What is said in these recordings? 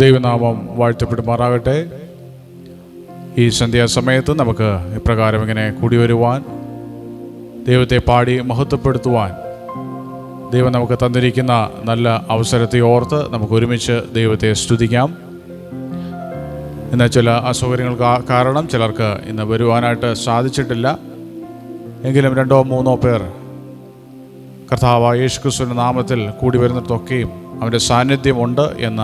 ദൈവനാമം വാഴ്ത്തപ്പെടുമാറാകട്ടെ. ഈ സന്ധ്യാസമയത്ത് നമുക്ക് ഇപ്രകാരം ഇങ്ങനെ കൂടി വരുവാൻ, ദൈവത്തെ പാടി മഹത്വപ്പെടുത്തുവാൻ ദൈവം നമുക്ക് തന്നിരിക്കുന്ന നല്ല അവസരത്തെ ഓർത്ത് നമുക്ക് ഒരുമിച്ച് ദൈവത്തെ സ്തുതിക്കാം. ഇന്ന് ചില അസൗകര്യങ്ങൾ കാരണം ചിലർക്ക് ഇന്ന് വരുവാനായിട്ട് സാധിച്ചിട്ടില്ല. എങ്കിലും 2-3 പേർ കർത്താവായ യേശുക്രിസ്തുവിന്റെ നാമത്തിൽ കൂടി വരുന്നിടത്തൊക്കെയും അവൻ്റെ സാന്നിധ്യമുണ്ട് എന്ന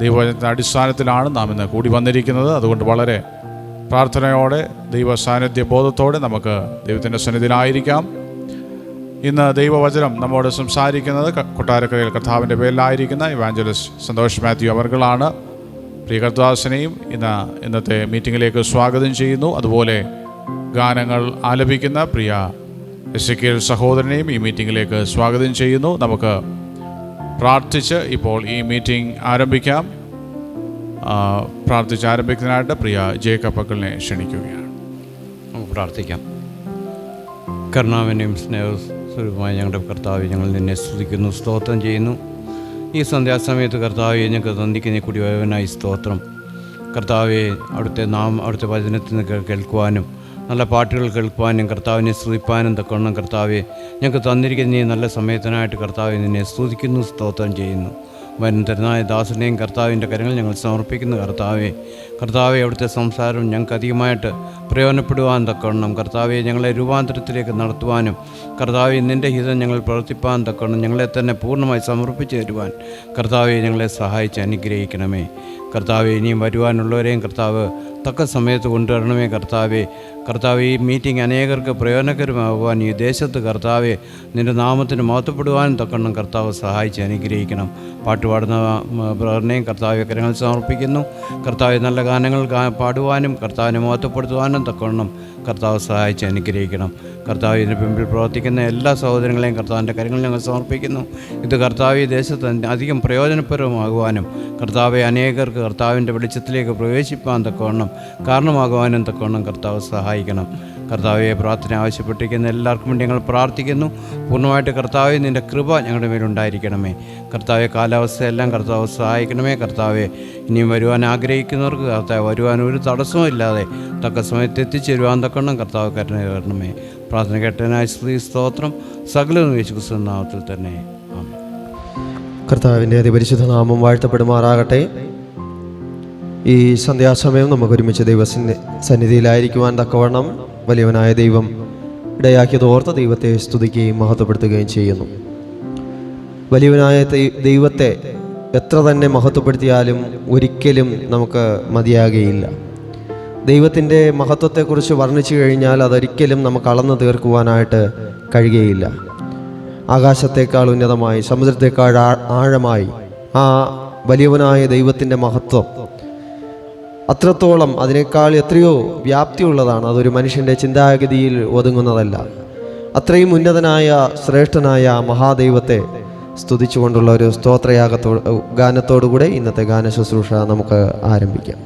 ദൈവവചനത്തിൻ്റെ അടിസ്ഥാനത്തിലാണ് നാം ഇന്ന് കൂടി വന്നിരിക്കുന്നത്. അതുകൊണ്ട് വളരെ പ്രാർത്ഥനയോടെ, ദൈവ സാന്നിധ്യ ബോധത്തോടെ നമുക്ക് ദൈവത്തിൻ്റെ സന്നിധിയിലായിരിക്കാം. ഇന്ന് ദൈവവചനം നമ്മോട് സംസാരിക്കുന്നത് കൊട്ടാരക്കരയിൽ കർത്താവിൻ്റെ പേരിലായിരിക്കുന്ന ഇവാഞ്ചലിസ്റ്റ് സന്തോഷ് മാത്യു അവർകളാണ്. പ്രിയ കർത്താസിനെയും ഇന്നത്തെ മീറ്റിങ്ങിലേക്ക് സ്വാഗതം ചെയ്യുന്നു. അതുപോലെ ഗാനങ്ങൾ ആലപിക്കുന്ന പ്രിയ എസെക്കിയേൽ സഹോദരനെയും ഈ മീറ്റിങ്ങിലേക്ക് സ്വാഗതം ചെയ്യുന്നു. നമുക്ക് പ്രാർത്ഥിച്ച് ഇപ്പോൾ ഈ മീറ്റിംഗ് ആരംഭിക്കാം. പ്രാർത്ഥിച്ച് ആരംഭിക്കുന്നതിനായിട്ട് പ്രിയ ജേക്കബ് അക്കിളിനെ ക്ഷണിക്കുകയാണ്. നമുക്ക് പ്രാർത്ഥിക്കാം. കരുണാവിനെയും സ്നേഹസ്വരൂപമായ ഞങ്ങളുടെ കർത്താവെ, ഞങ്ങൾ നിന്നെ സ്തുതിക്കുന്നു, സ്തോത്രം ചെയ്യുന്നു. ഈ സന്ധ്യാസമയത്ത് കർത്താവെ, ഞങ്ങൾക്ക് തന്നിക്കുന്ന കുടിവരവനായി സ്തോത്രം. കർത്താവെ, അവിടുത്തെ വചനത്തിൽ നിന്ന് കേൾക്കുവാനും നല്ല പാട്ടുകൾ കേൾക്കുവാനും കർത്താവിനെ സ്തുതിപ്പാനും തക്കവണ്ണം കർത്താവെ ഞങ്ങൾക്ക് തന്നിരിക്കുന്ന ഈ നല്ല സമയത്തിനായിട്ട് കർത്താവെ നിന്നെ സ്തുതിക്കുന്നു, സ്തോത്രം ചെയ്യുന്നു. വരുന്നതരനായ ദാസനെയും കർത്താവിൻ്റെ കരങ്ങൾ ഞങ്ങൾ സമർപ്പിക്കുന്നു. കർത്താവെ അവിടുത്തെ സംസാരം ഞങ്ങൾക്ക് അധികമായിട്ട് പ്രയോജനപ്പെടുവാൻ തക്കവണ്ണം കർത്താവെ ഞങ്ങളെ രൂപാന്തരത്തിലേക്ക് നടത്തുവാനും കർത്താവെ നിൻ്റെ ഹിതം ഞങ്ങൾ പ്രവർത്തിപ്പാൻ തക്കവണ്ണം ഞങ്ങളെ തന്നെ പൂർണ്ണമായി സമർപ്പിച്ച് തരുവാൻ കർത്താവെ ഞങ്ങളെ സഹായിച്ച് അനുഗ്രഹിക്കണമേ. കർത്താവെ, ഇനിയും വരുവാനുള്ളവരെയും കർത്താവ് തക്ക സമയത്ത് കൊണ്ടുവരണമേ. കർത്താവെ ഈ മീറ്റിംഗ് അനേകർക്ക് പ്രയോജനകരമാകുവാൻ ഈ ദേശത്ത് കർത്താവെ നിൻ്റെ നാമത്തിന് മഹത്വപ്പെടുവാനും തക്കവണ്ണം കർത്താവ് സഹായിച്ച് അനുഗ്രഹിക്കണം. പാട്ടുപാടുന്ന ബ്രദറിനെയും കർത്താവെ കരങ്ങൾ സമർപ്പിക്കുന്നു. കർത്താവെ നല്ല ഗാനങ്ങൾ പാടുവാനും കർത്താവിനെ മഹത്വപ്പെടുത്തുവാനും തക്കവണ്ണം കർത്താവ് സഹായിച്ച് അനുഗ്രഹിക്കണം. കർത്താവ് ഇതിന് പിമ്പിൽ പ്രവർത്തിക്കുന്ന എല്ലാ സഹോദരങ്ങളെയും കർത്താവിൻ്റെ കാര്യങ്ങൾ ഞങ്ങൾ സമർപ്പിക്കുന്നു. ഇത് കർത്താവ് ഈ ദേശത്ത് അധികം പ്രയോജനപരമാകുവാനും കർത്താവെ അനേകർക്ക് കർത്താവിൻ്റെ വെളിച്ചത്തിലേക്ക് പ്രവേശിപ്പാൻ തക്കവണ്ണം കാരണമാകുവാനും തക്കവണ്ണം കർത്താവ് സഹായിക്കണം. കർത്താവെ, പ്രാർത്ഥന ആവശ്യപ്പെട്ടിരിക്കുന്ന എല്ലാവർക്കും വേണ്ടി ഞങ്ങൾ പ്രാർത്ഥിക്കുന്നു. പൂർണ്ണമായിട്ട് കർത്താവെ നിൻ്റെ കൃപ ഞങ്ങളുടെ മേലുണ്ടായിരിക്കണമേ. കർത്താവെ, കാലാവസ്ഥയെല്ലാം കർത്താവ് സഹായിക്കണമേ. കർത്താവെ, ഇനിയും വരുവാൻ ആഗ്രഹിക്കുന്നവർക്ക് കർത്താവ് വരുവാൻ ഒരു തടസ്സവും ഇല്ലാതെ തക്ക സമയത്ത് എത്തിച്ചേരുവാൻ തക്കവണ്ണം കർത്താവ് കരുണ തരണമേ. പ്രാർത്ഥന കേട്ടതിനായ സ്തുതി, സ്തോത്രം സകലവും യേശുക്രിസ്തുവിന്റെ നാമത്തിൽ തന്നെ. ആമേൻ. കർത്താവിൻ്റെ അതിപരിശുദ്ധ നാമം വാഴ്ത്തപ്പെടുമാറാകട്ടെ. ഈ സന്ധ്യാസമയം നമുക്ക് ഒരുമിച്ച് സന്നിധിയിലായിരിക്കുവാൻ തക്കവണ്ണം വലിയവനായ ദൈവം ഇടയാക്കിയത് ഓർത്ത് ദൈവത്തെ സ്തുതിക്കുകയും മഹത്വപ്പെടുത്തുകയും ചെയ്യുന്നു. വലിയവനായ ദൈവത്തെ എത്ര തന്നെ മഹത്വപ്പെടുത്തിയാലും ഒരിക്കലും നമുക്ക് മതിയാകുകയില്ല. ദൈവത്തിൻ്റെ മഹത്വത്തെക്കുറിച്ച് വർണ്ണിച്ചു കഴിഞ്ഞാൽ അതൊരിക്കലും നമുക്ക് അളന്നു തീർക്കുവാനായിട്ട് കഴിയുകയില്ല. ആകാശത്തേക്കാൾ ഉന്നതമായി, സമുദ്രത്തേക്കാൾ ആഴമായി ആ വലിയവനായ ദൈവത്തിൻ്റെ മഹത്വം അത്രത്തോളം, അതിനേക്കാൾ എത്രയോ വ്യാപ്തിയുള്ളതാണ്. അതൊരു മനുഷ്യൻ്റെ ചിന്താഗതിയിൽ ഒതുങ്ങുന്നതല്ല. അത്രയും ഉന്നതനായ ശ്രേഷ്ഠനായ മഹാദൈവത്തെ സ്തുതിച്ചുകൊണ്ടുള്ള ഒരു ഗാനത്തോടുകൂടെ ഇന്നത്തെ ഗാന ശുശ്രൂഷ നമുക്ക് ആരംഭിക്കാം.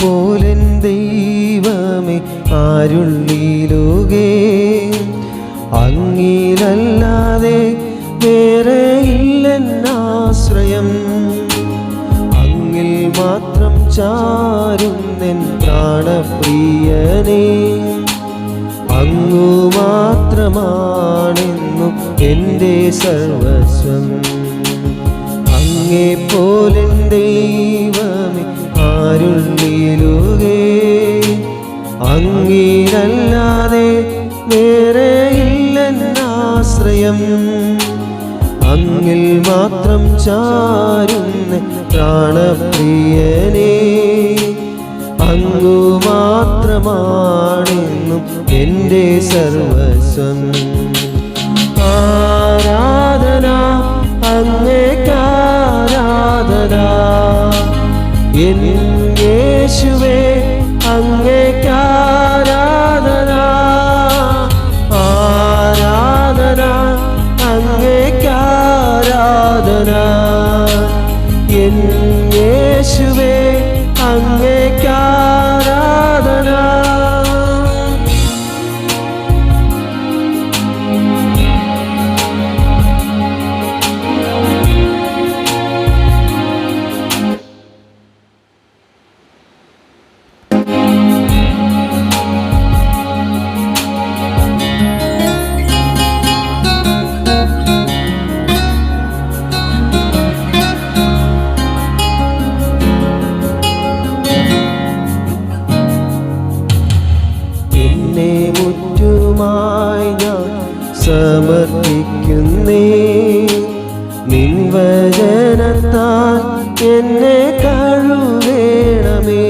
പോലൻ ദൈവമേ ആരുള്ളിലോകേ, അങ്ങിലല്ലാതെ വേറെ ഇല്ലെന്നാശ്രയം. അങ്ങിൽ മാത്രം ചാരുന്നെൻ പ്രാണപ്രിയനേ, അങ്ങു മാത്രമാണെന്നും എൻ്റെ സർവസ്വം. അങ്ങെപ്പോലൻ ദൈവമേ ആരുള്ളിലോകേ, അങ്ങിലല്ലാതെ വേറെ ഇല്ലെന്നാശ്രയം. അങ്ങിൽ മാത്രം ചാരുന്ന പ്രാണപ്രിയനേ, അങ്ങു മാത്രമാണെന്നും എൻ്റെ സർവസ്വം. ആരാധന അങ്ങേക്കാരാധന, എൻ യേശുവേ അങ്ങേക്കാരാധന. ആരാധന അങ്ങേക്കാരാധന, എൻ യേശുവേ എന്നെ കഴുകണമേ.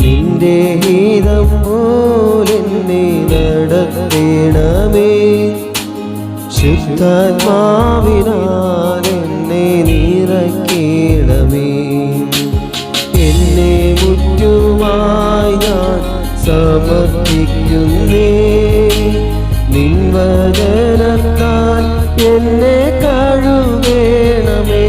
നിന്റെ ഹിതം പോലെന്നെ നടത്തണമേ. ശുദ്ധാത്മാവിനാൽ എന്നെ നിറയ്ക്കണമേ. എന്നെ മുറ്റുമായി ഞാൻ സമർപ്പിക്കുന്നേ. നിൻവചനത്താൽ എന്നെ കഴുകണമേ.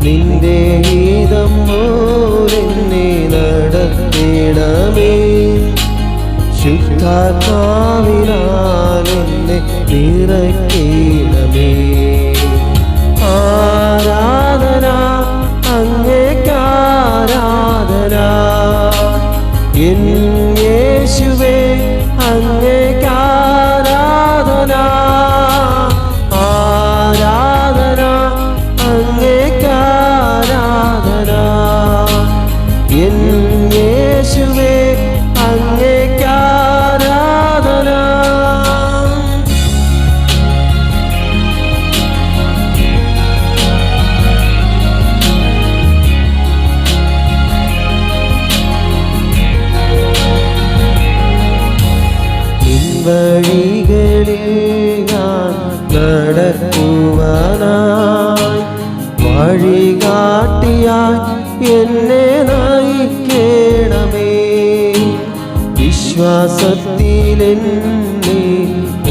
നിന്റെ ഹിതം പോലെന്നെ നടത്തണമേ. ശുദ്ധാത്മാവിനാൽ എന്നെ നിറയ്ക്കണമേ. ആരാധന അങ്ങേക്കാരാധന. എൻ യേശുവേ അങ്ങേക്കാരാധന. ആരാധന അങ്ങേക്കാരാധന. എൻ യേശുവേ അങ്ങേക്കാരാധന. വഴികളിൽ ഞാൻ നടക്കുവാനായി വഴികാട്ടിയായി എന്നെ നയിക്കണമേ. വിശ്വാസത്തിലെന്നെ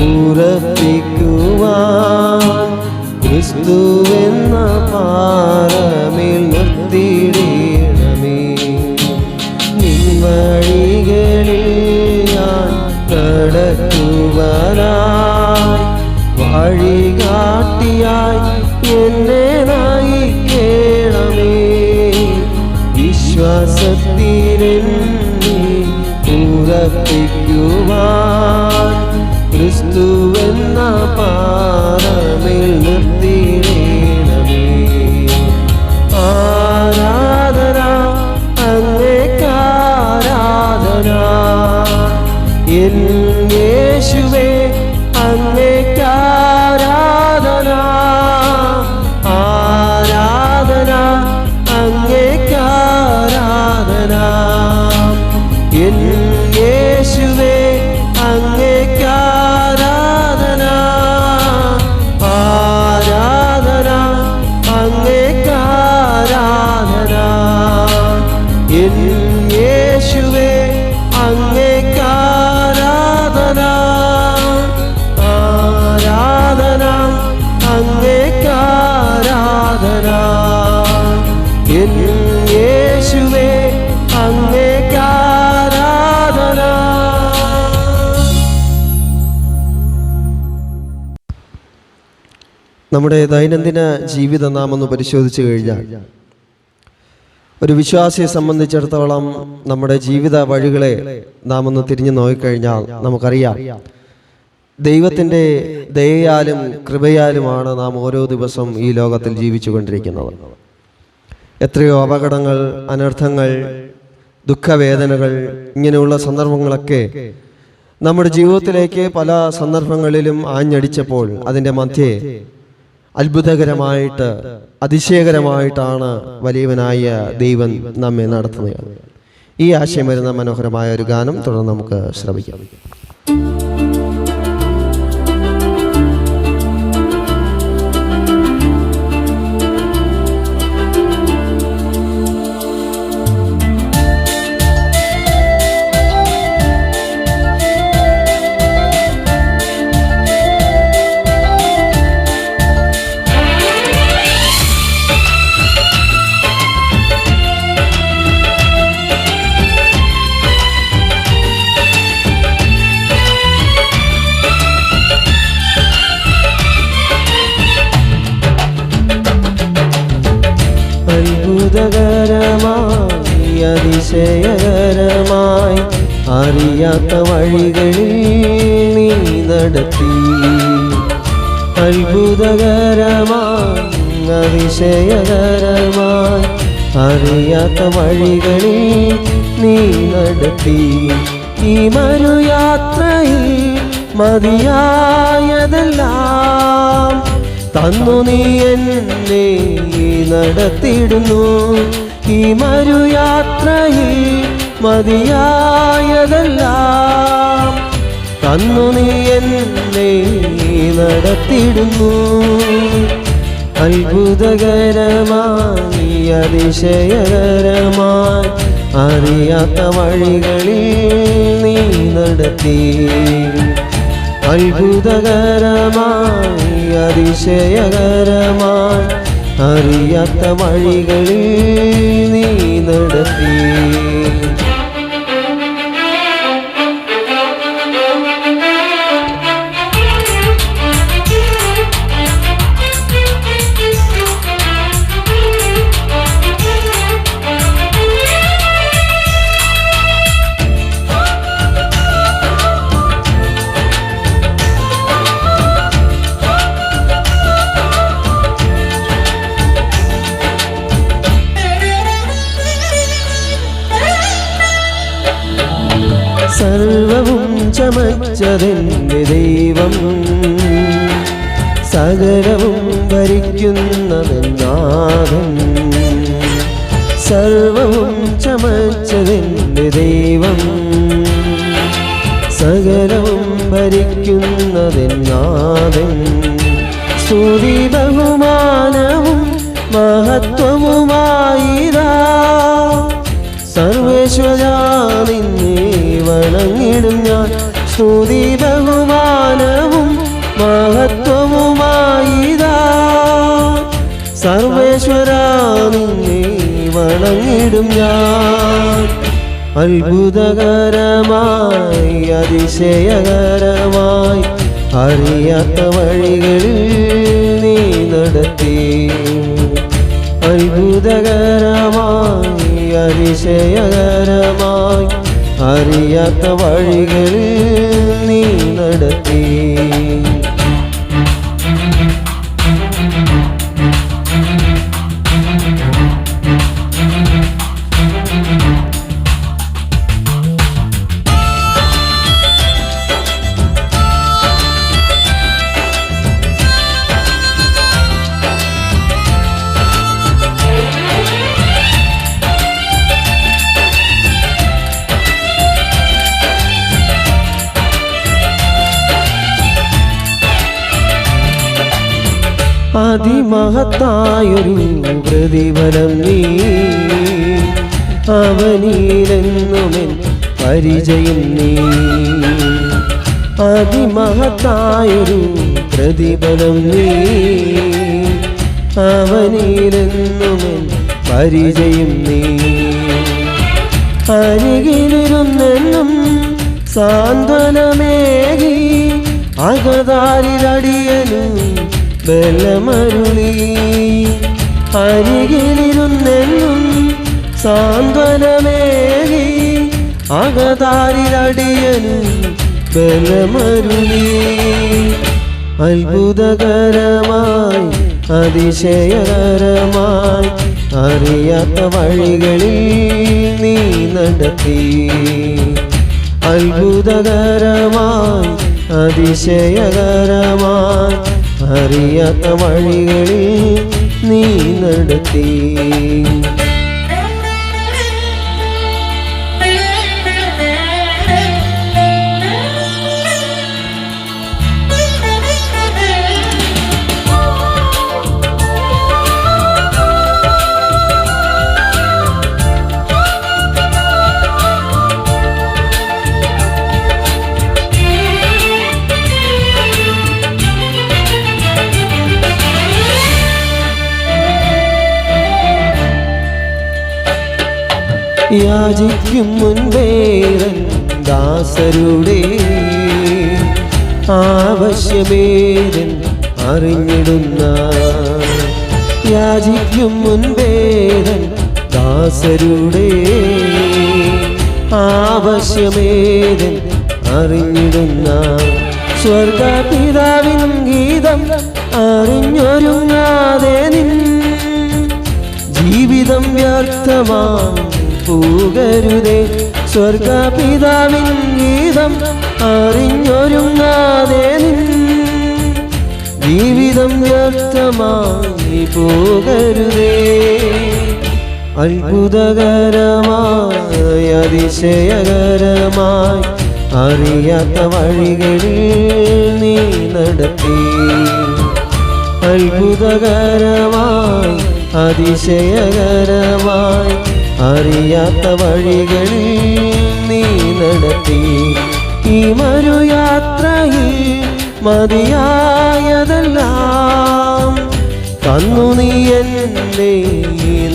ഉറപ്പിക്കുവാൻ ക്രിസ്തുവെന്ന പാറമേൽ നിർത്തിയിടണമേ. നിൻ വഴികളിൽ ഞാൻ നടക്കുവാനായി വഴികാട്ടിയായി എന്നെ നയിക്കണമേ. വിശ്വാസത്തിലെന്നെ ഉറപ്പിക്കുവാൻ ക്രിസ്തുവെന്ന പാറമേൽ നിർത്തിയിടണമേ. ആരാധന അങ്ങേക്കാരാധന. എൻ യേശുവേ അങ്ങേക്കാരാധന. ആരാധന അങ്ങേക്കാരാധന. എൻ യേശുവേ അങ്ങേക്കാരാധന. ആരാധന അങ്ങേക്കാരാധന. എൻ യേശുവേ അങ്ങേക്കാരാധന. ആരാധന അങ്ങേക്കാരാധന. എൻ യേശുവേ അങ്ങേക്കാരാധന. നമ്മുടെ ദൈനംദിന ജീവിതം നാം ഒന്ന് പരിശോധിച്ചു കഴിഞ്ഞാൽ ഒരു വിശ്വാസിയെ സംബന്ധിച്ചിടത്തോളം നമ്മുടെ ജീവിത വഴികളെ നാം ഒന്ന് തിരിഞ്ഞു നോക്കിക്കഴിഞ്ഞാൽ നമുക്കറിയാം, ദൈവത്തിൻ്റെ ദയയാലും കൃപയാലുമാണ് നാം ഓരോ ദിവസവും ഈ ലോകത്തിൽ ജീവിച്ചു കൊണ്ടിരിക്കുന്നത്. എത്രയോ അപകടങ്ങൾ, അനർത്ഥങ്ങൾ, ദുഃഖവേദനകൾ, ഇങ്ങനെയുള്ള സന്ദർഭങ്ങളൊക്കെ നമ്മുടെ ജീവിതത്തിലേക്ക് പല സന്ദർഭങ്ങളിലും ആഞ്ഞടിച്ചപ്പോൾ അതിൻ്റെ മധ്യേ അത്ഭുതകരമായിട്ട്, അതിശയകരമായിട്ടാണ് വലിയവനായ ദൈവം നമ്മെ നടത്തുന്നത്. ഈ ആശയം വരുന്ന മനോഹരമായ ഒരു ഗാനം തുടർന്ന് നമുക്ക് ശ്രമിക്കാം. അത്ഭുതകരമായി അതിശയകരമായി അറിയാത്ത വഴികളിൽ നീ നടത്തി. അത്ഭുതകരമായി അതിശയകരമായി അറിയാത്ത വഴികളിൽ നീ നടത്തി. ഈ മരുയാത്രയിൽ മതിയായതെല്ലാം തന്നു നീ എന്നെ നടത്തിയിടുന്നു. ഈ മരുയാത്രയിൽ മതിയായതെല്ലാം തന്നു നീ എന്നെ നടത്തിയിടുന്നു. അത്ഭുതകരമായി അതിശയകരമായി അറിയാത്ത വഴികളിൽ നീ നടത്തി. അത്ഭുതകരമായി അതിശയകരമായി അറിയാത്ത വഴികളിൽ നീ നടത്തി. സർവവും ചമച്ചതെന്റെ ദൈവം, സകലവും ഭരിക്കുന്നതെന്നാഥൻ. സർവവും ചമച്ചതെന്റെ ദൈവം, സകലവും ഭരിക്കുന്നതെന്നാഥൻ. സ്തുതി ബഹുമാനവും മഹത്വവുമായിരാ സർവേശ്വരാ നിന്നെ വണങ്ങിടും ഞാൻ. സ്തുതി ബഹുമാനവും മഹത്വവുമായിരാ സർവേശ്വരാ നിന്നെ വണങ്ങിടും ഞാൻ. അത്ഭുതകരമായി അതിശയകരമായി അറിയാത്ത വഴികളിൽ നീ നടത്തി. അത്ഭുതകരമായി അതിശയകരമായി അറിയാത്ത വഴികളിൽ നീ നടത്തി. അതിമഹത്തായൊരു പ്രതിഫലം നീ അവനിലെന്നുമെൻ പരിചയം നീ. അതിമഹത്തായൊരു പ്രതിഫലം നീ അവനിലെന്നുമെൻ പരിചയം നീ. അരികിലിരുന്നെന്നും സാന്ത്വനമേകി അകതാരിലടിയനും ബലമരുളി. അരികിലിരുന്നെന്നും സാന്ത്വനമേകി അകതാരിലടിയനും ബലമരുളി. അത്ഭുതകരമായി അതിശയകരമായി അറിയാത്ത വഴികളിൽ നീ നടത്തി. അത്ഭുതകരമായി അതിശയകരമായി അറിയാത്ത വഴികളിൽ നീ നടത്തി. യാചിക്കും മുൻപേരൻ ദാസരുടെ ആവശ്യമേരൻ അറിഞ്ഞിടുന്ന. യാചിക്കും മുൻപേരൻ ദാസരുടെ ആവശ്യമേരൻ അറിഞ്ഞിടുന്ന. സ്വർഗപിതാവിൻ ഗീതം അറിഞ്ഞൊരുങ്ങാതെ നിൻ ജീവിതം വ്യർത്ഥമാം പോകരുതേ. സ്വർഗപിതാവിൻ ഗീതം അറിഞ്ഞൊരുങ്ങാതെ നിൻ ജീവിതം വ്യർത്ഥമായി പോകരുതേ. അത്ഭുതകരമായി അതിശയകരമായി അറിയാത്ത വഴികളിൽ നീ നടത്തി. അത്ഭുതകരമായി അതിശയകരമായി അറിയാത്ത വഴികളിൽ നീ നടത്തി. ഈ മരുയാത്രയിൽ മതിയായതെല്ലാം തന്നു നീ എന്നെ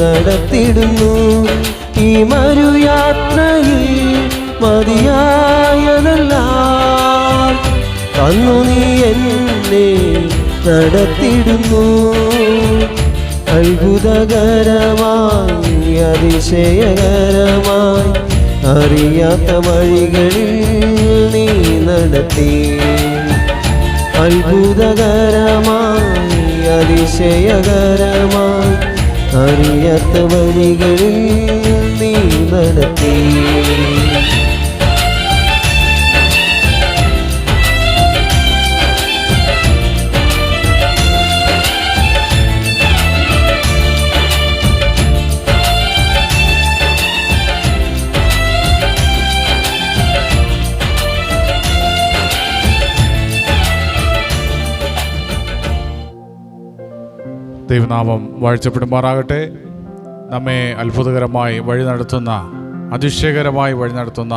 നടത്തിടുന്നു. ഈ മരുയാത്രയിൽ മതിയായതെല്ലാം തന്നു നീ എന്നെ നടത്തിടുന്നു. അത്ഭുതകരമായി അതിശയകരമായി അറിയാത്ത വഴികളിൽ നീ നടത്തി. അത്ഭുതകരമായി അതിശയകരമായി അറിയാത്ത വഴികളിൽ നീ നടത്തി. ദൈവനാമം വാഴ്ചപ്പെടുമാറാകട്ടെ. നമ്മെ അത്ഭുതകരമായി വഴി നടത്തുന്ന, അതിശയകരമായി വഴി നടത്തുന്ന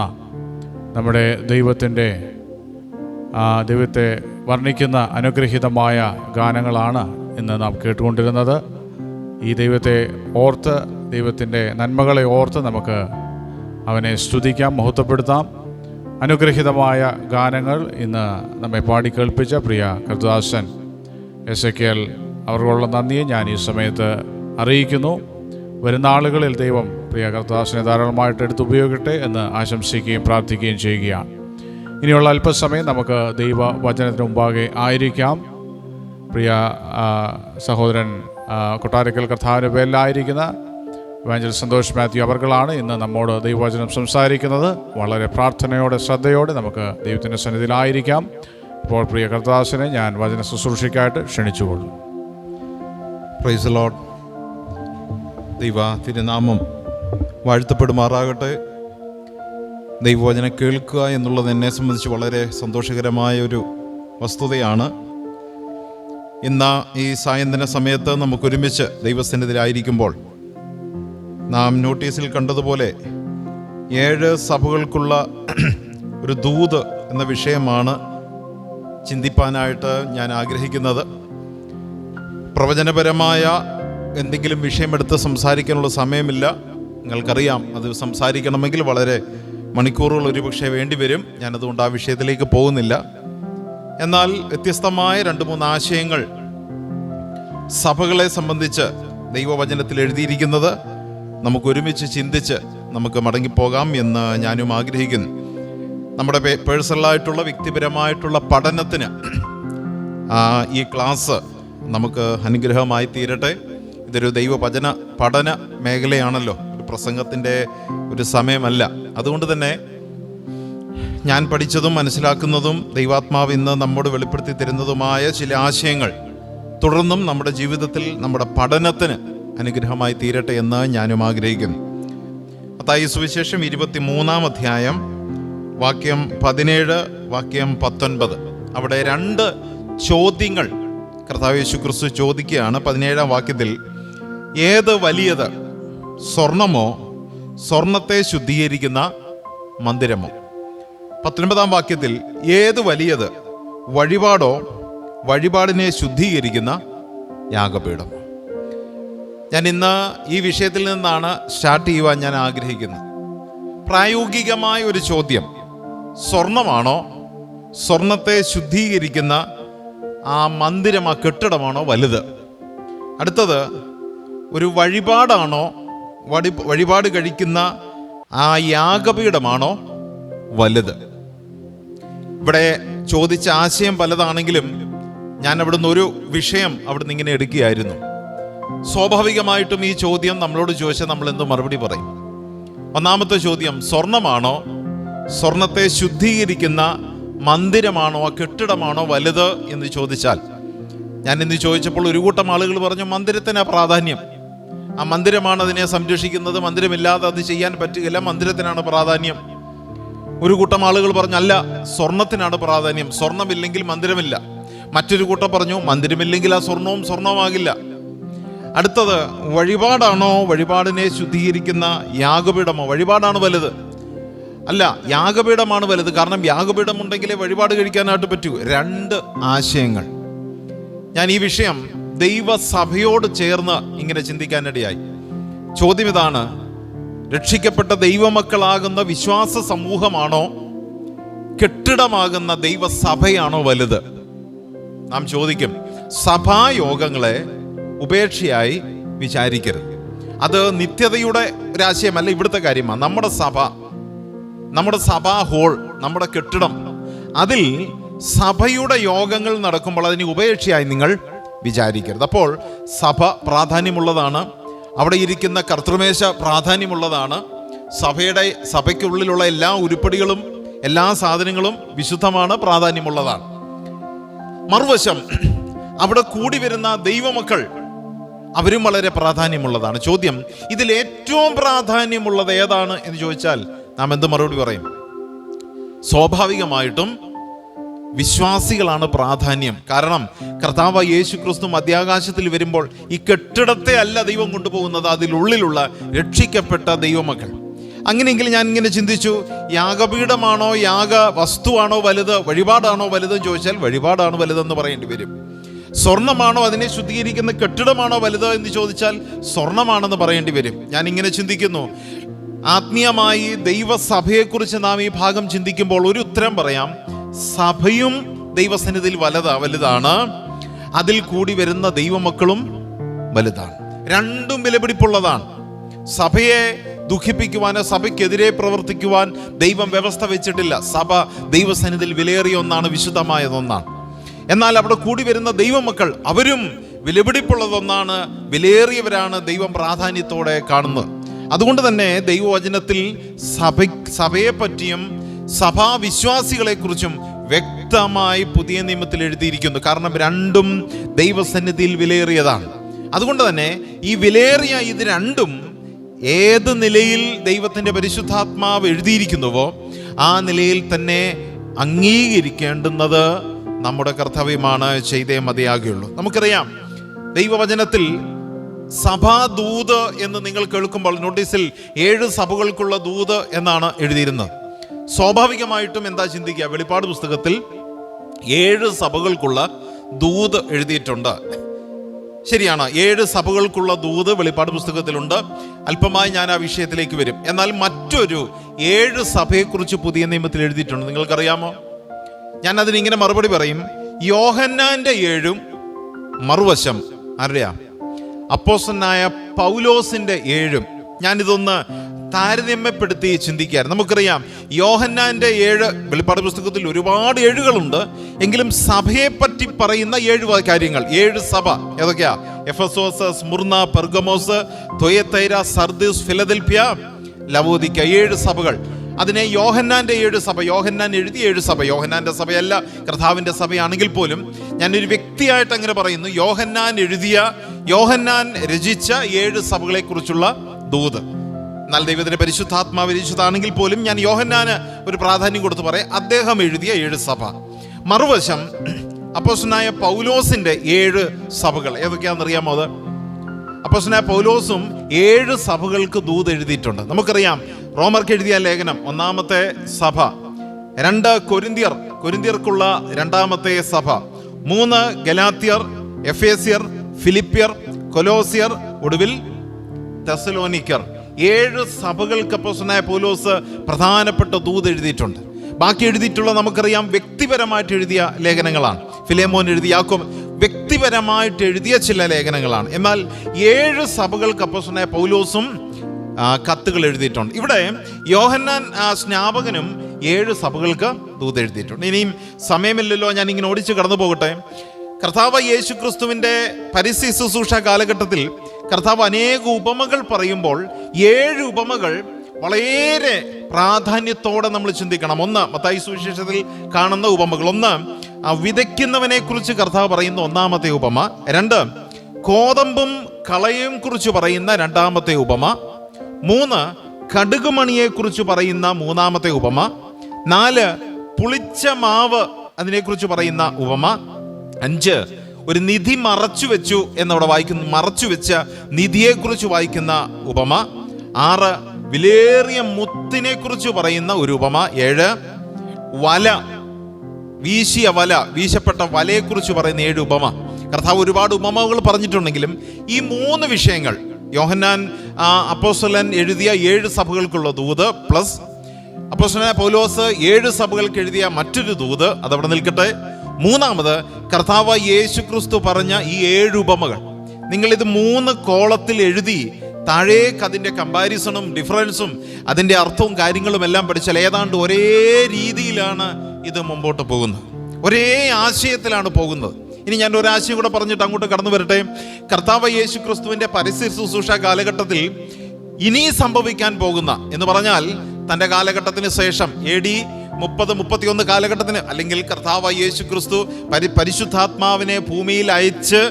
നമ്മുടെ ദൈവത്തെ വർണ്ണിക്കുന്ന അനുഗ്രഹീതമായ ഗാനങ്ങളാണ് ഇന്ന് നാം കേട്ടുകൊണ്ടിരുന്നത്. ഈ ദൈവത്തെ ഓർത്ത്, ദൈവത്തിൻ്റെ നന്മകളെ ഓർത്ത് നമുക്ക് അവനെ സ്തുതിക്കാം, മഹത്വപ്പെടുത്താം. അനുഗ്രഹീതമായ ഗാനങ്ങൾ ഇന്ന് നമ്മെ പാടിക്കേൾപ്പിച്ച പ്രിയ കർത്താസൻ എസെക്കിയേൽ അവർക്കുള്ള നന്ദിയെ ഞാൻ ഈ സമയത്ത് അറിയിക്കുന്നു. വരുന്ന ആളുകളിൽ ദൈവം പ്രിയ കർത്താസിനെ ധാരാളമായിട്ട് എടുത്തുപയോഗിക്കട്ടെ എന്ന് ആശംസിക്കുകയും പ്രാർത്ഥിക്കുകയും ചെയ്യുകയാണ്. ഇനിയുള്ള അല്പസമയം നമുക്ക് ദൈവവചനത്തിന് മുമ്പാകെ ആയിരിക്കാം. പ്രിയ സഹോദരൻ കൊട്ടാരക്കൽ കർത്താവിൻ്റെ പേരിലായിരിക്കുന്ന ഇവാഞ്ചലിസ്റ്റ് സന്തോഷ് മാത്യു അവർകളാണ് ഇന്ന് നമ്മോട് ദൈവവചനം സംസാരിക്കുന്നത്. വളരെ പ്രാർത്ഥനയോടെ, ശ്രദ്ധയോടെ നമുക്ക് ദൈവത്തിൻ്റെ സന്നിധിയിലായിരിക്കാം. ഇപ്പോൾ പ്രിയ കർത്താസിനെ ഞാൻ വചന ശുശ്രൂഷയ്ക്കായിട്ട് ക്ഷണിച്ചുകൊള്ളും. Praise the lord. ദൈവ തിരുനാമം വാഴ്ത്തപ്പെടുമാറാകട്ടെ. ദൈവവചനം കേൾക്കുക എന്നുള്ളത് എന്നെ സംബന്ധിച്ച് വളരെ സന്തോഷകരമായ ഒരു വസ്തുതയാണ്. ഇന്ന് ഈ സായന്തന സമയത്ത് നമുക്കൊരുമിച്ച് ദൈവസന്നിധിയിലായിരിക്കുമ്പോൾ നാം നോട്ടീസിൽ കണ്ടതുപോലെ 7 സഭകൾക്കുള്ള ഒരു ദൂത് എന്ന വിഷയമാണ് ചിന്തിപ്പാനായിട്ട് ഞാൻ ആഗ്രഹിക്കുന്നത്. പ്രവചനപരമായ എന്തെങ്കിലും വിഷയമെടുത്ത് സംസാരിക്കാനുള്ള സമയമില്ല. നിങ്ങൾക്കറിയാം, അത് സംസാരിക്കണമെങ്കിൽ വളരെ മണിക്കൂറുകൾ ഒരുപക്ഷെ വേണ്ടി വരും. ഞാനതുകൊണ്ട് ആ വിഷയത്തിലേക്ക് പോകുന്നില്ല. എന്നാൽ വ്യത്യസ്തമായ 2-3 ആശയങ്ങൾ സഭകളെ സംബന്ധിച്ച് ദൈവവചനത്തിൽ എഴുതിയിരിക്കുന്നത് നമുക്ക് ഒരുമിച്ച് ചിന്തിച്ച് നമുക്ക് മടങ്ങിപ്പോകാം എന്ന് ഞാനും ആഗ്രഹിക്കുന്നു. നമ്മുടെ പേഴ്സണലായിട്ടുള്ള, വ്യക്തിപരമായിട്ടുള്ള പഠനത്തിന് ഈ ക്ലാസ് നമുക്ക് അനുഗ്രഹമായി തീരട്ടെ. ഇതൊരു ദൈവവചന പഠന മേഖലയാണല്ലോ, ഒരു പ്രസംഗത്തിൻ്റെ ഒരു സമയമല്ല. അതുകൊണ്ട് തന്നെ ഞാൻ പഠിച്ചതും മനസ്സിലാക്കുന്നതും ദൈവാത്മാവ് ഇന്ന് നമ്മോട് വെളിപ്പെടുത്തി തരുന്നതുമായ ചില ആശയങ്ങൾ തുടർന്നും നമ്മുടെ ജീവിതത്തിൽ, നമ്മുടെ പഠനത്തിന് അനുഗ്രഹമായി തീരട്ടെ എന്ന് ഞാനും ആഗ്രഹിക്കുന്നു. മത്തായി സുവിശേഷം 23-ാം അധ്യായം വാക്യം 17, വാക്യം 19. അവിടെ 2 ചോദ്യങ്ങൾ കർത്താവ് യേശു ക്രിസ്തു ചോദിക്കുകയാണ്. 17-ാം വാക്യത്തിൽ, ഏത് വലിയത്, സ്വർണമോ സ്വർണത്തെ ശുദ്ധീകരിക്കുന്ന മന്ദിരമോ? 19-ാം വാക്യത്തിൽ, ഏത് വലിയത്, വഴിപാടോ വഴിപാടിനെ ശുദ്ധീകരിക്കുന്ന യാഗപീഠമോ? ഞാൻ ഇന്ന് ഈ വിഷയത്തിൽ നിന്നാണ് സ്റ്റാർട്ട് ചെയ്യുവാൻ ഞാൻ ആഗ്രഹിക്കുന്നത്. പ്രായോഗികമായ ഒരു ചോദ്യം, സ്വർണമാണോ സ്വർണത്തെ ശുദ്ധീകരിക്കുന്ന ആ മന്ദിരം, ആ കെട്ടിടമാണോ വലുത്? അടുത്തത്, ഒരു വഴിപാടാണോ, വഴിപാട് കഴിക്കുന്ന ആ യാഗപീഠമാണോ വലുത്? ഇവിടെ ചോദിച്ച ആശയം പലതാണെങ്കിലും ഞാൻ അവിടുന്ന് ഒരു വിഷയം അവിടുന്ന് ഇങ്ങനെ എടുക്കുകയായിരുന്നു. സ്വാഭാവികമായിട്ടും ഈ ചോദ്യം നമ്മളോട് ചോദിച്ചാൽ നമ്മൾ എന്ത് മറുപടി പറയും? ഒന്നാമത്തെ ചോദ്യം, സ്വർണമാണോ സ്വർണത്തെ ശുദ്ധീകരിക്കുന്ന മന്ദിരമാണോ, ആ കെട്ടിടമാണോ വലുത് എന്ന് ചോദിച്ചാൽ ഞാൻ ഇന്ന് ചോദിച്ചപ്പോൾ ഒരു കൂട്ടം ആളുകൾ പറഞ്ഞു മന്ദിരത്തിനാ പ്രാധാന്യം, ആ മന്ദിരമാണ് അതിനെ സംരക്ഷിക്കുന്നത്, മന്ദിരമില്ലാതെ അത് ചെയ്യാൻ പറ്റുകയില്ല, മന്ദിരത്തിനാണ് പ്രാധാന്യം. ഒരു കൂട്ടം ആളുകൾ പറഞ്ഞു അല്ല, സ്വർണത്തിനാണ് പ്രാധാന്യം, സ്വർണമില്ലെങ്കിൽ മന്ദിരമില്ല. മറ്റൊരു കൂട്ടം പറഞ്ഞു മന്ദിരമില്ലെങ്കിൽ ആ സ്വർണവും സ്വർണമാകില്ല. അടുത്തത് വഴിപാടാണോ, വഴിപാടിനെ ശുദ്ധീകരിക്കുന്ന യാഗപീഠമോ? വഴിപാടാണ് വലുത്. അല്ല, യാഗപീഠമാണ് വലുത്. കാരണം യാഗപീഠം ഉണ്ടെങ്കിലേ വഴിപാട് കഴിക്കാനായിട്ട് പറ്റൂ. രണ്ട് ആശയങ്ങൾ. ഞാൻ ഈ വിഷയം ദൈവസഭയോട് ചേർന്ന് ഇങ്ങനെ ചിന്തിക്കാനിടയായി. ചോദ്യം ഇതാണ്: രക്ഷിക്കപ്പെട്ട ദൈവമക്കളാകുന്ന വിശ്വാസ സമൂഹമാണോ കെട്ടിടമാകുന്ന ദൈവസഭയാണോ വലുത്? നാം ചോദിക്കും. സഭായോഗങ്ങളെ ഉപേക്ഷയായി വിചാരിക്കരുത്. അത് നിത്യതയുടെ ഒരാശയമല്ല, ഇവിടുത്തെ കാര്യമാണ്. നമ്മുടെ സഭാ ഹോൾ, നമ്മുടെ കെട്ടിടം, അതിൽ സഭയുടെ യോഗങ്ങൾ നടക്കുമ്പോൾ അതിന് ഉപേക്ഷയായി നിങ്ങൾ വിചാരിക്കരുത്. അപ്പോൾ സഭ പ്രാധാന്യമുള്ളതാണ്, അവിടെ ഇരിക്കുന്ന കർത്തൃമേശ പ്രാധാന്യമുള്ളതാണ്, സഭയ്ക്കുള്ളിലുള്ള എല്ലാ ഉരുപ്പടികളും എല്ലാ സാധനങ്ങളും വിശുദ്ധമാണ്, പ്രാധാന്യമുള്ളതാണ്. മറുവശം അവിടെ കൂടി വരുന്ന ദൈവമക്കൾ, അവരും വളരെ പ്രാധാന്യമുള്ളതാണ്. ചോദ്യം, ഇതിൽ ഏറ്റവും പ്രാധാന്യമുള്ളത് ഏതാണ് എന്ന് ചോദിച്ചാൽ നാം എന്ത് മറുപടി പറയും? സ്വാഭാവികമായിട്ടും വിശ്വാസികളാണ് പ്രാധാന്യം. കാരണം കർത്താവ് യേശു ക്രിസ്തു മധ്യാകാശത്തിൽ വരുമ്പോൾ ഈ കെട്ടിടത്തെ അല്ല ദൈവം കൊണ്ടുപോകുന്നത്, അതിലുള്ളിലുള്ള രക്ഷിക്കപ്പെട്ട ദൈവമക്കൾ. അങ്ങനെയെങ്കിൽ ഞാൻ ഇങ്ങനെ ചിന്തിച്ചു, യാഗപീഠമാണോ യാഗ വസ്തുവാണോ വലുത്, വഴിപാടാണോ വലുതെന്ന് ചോദിച്ചാൽ വഴിപാടാണ് വലുതെന്ന് പറയേണ്ടി വരും. സ്വർണമാണോ അതിനെ ശുദ്ധീകരിക്കുന്ന കെട്ടിടമാണോ വലുത് എന്ന് ചോദിച്ചാൽ സ്വർണമാണെന്ന് പറയേണ്ടി വരും. ഞാൻ ഇങ്ങനെ ചിന്തിക്കുന്നു, ആത്മീയമായി ദൈവസഭയെക്കുറിച്ച് നാം ഈ ഭാഗം ചിന്തിക്കുമ്പോൾ ഒരു ഉത്തരം പറയാം: സഭയും ദൈവസന്നിധിയിൽ വലുതാണ്, അതിൽ കൂടി വരുന്ന ദൈവമക്കളും വലുതാണ്. രണ്ടും വിലപിടിപ്പുള്ളതാണ്. സഭയെ ദുഃഖിപ്പിക്കുവാനോ സഭയ്ക്കെതിരെ പ്രവർത്തിക്കുവാൻ ദൈവം വ്യവസ്ഥ വെച്ചിട്ടില്ല. സഭ ദൈവസന്നിധിയിൽ വിലയേറിയ ഒന്നാണ്, വിശുദ്ധമായതൊന്നാണ്. എന്നാൽ അവിടെ കൂടി വരുന്ന ദൈവമക്കൾ അവരും വിലപിടിപ്പുള്ളതൊന്നാണ്, വിലയേറിയവരാണ്, ദൈവം പ്രാധാന്യത്തോടെ കാണുന്നത്. അതുകൊണ്ട് തന്നെ ദൈവവചനത്തിൽ സഭയെ പറ്റിയും സഭാവിശ്വാസികളെ കുറിച്ചും വ്യക്തമായി പുതിയ നിയമത്തിൽ എഴുതിയിരിക്കുന്നു. കാരണം രണ്ടും ദൈവസന്നിധിയിൽ വിലയേറിയതാണ്. അതുകൊണ്ട് തന്നെ ഈ വിലയേറിയ ഇത് രണ്ടും ഏത് നിലയിൽ ദൈവത്തിൻ്റെ പരിശുദ്ധാത്മാവ് എഴുതിയിരിക്കുന്നുവോ ആ നിലയിൽ തന്നെ അംഗീകരിക്കേണ്ടുന്നത് നമ്മുടെ കർത്തവ്യമാണ്, ചെയ്തേ മതിയാകുകയുള്ളൂ. നമുക്കറിയാം, ദൈവവചനത്തിൽ സഭാദൂത് എന്ന് നിങ്ങൾ കേൾക്കുമ്പോൾ നോട്ടീസിൽ 7 സഭകൾക്കുള്ള ദൂത് എന്നാണ് എഴുതിയിരുന്നത്. സ്വാഭാവികമായിട്ടും എന്താ ചിന്തിക്കുക? വെളിപ്പാട് പുസ്തകത്തിൽ 7 സഭകൾക്കുള്ള ദൂത് എഴുതിയിട്ടുണ്ട്. ശരിയാണ്, 7 സഭകൾക്കുള്ള ദൂത് വെളിപ്പാട് പുസ്തകത്തിലുണ്ട്. അല്പമായി ഞാൻ ആ വിഷയത്തിലേക്ക് വരും. എന്നാൽ മറ്റൊരു 7 സഭയെക്കുറിച്ച് പുതിയ നിയമത്തിൽ എഴുതിയിട്ടുണ്ട്. നിങ്ങൾക്കറിയാമോ? ഞാൻ അതിനിങ്ങനെ മറുപടി പറയും: യോഹന്നാന്റെ 7 മറുവശം ആരുടെയാ? അപ്പോസ്തലനായ പൗലോസിന്റെ 7. ഞാനിതൊന്ന് താരതമ്യപ്പെടുത്തി ചിന്തിക്കുകയായിരുന്നു. നമുക്കറിയാം, യോഹന്നാന്റെ 7 വെളിപ്പാട് പുസ്തകത്തിൽ ഒരുപാട് 7കളുണ്ട്. എങ്കിലും സഭയെ പറ്റി പറയുന്ന 7 കാര്യങ്ങൾ, 7 സഭ ഏതൊക്കെയാ? Ephesus, Smyrna, Pergamos, തുയത്തൈര, Sardis, Philadelphia, ലവോദിക്ക. 7 സഭകൾ. അതിനെ യോഹന്നാന്റെ 7 സഭ, യോഹന്നാൻ എഴുതിയ 7 സഭ. യോഹന്നാന്റെ സഭയല്ല, കർത്താവിൻ്റെ സഭയാണെങ്കിൽ പോലും ഞാനൊരു വ്യക്തിയായിട്ട് അങ്ങനെ പറയുന്നു. യോഹന്നാൻ രചിച്ച 7 സഭകളെ കുറിച്ചുള്ള ദൂത്. എന്നാൽ ദൈവത്തിന്റെ പരിശുദ്ധാത്മാവ് രചിച്ചതാണെങ്കിൽ പോലും ഞാൻ യോഹന്നാന് ഒരു പ്രാധാന്യം കൊടുത്ത് പറയാം. അദ്ദേഹം എഴുതിയ 7 സഭ. മറുവശം അപ്പോസ്തലനായ പൗലോസിന്റെ 7 സഭകൾ. ഏതൊക്കെയാണെന്നറിയാമോ? അത് അപ്പോസ്തലനായ പൗലോസും 7 സഭകൾക്ക് ദൂത് എഴുതിയിട്ടുണ്ട്. നമുക്കറിയാം, റോമർക്ക് എഴുതിയ ലേഖനം 1-ാമത്തെ സഭ, 2 കൊരിന്ത്യർക്കുള്ള 2-ാമത്തെ സഭ, 3 ഗലാത്യർ, എഫേസ്യർ, ഫിലിപ്പിയർ, കൊലോസിയർ, ഒടുവിൽ തെസലോനിക്കർ. 7 സഭകൾക്ക് അപ്പോസ്തലനായ പൗലോസ് പ്രധാനപ്പെട്ട ദൂത് എഴുതിയിട്ടുണ്ട്. ബാക്കി എഴുതിയിട്ടുള്ള നമുക്കറിയാം വ്യക്തിപരമായിട്ട് എഴുതിയ ലേഖനങ്ങളാണ്. ഫിലേമോൻ എഴുതിയ, യാക്കോബ് വ്യക്തിപരമായിട്ട് എഴുതിയ ചില ലേഖനങ്ങളാണ്. എന്നാൽ 7 സഭകൾക്ക് അപ്പോസ്തലനായ പൗലോസും കത്തുകൾ എഴുതിയിട്ടുണ്ട്. ഇവിടെ യോഹന്നാൻ സ്നാപകനും 7 സഭകൾക്ക് ദൂത് എഴുതിയിട്ടുണ്ട്. ഇനിയും സമയമില്ലല്ലോ, ഞാൻ ഇങ്ങനെ ഓടിച്ച് കടന്നു പോകട്ടെ. കർത്താവ് യേശു ക്രിസ്തുവിൻ്റെ പരിസ്ഥിതി ശുശ്രൂഷ കാലഘട്ടത്തിൽ കർത്താവ് അനേക ഉപമകൾ പറയുമ്പോൾ 7 ഉപമകൾ വളരെ പ്രാധാന്യത്തോടെ നമ്മൾ ചിന്തിക്കണം. 1 മത്തായി സുവിശേഷത്തിൽ കാണുന്ന ഉപമകൾ. 1 വിതയ്ക്കുന്നവനെ കുറിച്ച് കർത്താവ് പറയുന്ന ഒന്നാമത്തെ ഉപമ. 2, കോതമ്പും കളയും കുറിച്ച് പറയുന്ന രണ്ടാമത്തെ ഉപമ. 3, കടുകുമണിയെ കുറിച്ച് പറയുന്ന മൂന്നാമത്തെ ഉപമ. 4, പുളിച്ച മാവ് അതിനെക്കുറിച്ച് പറയുന്ന ഉപമ. 5, ഒരു നിധി മറച്ചു വെച്ചു എന്നവിടെ വായിക്കുന്ന, മറച്ചു വെച്ച നിധിയെക്കുറിച്ച് വായിക്കുന്ന ഉപമ. 6, വിലേറിയ മുത്തിനെ കുറിച്ച് പറയുന്ന ഒരു ഉപമ. 7, വല, വീശിയ വല, വീശപ്പെട്ട വലയെക്കുറിച്ച് പറയുന്ന 7 ഉപമ. കർത്താവ് ഒരുപാട് ഉപമകൾ പറഞ്ഞിട്ടുണ്ടെങ്കിലും ഈ 3 വിഷയങ്ങൾ, യോഹന്നാൻ അപ്പോസ്തലൻ എഴുതിയ 7 സഭകൾക്കുള്ള ദൂത് പ്ലസ് അപ്പോസ്തലനായ പൗലോസ് 7 സഭകൾക്ക് എഴുതിയ മറ്റൊരു ദൂത്, അതവിടെ നിൽക്കട്ടെ. 3ാമത് കർത്താവ് യേശു ക്രിസ്തു പറഞ്ഞ ഈ 7 ഉപമകൾ നിങ്ങളിത് 3 കോളത്തിൽ എഴുതി താഴേക്ക് അതിൻ്റെ കമ്പാരിസണും ഡിഫറൻസും അതിൻ്റെ അർത്ഥവും കാര്യങ്ങളും എല്ലാം പഠിച്ചാൽ ഏതാണ്ട് ഒരേ രീതിയിലാണ് ഇത് മുമ്പോട്ട് പോകുന്നത്, ഒരേ ആശയത്തിലാണ് പോകുന്നത്. ഇനി ഞാൻ ഒരാശയം കൂടെ പറഞ്ഞിട്ട് അങ്ങോട്ട് കടന്നു വരട്ടെ. കർത്താവ് യേശു ക്രിസ്തുവിൻ്റെ പരസ്യ ശുശ്രൂഷ കാലഘട്ടത്തിൽ ഇനി സംഭവിക്കാൻ പോകുന്ന എന്ന് പറഞ്ഞാൽ തൻ്റെ കാലഘട്ടത്തിന് ശേഷം AD 30-31 കാലഘട്ടത്തിന്, അല്ലെങ്കിൽ കർത്താവ് യേശു ക്രിസ്തു പരിശുദ്ധാത്മാവിനെ ഭൂമിയിൽ അയച്ച്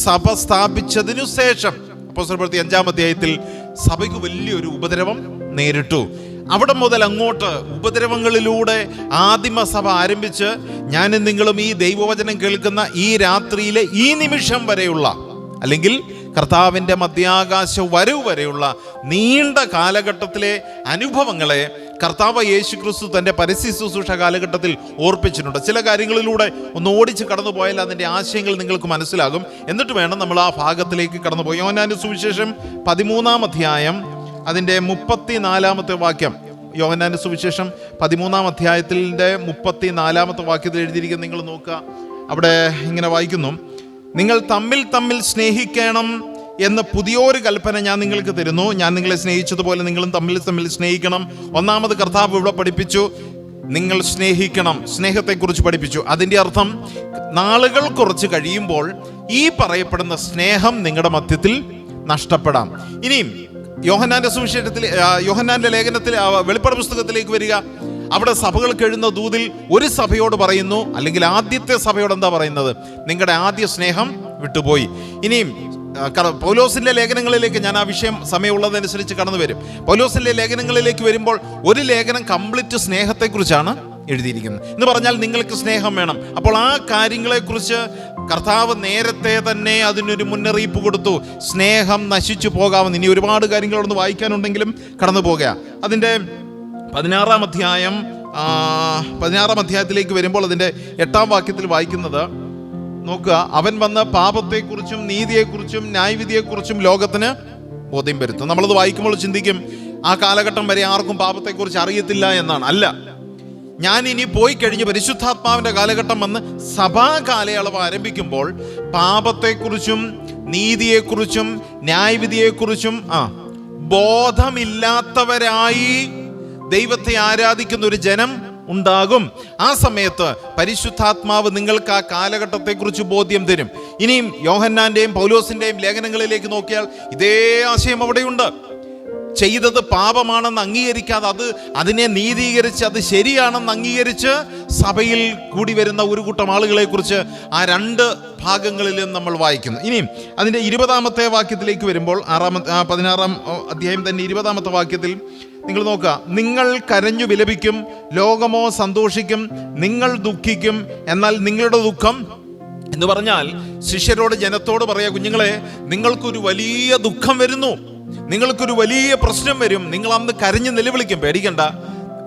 സഭ സ്ഥാപിച്ചതിനു ശേഷം അപ്പോസ്തലപ്രവൃത്തി 5-ാം അധ്യായത്തിൽ സഭയ്ക്ക് വലിയൊരു ഉപദ്രവം നേരിട്ടു. അവിടെ മുതൽ അങ്ങോട്ട് ഉപദ്രവങ്ങളിലൂടെ ആദിമസഭ ആരംഭിച്ച് ഞാനും നിങ്ങളും ഈ ദൈവവചനം കേൾക്കുന്ന ഈ രാത്രിയിലെ ഈ നിമിഷം വരെയുള്ള, അല്ലെങ്കിൽ കർത്താവിൻ്റെ മധ്യാകാശ വരവ് വരെയുള്ള നീണ്ട കാലഘട്ടത്തിലെ അനുഭവങ്ങളെ കർത്താവ് യേശു ക്രിസ്തു തൻ്റെ പരസ്യ ശുശ്രൂഷ കാലഘട്ടത്തിൽ ഓർപ്പിച്ചിട്ടുണ്ട്. ചില കാര്യങ്ങളിലൂടെ ഒന്ന് ഓടിച്ച് കടന്നു പോയാൽ അതിൻ്റെ ആശയങ്ങൾ നിങ്ങൾക്ക് മനസ്സിലാകും. എന്നിട്ട് വേണം നമ്മൾ ആ ഭാഗത്തിലേക്ക് കടന്നു പോയി. യോഹന്നാന്റെ സുവിശേഷം 13-ാം അധ്യായം അതിൻ്റെ 34-ാമത്തെ വാക്യം. യോഹന്നാന്റെ സുവിശേഷം 13-ാം അധ്യായത്തിൻ്റെ 34-ാമത്തെ വാക്യത്തിൽ എഴുതിയിരിക്കുന്നത് നിങ്ങൾ നോക്കുക. അവിടെ ഇങ്ങനെ വായിക്കുന്നു, നിങ്ങൾ തമ്മിൽ തമ്മിൽ സ്നേഹിക്കണം എന്ന പുതിയൊരു കൽപ്പന ഞാൻ നിങ്ങൾക്ക് തരുന്നു. ഞാൻ നിങ്ങളെ സ്നേഹിച്ചതുപോലെ നിങ്ങളും തമ്മിൽ തമ്മിൽ സ്നേഹിക്കണം. ഒന്നാമത് കർത്താവ് ഇവിടെ പഠിപ്പിച്ചു, നിങ്ങൾ സ്നേഹിക്കണം, സ്നേഹത്തെക്കുറിച്ച് പഠിപ്പിച്ചു. അതിൻ്റെ അർത്ഥം നാളുകൾ കുറച്ച് കഴിയുമ്പോൾ ഈ പറയപ്പെടുന്ന സ്നേഹം നിങ്ങളുടെ മധ്യത്തിൽ നഷ്ടപ്പെടാം. ഇനിയും യോഹന്നാന്റെ സുവിശേഷത്തിൽ, യോഹന്നാന്റെ ലേഖനത്തിൽ, വെളിപ്പാട് പുസ്തകത്തിലേക്ക് വരിക. അവിടെ സഭകൾക്ക് എഴുതുന്ന ദൂതിൽ ഒരു സഭയോട് പറയുന്നു, അല്ലെങ്കിൽ ആദ്യത്തെ സഭയോട് എന്താ പറയുന്നത്? നിങ്ങളുടെ ആദ്യ സ്നേഹം വിട്ടുപോയി. ഇനിയും പൗലോസിന്റെ ലേഖനങ്ങളിലേക്ക് ഞാൻ ആ വിഷയം സമയമുള്ളതനുസരിച്ച് കടന്നു വരും. പൗലോസിന്റെ ലേഖനങ്ങളിലേക്ക് വരുമ്പോൾ ഒരു ലേഖനം കംപ്ലീറ്റ് സ്നേഹത്തെക്കുറിച്ചാണ് എഴുതിയിരിക്കുന്നത്. എന്ന് പറഞ്ഞാൽ നിങ്ങൾക്ക് സ്നേഹം വേണം. അപ്പോൾ ആ കാര്യങ്ങളെക്കുറിച്ച് കർത്താവ് നേരത്തെ തന്നെ അതിനൊരു മുന്നറിയിപ്പ് കൊടുത്തു. സ്നേഹം നശിച്ചു പോകാമെന്ന്. ഇനി ഒരുപാട് കാര്യങ്ങളൊന്ന് വായിക്കാനുണ്ടെങ്കിലും കടന്നു പോകുക. അതിൻ്റെ 16-ാം അധ്യായത്തിലേക്ക് വരുമ്പോൾ അതിൻ്റെ 8-ാം വാക്യത്തിൽ വായിക്കുന്നത് നോക്കുക. അവൻ വന്ന് പാപത്തെക്കുറിച്ചും നീതിയെക്കുറിച്ചും ന്യായവിധിയെക്കുറിച്ചും ലോകത്തിന് ബോധ്യം വരുത്തും. നമ്മളത് വായിക്കുമ്പോൾ ചിന്തിക്കും, ആ കാലഘട്ടം വരെ ആർക്കും പാപത്തെക്കുറിച്ച് അറിയത്തില്ല എന്നാണ്. അല്ല, ഞാൻ ഇനി പോയി കഴിഞ്ഞ് പരിശുദ്ധാത്മാവിൻ്റെ കാലഘട്ടം വന്ന് സഭാ കാലയളവ് ആരംഭിക്കുമ്പോൾ പാപത്തെക്കുറിച്ചും നീതിയെക്കുറിച്ചും ന്യായവിധിയെക്കുറിച്ചും ബോധമില്ലാത്തവരായി ദൈവത്തെ ആരാധിക്കുന്ന ഒരു ജനം ഉണ്ടാകും. ആ സമയത്ത് പരിശുദ്ധാത്മാവ് നിങ്ങൾക്ക് ആ കാലഘട്ടത്തെക്കുറിച്ച് ബോധ്യം തരും. ഇനിയും യോഹന്നാന്റെയും പൗലോസിന്റെയും ലേഖനങ്ങളിലേക്ക് നോക്കിയാൽ ഇതേ ആശയം അവിടെയുണ്ട്. ചെയ്തത് പാപമാണെന്ന് അംഗീകരിക്കാതെ അതിനെ നീതീകരിച്ച് അത് ശരിയാണെന്ന് അംഗീകരിച്ച് സഭയിൽ കൂടി വരുന്ന ഒരു കൂട്ടം ആളുകളെ കുറിച്ച് ആ 2 ഭാഗങ്ങളിലും നമ്മൾ വായിക്കുന്നു. ഇനിയും അതിൻ്റെ 20-ാമത്തെ വാക്യത്തിലേക്ക് വരുമ്പോൾ 16-ാം അധ്യായം തന്നെ 20-ാമത്തെ വാക്യത്തിൽ നിങ്ങൾ നോക്കുക. നിങ്ങൾ കരഞ്ഞു വിലപിക്കും, ലോകമോ സന്തോഷിക്കും. നിങ്ങൾ ദുഃഖിക്കും, എന്നാൽ നിങ്ങളുടെ ദുഃഖം എന്ന് പറഞ്ഞാൽ ശിഷ്യരോട്, ജനത്തോട് പറയാ, കുഞ്ഞുങ്ങളെ, നിങ്ങൾക്കൊരു വലിയ ദുഃഖം വരുന്നു, നിങ്ങൾക്കൊരു വലിയ പ്രശ്നം വരും. നിങ്ങൾ അന്ന് കരഞ്ഞ് നിലവിളിക്കും, പേടിക്കണ്ട,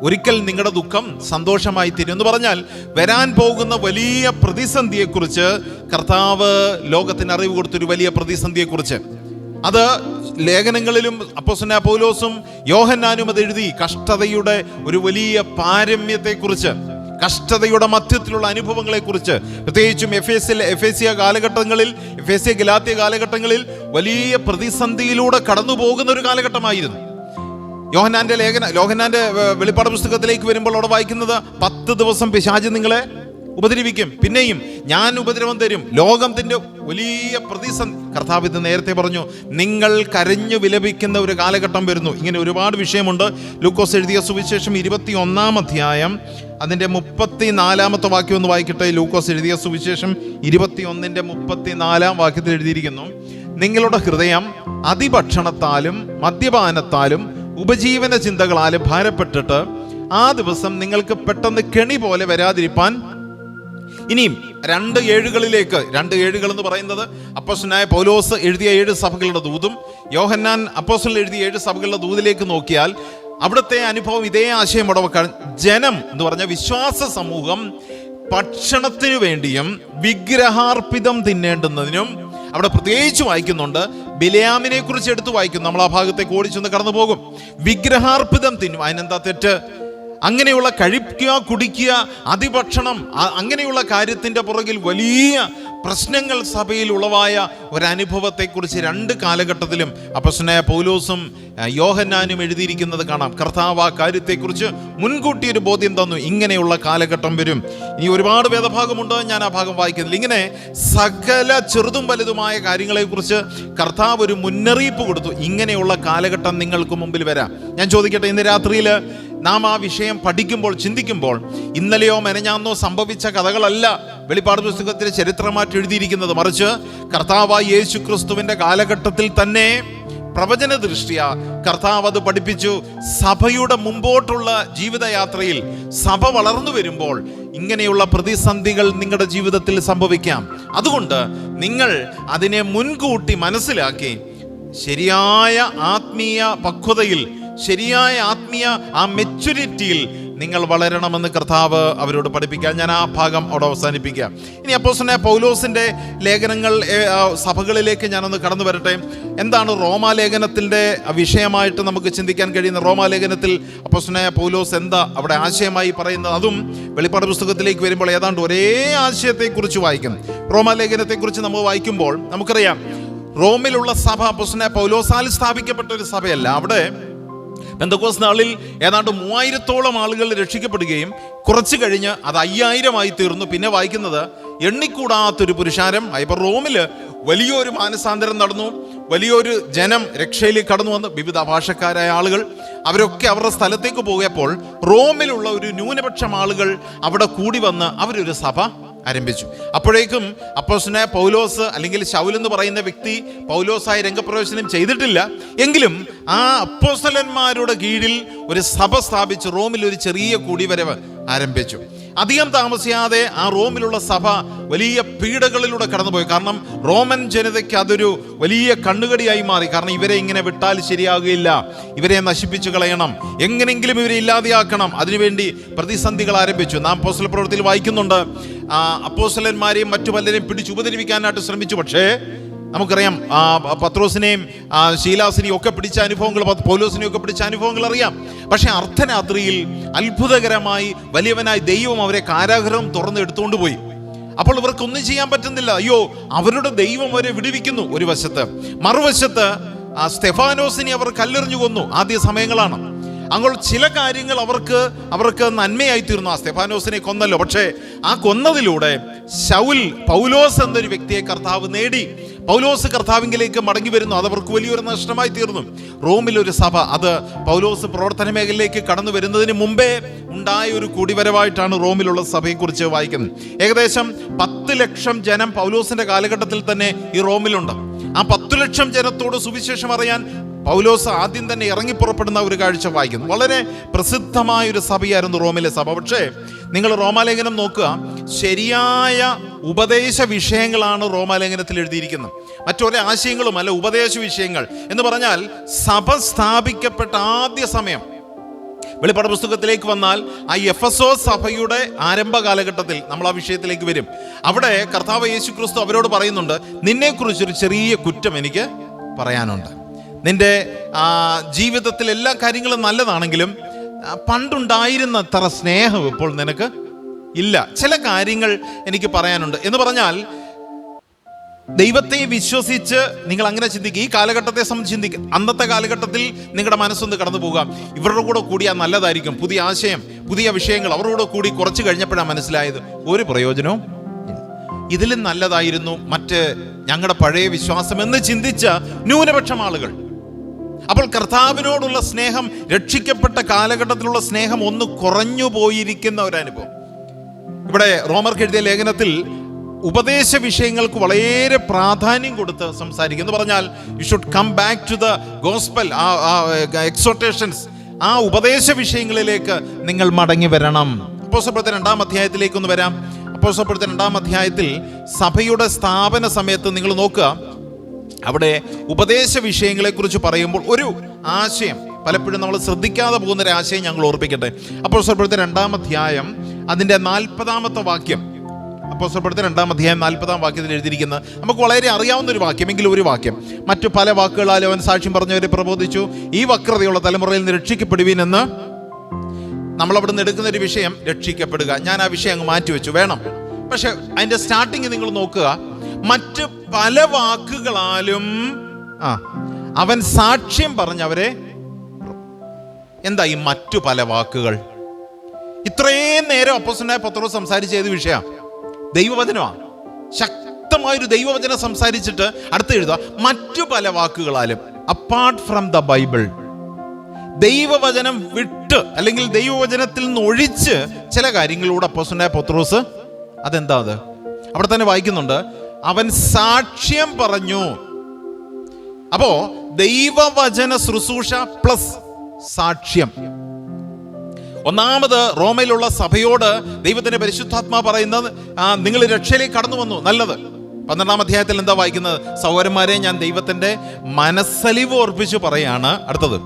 ഒരിക്കൽ നിങ്ങളുടെ ദുഃഖം സന്തോഷമായി തീരും എന്ന് പറഞ്ഞാൽ വരാൻ പോകുന്ന വലിയ പ്രതിസന്ധിയെക്കുറിച്ച് കർത്താവ് ലോകത്തിന് അറിവ് കൊടുത്തൊരു വലിയ പ്രതിസന്ധിയെക്കുറിച്ച്. അത് ലേഖനങ്ങളിലും അപ്പോസ്തലനായ പൗലോസും യോഹന്നാനും അത് എഴുതി. കഷ്ടതയുടെ ഒരു വലിയ പാരമ്യത്തെക്കുറിച്ച്, കഷ്ടതയുടെ മധ്യത്തിലുള്ള അനുഭവങ്ങളെക്കുറിച്ച്, പ്രത്യേകിച്ചും എഫേസ്യ കാലഘട്ടങ്ങളിൽ, എഫേസ്യ ഗലാത്യ കാലഘട്ടങ്ങളിൽ വലിയ പ്രതിസന്ധിയിലൂടെ കടന്നു പോകുന്ന ഒരു കാലഘട്ടമായിരുന്നു. യോഹന്നാന്റെ വെളിപ്പാട് പുസ്തകത്തിലേക്ക് വരുമ്പോൾ അവിടെ വായിക്കുന്നത് 10 ദിവസം പിശാച് നിങ്ങളെ ഉപദ്രവിക്കും, പിന്നെയും ഞാൻ ഉപദ്രവം തരും, ലോകത്തിന്റെ വലിയ പ്രതിസന്ധി. കർത്താവ് ഇത് നേരത്തെ പറഞ്ഞു, നിങ്ങൾ കരഞ്ഞു വിലപിക്കുന്ന ഒരു കാലഘട്ടം വരുന്നു. ഇങ്ങനെ ഒരുപാട് വിഷയമുണ്ട്. ലൂക്കോസ് എഴുതിയ സുവിശേഷം 21-ാം അധ്യായം അതിൻ്റെ 34-ാമത്തെ വാക്യം ഒന്ന് വായിക്കട്ടെ. ലൂക്കോസ് എഴുതിയ സുവിശേഷം 21-ന്റെ 34-ാം വാക്യത്തിൽ എഴുതിയിരിക്കുന്നു, നിങ്ങളുടെ ഹൃദയം അതിഭക്ഷണത്താലും മദ്യപാനത്താലും ഉപജീവന ചിന്തകളാലും ഭാരപ്പെട്ടിട്ട് ആ ദിവസം നിങ്ങൾക്ക് പെട്ടെന്ന് കെണി പോലെ വരാതിരിപ്പാൻ. ഇനിയും 2 ഏഴുകളിലേക്ക്, 2 ഏഴുകൾ എന്ന് പറയുന്നത് അപ്പോസ്തലനായ പൗലോസ് എഴുതിയ 7 സഭകളുടെ ദൂതും യോഹന്നാൻ അപ്പോസ്തലൻ എഴുതിയ 7 സഭകളുടെ ദൂതിലേക്ക് നോക്കിയാൽ അവിടുത്തെ അനുഭവം ഇതേ ആശയം ഉടവക്കാൻ. ജനം എന്ന് പറഞ്ഞ വിശ്വാസ സമൂഹം ഭക്ഷണത്തിനു വേണ്ടിയും വിഗ്രഹാർപ്പിതം തിന്നേണ്ടുന്നതിനും അവിടെ പ്രത്യേകിച്ച് വായിക്കുന്നുണ്ട്. ബിലയാമിനെ കുറിച്ച് എടുത്ത് വായിക്കും. നമ്മൾ ആ ഭാഗത്തേക്ക് ഓടിച്ചൊന്ന് കടന്നു പോകും. വിഗ്രഹാർപ്പിതം തിന്നും. അതിനെന്താ തെറ്റ്? അങ്ങനെയുള്ള കഴിക്കുക, കുടിക്കുക, അതിഭക്ഷണം, അങ്ങനെയുള്ള കാര്യത്തിൻ്റെ പുറകിൽ വലിയ പ്രശ്നങ്ങൾ സഭയിൽ ഉളവായ ഒരനുഭവത്തെക്കുറിച്ച് 2 കാലഘട്ടത്തിലും അപ്പോസ്തലനായ പൗലോസും യോഹന്നാനും എഴുതിയിരിക്കുന്നത് കാണാം. കർത്താവ് ആ കാര്യത്തെക്കുറിച്ച് മുൻകൂട്ടി ഒരു ബോധ്യം തന്നു, ഇങ്ങനെയുള്ള കാലഘട്ടം വരും. ഇനി ഒരുപാട് വേദഭാഗമുണ്ട്, ഞാൻ ആ ഭാഗം വായിക്കുന്നില്ല. ഇങ്ങനെ സകല ചെറുതും വലുതുമായ കാര്യങ്ങളെക്കുറിച്ച് കർത്താവ് ഒരു മുന്നറിയിപ്പ് കൊടുത്തു. ഇങ്ങനെയുള്ള കാലഘട്ടം നിങ്ങൾക്ക് മുമ്പിൽ വരാം. ഞാൻ ചോദിക്കട്ടെ, ഇന്ന് രാത്രിയിൽ നാം ആ വിഷയം പഠിക്കുമ്പോൾ, ചിന്തിക്കുമ്പോൾ, ഇന്നലെയോ മെനഞ്ഞാന്നോ സംഭവിച്ച കഥകളല്ല വെളിപ്പാട് പുസ്തകത്തിൽ ചരിത്രമായിട്ട് എഴുതിയിരിക്കുന്നത്. മറിച്ച് കർത്താവായ യേശു ക്രിസ്തുവിന്റെ കാലഘട്ടത്തിൽ തന്നെ പ്രവചന ദൃഷ്ട്യാ കർത്താവ് അത് പഠിപ്പിച്ചു. സഭയുടെ മുമ്പോട്ടുള്ള ജീവിതയാത്രയിൽ സഭ വളർന്നു വരുമ്പോൾ ഇങ്ങനെയുള്ള പ്രതിസന്ധികൾ നിങ്ങളുടെ ജീവിതത്തിൽ സംഭവിക്കാം. അതുകൊണ്ട് നിങ്ങൾ അതിനെ മുൻകൂട്ടി മനസ്സിലാക്കി ശരിയായ ആത്മീയ പക്വതയിൽ, ശരിയായ ആത്മീയ ആ മെച്യൂരിറ്റിയിൽ നിങ്ങൾ വളരണമെന്ന് കർത്താവ് അവരോട് പഠിപ്പിക്കാൻ. ഞാൻ ആ ഭാഗം അവിടെ അവസാനിപ്പിക്കാം. ഇനി അപ്പോസ്തലനായ പൗലോസിന്റെ ലേഖനങ്ങൾ സഭകളിലേക്ക് ഞാനൊന്ന് കടന്നു വരട്ടെ. എന്താണ് റോമാലേഖനത്തിൻ്റെ വിഷയമായിട്ട് നമുക്ക് ചിന്തിക്കാൻ കഴിയുന്ന? റോമാലേഖനത്തിൽ അപ്പോസ്തലനായ പൗലോസ് എന്താ അവിടെ ആശയമായി പറയുന്നത്? അതും വെളിപ്പാട് പുസ്തകത്തിലേക്ക് വരുമ്പോൾ ഏതാണ്ട് ഒരേ ആശയത്തെക്കുറിച്ച് വായിക്കും. റോമാലേഖനത്തെക്കുറിച്ച് നമ്മൾ വായിക്കുമ്പോൾ നമുക്കറിയാം, റോമിലുള്ള സഭ അപ്പോസ്തലനായ പൗലോസാൽ സ്ഥാപിക്കപ്പെട്ട ഒരു സഭയല്ല. അവിടെ പെന്തക്കോസ്ത് നാളിൽ ഏതാണ്ട് 3000-ഓളം ആളുകൾ രക്ഷിക്കപ്പെടുകയും കുറച്ച് കഴിഞ്ഞ് അത് 5000-ആയി തീർന്നു. പിന്നെ വായിക്കുന്നത് എണ്ണിക്കൂടാത്തൊരു പുരുഷാരം. ഇപ്പോൾ റോമില് വലിയൊരു മാനസാന്തരം നടന്നു, വലിയൊരു ജനം രക്ഷയിലേക്ക് കടന്നു വന്ന്, വിവിധ ഭാഷക്കാരായ ആളുകൾ അവരൊക്കെ അവരുടെ സ്ഥലത്തേക്ക് പോയപ്പോൾ റോമിലുള്ള ഒരു ന്യൂനപക്ഷം ആളുകൾ അവിടെ കൂടി വന്ന് അവരൊരു സഭ ആരംഭിച്ചു. അപ്പോഴേക്കും അപ്പോസ്തലനായ പൗലോസ് അല്ലെങ്കിൽ ശൗൽ എന്ന് പറയുന്ന വ്യക്തി പൗലോസായി രംഗപ്രവേശനം ചെയ്തിട്ടില്ല. എങ്കിലും ആ അപ്പോസ്തലന്മാരുടെ കീഴിൽ ഒരു സഭ സ്ഥാപിച്ച് റോമിൽ ഒരു ചെറിയ കൂടിവരവ് ആരംഭിച്ചു. അധികം താമസിയാതെ ആ റോമിലുള്ള സഭ വലിയ പീഡകളിലൂടെ കടന്നുപോയി. കാരണം റോമൻ ജനതയ്ക്ക് അതൊരു വലിയ കണ്ണുകടിയായി മാറി. കാരണം ഇവരെ ഇങ്ങനെ വിട്ടാൽ ശരിയാകുകയില്ല, ഇവരെ നശിപ്പിച്ചു കളയണം, എങ്ങനെങ്കിലും ഇവരെ ഇല്ലാതെയാക്കണം. അതിനുവേണ്ടി പ്രതിസന്ധികൾ ആരംഭിച്ചു. നാം അപ്പോസ്തല പ്രവൃത്തിയിൽ വായിക്കുന്നുണ്ട്, അപ്പോസ്തലന്മാരെയും മറ്റു പലരെയും പിടിച്ച് ഉപദ്രവിക്കാനായിട്ട് ശ്രമിച്ചു. പക്ഷേ നമുക്കറിയാം, പത്രോസിനെയും ശീലാസിനെയും ഒക്കെ പിടിച്ച അനുഭവങ്ങൾ, പൗലോസിനെയും ഒക്കെ പിടിച്ച അനുഭവങ്ങൾ അറിയാം. പക്ഷെ അർദ്ധരാത്രിയിൽ അത്ഭുതകരമായി വലിയവനായി ദൈവം അവരെ കാരാഗൃഹം തുറന്ന് എടുത്തുകൊണ്ട് പോയി. അപ്പോൾ ഇവർക്കൊന്നും ചെയ്യാൻ പറ്റുന്നില്ല. അയ്യോ, അവരുടെ ദൈവം അവരെ വിടുവിക്കുന്നു ഒരു വശത്ത്. മറുവശത്ത് സ്തെഫാനോസിനെ അവർ കല്ലെറിഞ്ഞു കൊന്നു. ആദ്യ സമയങ്ങളാണ്. അങ്ങനെ ചില കാര്യങ്ങൾ അവർക്ക് നന്മയായി തീർന്നു. ആ സ്തെഫാനോസിനെ കൊന്നല്ലോ. പക്ഷേ ആ കൊന്നതിലൂടെ ശൗൽ, പൗലോസ് എന്നൊരു വ്യക്തിയെ കർത്താവ് നേടി. പൗലോസ് കർത്താവിങ്കിലേക്ക് മടങ്ങി വരുന്നു. അതവർക്ക് വലിയൊരു നഷ്ടമായി തീർന്നു. റോമിലൊരു സഭ, അത് പൗലോസ് പ്രവർത്തന മേഖലയിലേക്ക് കടന്നു വരുന്നതിന് മുമ്പേ ഉണ്ടായ ഒരു കൂടിവരവായിട്ടാണ് റോമിലുള്ള സഭയെക്കുറിച്ച് വായിക്കുന്നത്. ഏകദേശം 10 ലക്ഷം ജനം പൗലോസിന്റെ കാലഘട്ടത്തിൽ തന്നെ ഈ റോമിലുണ്ട്. ആ 10 ലക്ഷം ജനത്തോട് സുവിശേഷം അറിയാൻ പൗലോസ് ആദ്യം തന്നെ ഇറങ്ങി പുറപ്പെടുന്ന ഒരു കാഴ്ച വായിക്കുന്നു. വളരെ പ്രസിദ്ധമായ ഒരു സഭയായിരുന്നു റോമിലെ സഭ. പക്ഷേ നിങ്ങൾ റോമാലേഖനം നോക്കുക, ശരിയായ ഉപദേശ വിഷയങ്ങളാണ് റോമാലേഖനത്തിൽ എഴുതിയിരിക്കുന്നത്. മറ്റൊരു ആശയങ്ങളുമല്ല, ഉപദേശ വിഷയങ്ങൾ എന്ന് പറഞ്ഞാൽ സഭ സ്ഥാപിക്കപ്പെട്ട ആദ്യ സമയം. വെളിപ്പാട് പുസ്തകത്തിലേക്ക് വന്നാൽ ആ എഫെസോസ് സഭയുടെ ആരംഭ കാലഘട്ടത്തിൽ നമ്മൾ ആ വിഷയത്തിലേക്ക് വരും. അവിടെ കർത്താവ് യേശു ക്രിസ്തു അവരോട് പറയുന്നുണ്ട്, നിന്നെക്കുറിച്ചൊരു ചെറിയ കുറ്റം എനിക്ക് പറയാനുണ്ട്. നിന്റെ ജീവിതത്തിൽ എല്ലാ കാര്യങ്ങളും നല്ലതാണെങ്കിലും പണ്ടുണ്ടായിരുന്ന അത്ര സ്നേഹം ഇപ്പോൾ നിനക്ക് ഇല്ല. ചില കാര്യങ്ങൾ എനിക്ക് പറയാനുണ്ട് എന്ന് പറഞ്ഞാൽ ദൈവത്തെ വിശ്വസിച്ച് നിങ്ങൾ അങ്ങനെ ചിന്തിക്കുക. ഈ കാലഘട്ടത്തെ സംബന്ധിച്ച് ചിന്തിക്കുക. അന്നത്തെ കാലഘട്ടത്തിൽ നിങ്ങളുടെ മനസ്സൊന്ന് കടന്നു പോകാം. ഇവരുടെ കൂടെ കൂടിയാൽ നല്ലതായിരിക്കും, പുതിയ ആശയം, പുതിയ വിഷയങ്ങൾ അവരുടെ കൂടി കുറച്ച് കഴിഞ്ഞപ്പോഴാണ് മനസ്സിലായത് ഒരു പ്രയോജനവും ഇതിലും നല്ലതായിരുന്നു മറ്റ് ഞങ്ങളുടെ പഴയ വിശ്വാസം എന്ന് ചിന്തിച്ച ന്യൂനപക്ഷം ആളുകൾ. അപ്പോൾ കർത്താവിനോടുള്ള സ്നേഹം, രക്ഷിക്കപ്പെട്ട കാലഘട്ടത്തിലുള്ള സ്നേഹം ഒന്ന് കുറഞ്ഞു പോയിരിക്കുന്ന ഒരനുഭവം. ഇവിടെ റോമർക്ക് എഴുതിയ ലേഖനത്തിൽ ഉപദേശ വിഷയങ്ങൾക്ക് വളരെ പ്രാധാന്യം കൊടുത്ത് സംസാരിക്കും. എന്ന് പറഞ്ഞാൽ you should come back to the gospel, exhortations, ആ ഉപദേശ വിഷയങ്ങളിലേക്ക് നിങ്ങൾ മടങ്ങി വരണം. അപ്പോസ്തലപ്രവൃത്തി 2-ാം അധ്യായത്തിലേക്ക് ഒന്ന് വരാം. അപ്പോസ്തലപ്രവൃത്തി 2-ാം അധ്യായത്തിൽ സഭയുടെ സ്ഥാപന സമയത്ത് നിങ്ങൾ നോക്കുക, അവിടെ ഉപദേശ വിഷയങ്ങളെക്കുറിച്ച് പറയുമ്പോൾ ഒരു ആശയം പലപ്പോഴും നമ്മൾ ശ്രദ്ധിക്കാതെ പോകുന്നൊരു ആശയം ഞങ്ങൾ ഓർപ്പിക്കട്ടെ. അപ്പോസ്തലപ്രവൃത്തി 2-ാം അധ്യായം അതിൻ്റെ 40-ാമത്തെ വാക്യം. അപ്പോസ്തലപ്രവൃത്തി 2-ാം അധ്യായം 40-ാം വാക്യത്തിൽ എഴുതിയിരിക്കുന്നത് നമുക്ക് വളരെ അറിയാവുന്ന ഒരു വാക്യം, എങ്കിലും ഒരു വാക്യം. മറ്റു പല വാക്കുകളാലും അവൻ സാക്ഷ്യം പറഞ്ഞവരെ പ്രബോധിച്ചു, ഈ വക്രതയുള്ള തലമുറയിൽ നിന്ന് രക്ഷിക്കപ്പെടുവീൻ എന്ന്. നമ്മളവിടെ നിന്ന് എടുക്കുന്ന ഒരു വിഷയം രക്ഷിക്കപ്പെടുക. ഞാൻ ആ വിഷയം അങ്ങ് മാറ്റിവെച്ചു, വേണം. പക്ഷെ അതിൻ്റെ സ്റ്റാർട്ടിങ് നിങ്ങൾ നോക്കുക, മറ്റ് പല വാക്കുകളാലും അവൻ സാക്ഷ്യം പറഞ്ഞവരെ. എന്താ ഈ മറ്റു പല വാക്കുകൾ? ഇത്രയും നേരം അപ്പോസ്തലനായ പത്രോസ് സംസാരിച്ച ഏത് വിഷയമാണ്? ദൈവവചനമാണ്. ശക്തമായൊരു ദൈവവചനം സംസാരിച്ചിട്ട് അടുത്ത് എഴുതുക, മറ്റു പല വാക്കുകളാലും, അപ്പാർട്ട് ഫ്രം ദ ബൈബിൾ. ദൈവവചനം വിട്ട് അല്ലെങ്കിൽ ദൈവവചനത്തിൽ നിന്ന് ഒഴിച്ച് ചില കാര്യങ്ങളിലൂടെ അപ്പോസ്തലനായ പത്രോസ് അതെന്താ അത് അവിടെ തന്നെ വായിക്കുന്നുണ്ട്, അവൻ സാക്ഷ്യം പറഞ്ഞു. അപ്പോ ദൈവവചന ശുശ്രൂഷ പ്ലസ് സാക്ഷ്യം. ഒന്നാമത് റോമയിലുള്ള സഭയോട് ദൈവത്തിന്റെ പരിശുദ്ധാത്മാ പറയുന്നത്, നിങ്ങൾ രക്ഷയിലേക്ക് കടന്നു വന്നു, നല്ലത്. 12-ാം അധ്യായത്തിൽ എന്താ വായിക്കുന്നത്? സഹോദരന്മാരെ, ഞാൻ ദൈവത്തിന്റെ മനസ്സലിവ് ഓർപ്പിച്ചു പറയാണ്. അടുത്തത്,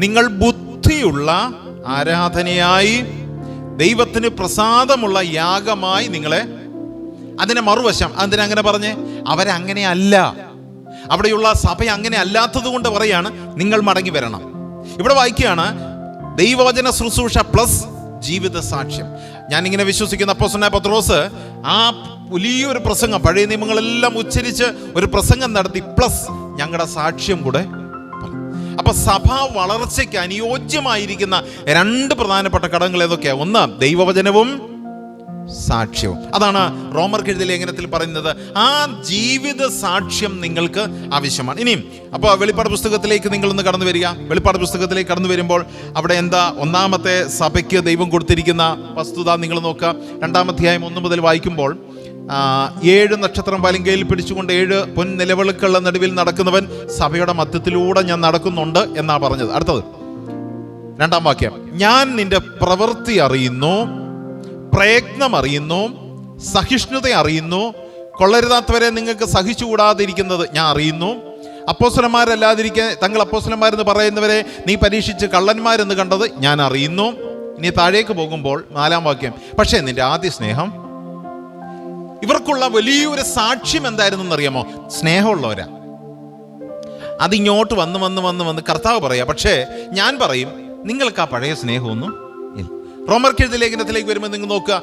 നിങ്ങൾ ബുദ്ധിയുള്ള ആരാധനയായി, ദൈവത്തിന് പ്രസാദമുള്ള യാഗമായി നിങ്ങളെ. അതിന്റെ മറുവശം അതിനങ്ങനെ പറഞ്ഞേ, അവരങ്ങനെയല്ല, അവിടെയുള്ള സഭ അങ്ങനെ അല്ലാത്തത് കൊണ്ട് പറയാണ് നിങ്ങൾ മടങ്ങി വരണം. ഇവിടെ വായിക്കുകയാണ് ദൈവവചന ശുശ്രൂഷ പ്ലസ് ജീവിത സാക്ഷ്യം. ഞാനിങ്ങനെ വിശ്വസിക്കുന്ന അപ്പോസ്തലനായ പത്രോസ് ആ വലിയൊരു പ്രസംഗം, പഴയ നിയമങ്ങളെല്ലാം ഉച്ചരിച്ച് ഒരു പ്രസംഗം നടത്തി, പ്ലസ് ഞങ്ങളുടെ സാക്ഷ്യം കൂടെ. അപ്പൊ സഭ വളർച്ചയ്ക്ക് അനുയോജ്യമായിരിക്കുന്ന രണ്ട് പ്രധാനപ്പെട്ട ഘടകങ്ങൾ ഏതൊക്കെയാ? ഒന്ന് ദൈവവചനവും സാക്ഷ്യവും. അതാണ് റോമർക്ക് എഴുതിയ ലേഖനത്തിൽ പറയുന്നത്. ആ ജീവിത സാക്ഷ്യം നിങ്ങൾക്ക് ആവശ്യമാണ്. ഇനിയും അപ്പോൾ വെളിപ്പാട് പുസ്തകത്തിലേക്ക് നിങ്ങളൊന്ന് കടന്നു വരിക. വെളിപ്പാട് പുസ്തകത്തിലേക്ക് കടന്നു വരുമ്പോൾ അവിടെ എന്താ ഒന്നാമത്തെ സഭയ്ക്ക് ദൈവം കൊടുത്തിരിക്കുന്ന വസ്തുത നിങ്ങൾ നോക്കുക. 2-ാം അധ്യായം 1 മുതൽ വായിക്കുമ്പോൾ 7 നക്ഷത്രം വലങ്കയിൽ പിടിച്ചുകൊണ്ട് 7 പൊൻ നിലവിളക്കുകളുടെ നടുവിൽ നടക്കുന്നവൻ സഭയുടെ മധ്യത്തിലൂടെ ഞാൻ നടക്കുന്നുണ്ട് എന്നാ പറഞ്ഞത്. അടുത്തത് 2-ാം വാക്യം, ഞാൻ നിന്റെ പ്രവൃത്തി അറിയുന്നു, പ്രയത്നം അറിയുന്നു, സഹിഷ്ണുത അറിയുന്നു, കൊള്ളരുതാത്തവരെ നിങ്ങൾക്ക് സഹിച്ചുകൂടാതിരിക്കുന്നത് ഞാൻ അറിയുന്നു. അപ്പോസ്തലന്മാരല്ലാതിരിക്കെ തങ്ങൾ അപ്പോസ്തലന്മാരെന്ന് പറയുന്നവരെ നീ പരീക്ഷിച്ച് കള്ളന്മാരെന്ന് കണ്ടത് ഞാൻ അറിയുന്നു. ഇനി താഴേക്ക് പോകുമ്പോൾ 4-ാം വാക്യം, പക്ഷേ നിന്റെ ആദ്യ സ്നേഹം. ഇവർക്കുള്ള വലിയൊരു സാക്ഷ്യം എന്തായിരുന്നെന്ന് അറിയാമോ? സ്നേഹമുള്ളവരാ. അതിങ്ങോട്ട് വന്ന് കർത്താവ് പറയാ, പക്ഷേ ഞാൻ പറയും നിങ്ങൾക്ക് ആ പഴയ സ്നേഹമൊന്നും ഇല്ല. റോമർക്ക് എഴുതിയ ലേഖനത്തിലേക്ക് വരുമ്പോൾ നിങ്ങൾ നോക്കുക,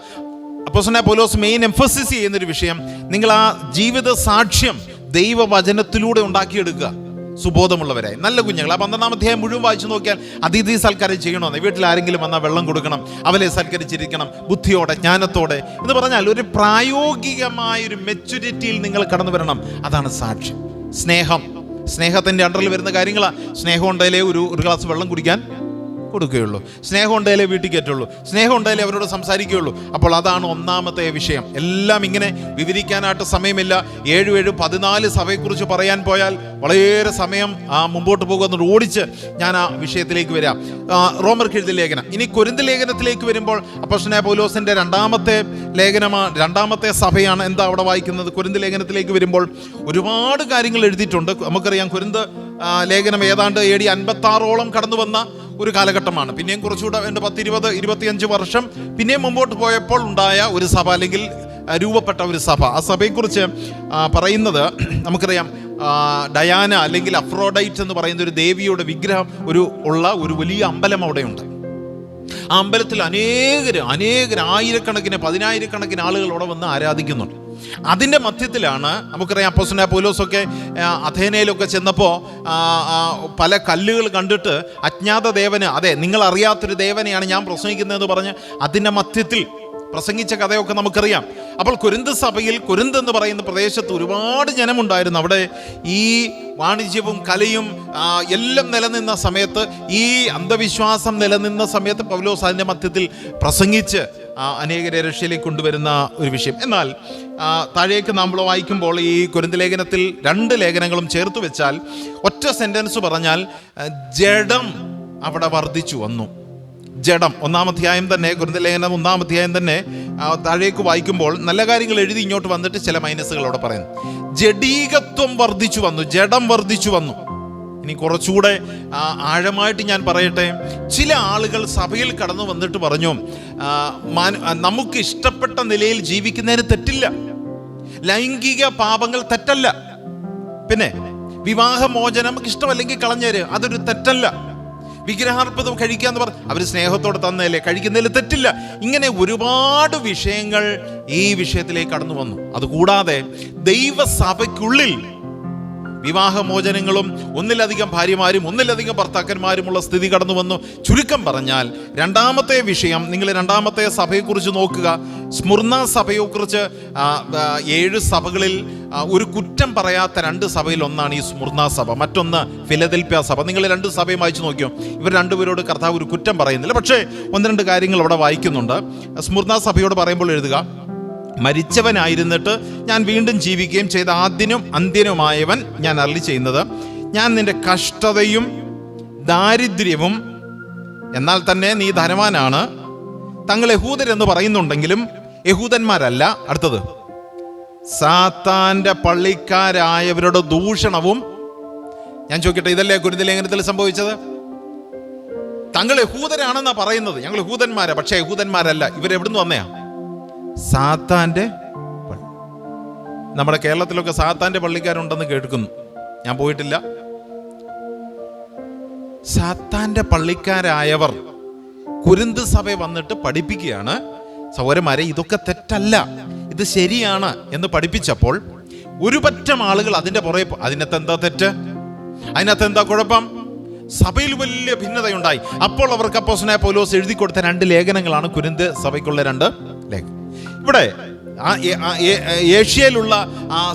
അപ്പോസ്തലനായ പൗലോസ് മെയിൻ എംഫസിസ് ചെയ്യുന്നൊരു വിഷയം, നിങ്ങൾ ആ ജീവിത സാക്ഷ്യം ദൈവവചനത്തിലൂടെ ഉണ്ടാക്കിയെടുക്കുക. സുബോധമുള്ളവരായി നല്ല കുഞ്ഞുങ്ങൾ. ആ 12-ാം അധ്യായം മുഴുവൻ വായിച്ചു നോക്കിയാൽ അതിഥി സൽക്കാരം ചെയ്യണമെന്ന്. വീട്ടിൽ ആരെങ്കിലും വന്നാൽ വെള്ളം കൊടുക്കണം, അവരെ സൽക്കരിച്ചിരിക്കണം, ബുദ്ധിയോടെ ജ്ഞാനത്തോടെ എന്ന് പറഞ്ഞാൽ ഒരു പ്രായോഗികമായൊരു മെച്യൂരിറ്റിയിൽ നിങ്ങൾ കടന്നു വരണം. അതാണ് സാക്ഷ്യം. സ്നേഹത്തിൻ്റെ അണ്ടറിൽ വരുന്ന കാര്യങ്ങളാണ്. സ്നേഹം ഉണ്ടെങ്കിലേ ഒരു ഗ്ലാസ് വെള്ളം കുടിക്കാൻ കൊടുക്കുകയുള്ളൂ, സ്നേഹം ഉണ്ടെങ്കിലേ വീട്ടിൽ കയറ്റുള്ളൂ, സ്നേഹം ഉണ്ടെങ്കിലേ അവരോട് സംസാരിക്കുകയുള്ളൂ. അപ്പോൾ അതാണ് ഒന്നാമത്തെ വിഷയം. എല്ലാം ഇങ്ങനെ വിവരിക്കാനായിട്ട് സമയമില്ല. 7-14 സഭയെക്കുറിച്ച് പറയാൻ പോയാൽ വളരെ സമയം മുമ്പോട്ട് പോകുന്നത് ഓടിച്ച് ഞാൻ ആ വിഷയത്തിലേക്ക് വരാം. റോമർക്ക് എഴുതിയ ലേഖനം. ഇനി കൊരിന്ത് ലേഖനത്തിലേക്ക് വരുമ്പോൾ അപ്പോസ്തലനായ പൗലോസിന്റെ 2-ാമത്തെ ലേഖനമാണ്, 2-ാമത്തെ സഭയാണ്. എന്താ അവിടെ വായിക്കുന്നത്? കൊരിന്ത് ലേഖനത്തിലേക്ക് വരുമ്പോൾ ഒരുപാട് കാര്യങ്ങൾ എഴുതിയിട്ടുണ്ട്. നമുക്കറിയാം കൊരിന്ത് ലേഖനം ഏതാണ്ട് AD 56ഓളം കടന്നു വന്ന ഒരു കാലഘട്ടമാണ്. പിന്നെയും കുറച്ചുകൂടെ 10-20-25 വർഷം പിന്നെയും മുമ്പോട്ട് പോയപ്പോൾ ഉണ്ടായ ഒരു സഭ, അല്ലെങ്കിൽ രൂപപ്പെട്ട ഒരു സഭ. ആ സഭയെക്കുറിച്ച് പറയുന്നത് നമുക്കറിയാം, ഡയാന അല്ലെങ്കിൽ അഫ്രോഡൈറ്റ് എന്ന് പറയുന്ന ഒരു ദേവിയുടെ വിഗ്രഹം ഉള്ള ഒരു വലിയ അമ്പലം അവിടെയുണ്ട്. ആ അമ്പലത്തിൽ അനേകർ ആയിരക്കണക്കിന് 10,000-കണക്കിന് ആളുകൾ അവിടെ വന്ന് ആരാധിക്കുന്നുണ്ട്. അതിൻ്റെ മധ്യത്തിലാണ് നമുക്കറിയാം അപ്പോസ്തലനായ പൗലോസൊക്കെ അഥേനയിലൊക്കെ ചെന്നപ്പോൾ പല കല്ലുകൾ കണ്ടിട്ട് അജ്ഞാത ദേവന്, അതെ നിങ്ങൾ അറിയാത്തൊരു ദേവനെയാണ് ഞാൻ പ്രസംഗിക്കുന്നതെന്ന് പറഞ്ഞ് അതിൻ്റെ മധ്യത്തിൽ പ്രസംഗിച്ച കഥയൊക്കെ നമുക്കറിയാം. അപ്പോൾ കൊരിന്ത് സഭയിൽ, കൊരിന്ത് എന്ന് പറയുന്ന പ്രദേശത്ത് ഒരുപാട് ജനമുണ്ടായിരുന്നു. അവിടെ ഈ വാണിജ്യവും കലയും എല്ലാം നിലനിന്ന സമയത്ത്, ഈ അന്ധവിശ്വാസം നിലനിന്ന സമയത്ത് പൗലോസ് അതിൻ്റെ മധ്യത്തിൽ പ്രസംഗിച്ച് അനേകരെ രക്ഷയിലേക്ക് കൊണ്ടുവരുന്ന ഒരു വിഷയം. എന്നാൽ താഴേക്ക് നമ്മൾ വായിക്കുമ്പോൾ ഈ കൊരിന്ത് ലേഖനത്തിൽ 2 ലേഖനങ്ങളും ചേർത്ത് വെച്ചാൽ ഒറ്റ സെൻറ്റൻസ് പറഞ്ഞാൽ ജഡം അവിടെ വർദ്ധിച്ചു വന്നു. ജഡം 1-ാം അധ്യായം തന്നെ, കൊരിന്ത് ലേഖനം 1-ാം അധ്യായം തന്നെ താഴേക്ക് വായിക്കുമ്പോൾ നല്ല കാര്യങ്ങൾ എഴുതി ഇങ്ങോട്ട് വന്നിട്ട് ചില മൈനസുകൾ അവിടെ പറയുന്നു. ജഡീകത്വം വർദ്ധിച്ചു വന്നു, ജഡം വർദ്ധിച്ചു വന്നു. ഇനി കുറച്ചുകൂടെ ആഴമായിട്ട് ഞാൻ പറയട്ടെ, ചില ആളുകൾ സഭയിൽ കടന്നു വന്നിട്ട് പറഞ്ഞു, നമുക്ക് ഇഷ്ടപ്പെട്ട നിലയിൽ ജീവിക്കുന്നതിന് തെറ്റില്ല, ലൈംഗിക പാപങ്ങൾ തെറ്റല്ല, പിന്നെ വിവാഹമോചനം നമുക്ക് ഇഷ്ടമല്ലെങ്കിൽ കളഞ്ഞേര്, അതൊരു തെറ്റല്ല, വിഗ്രഹാർപ്പിതം കഴിക്കാന്ന് പറഞ്ഞ് അവർ സ്നേഹത്തോടെ തന്നതല്ലേ, കഴിക്കുന്നതിൽ തെറ്റില്ല. ഇങ്ങനെ ഒരുപാട് വിഷയങ്ങൾ ഈ വിഷയത്തിലേക്ക് കടന്നു വന്നു. അതുകൂടാതെ ദൈവസഭയ്ക്കുള്ളിൽ വിവാഹമോചനങ്ങളും ഒന്നിലധികം ഭാര്യമാരും ഒന്നിലധികം ഭർത്താക്കന്മാരുമുള്ള സ്ഥിതി കടന്നു വന്നു. ചുരുക്കം പറഞ്ഞാൽ 2-ാമത്തെ വിഷയം, നിങ്ങൾ 2-ാമത്തെ സഭയെക്കുറിച്ച് നോക്കുക. സ്മുർണ സഭയെക്കുറിച്ച് 7 സഭകളിൽ ഒരു കുറ്റം പറയാത്ത 2 സഭയിൽ ഒന്നാണ് ഈ സ്മുർണ സഭ, മറ്റൊന്ന് ഫിലദൽഫ്യ സഭ. നിങ്ങൾ 2 സഭയും വായിച്ചു നോക്കിയോ, ഇവർ 2 പേരോട് കർത്താവ് ഒരു കുറ്റം പറയുന്നില്ല. പക്ഷേ 1-2 കാര്യങ്ങൾ അവിടെ വായിക്കുന്നുണ്ട്. സ്മുർണ സഭയോട് പറയുമ്പോൾ എഴുതുക, മരിച്ചവനായിരുന്നിട്ട് ഞാൻ വീണ്ടും ജീവിക്കുകയും ചെയ്ത ആദ്യനും അന്ത്യനുമായവൻ ഞാൻ അരുളി ചെയ്യുന്നത്, ഞാൻ നിന്റെ കഷ്ടതയും ദാരിദ്ര്യവും, എന്നാൽ തന്നെ നീ ധനവാനാണ്, തങ്ങൾ യഹൂദരെന്ന് പറയുന്നുണ്ടെങ്കിലും യഹൂദന്മാരല്ല, അടുത്തത് സാത്താന്റെ പള്ളിക്കാരായവരുടെ ദൂഷണവും. ഞാൻ ചോദിക്കട്ടെ, ഇതല്ലേ കൊരിന്ത് ലേഖനത്തിൽ സംഭവിച്ചത്? തങ്ങൾ യഹൂദരാണെന്നാ പറയുന്നത്, ഞങ്ങൾ യഹൂദന്മാരാ, പക്ഷേ യഹൂദന്മാരല്ല. ഇവരെവിടുന്ന് വന്നയാ? സാത്താന്റെ പള്ളി. നമ്മുടെ കേരളത്തിലൊക്കെ സാത്താന്റെ പള്ളിക്കാരുണ്ടെന്ന് കേൾക്കുന്നു, ഞാൻ പോയിട്ടില്ല. സാത്താന്റെ പള്ളിക്കാരായവർ കൊരിന്ത് സഭ വന്നിട്ട് പഠിപ്പിക്കുകയാണ്, സഹോദരന്മാരെ ഇതൊക്കെ തെറ്റല്ല, ഇത് ശരിയാണ് എന്ന് പഠിപ്പിച്ചപ്പോൾ ഒരു പറ്റം ആളുകൾ അതിന്റെ പുറകെ, അതിനകത്ത് എന്താ തെറ്റ്, അതിനകത്ത് എന്താ കുഴപ്പം? സഭയിൽ വലിയ ഭിന്നതയുണ്ടായി. അപ്പോൾ അവർക്ക് അപ്പോസ്തലനായ പൗലോസ് എഴുതി കൊടുത്ത 2 ലേഖനങ്ങളാണ് കൊരിന്ത് സഭയ്ക്കുള്ള 2 ലേഖനം. ഇവിടെ ഏഷ്യയിലുള്ള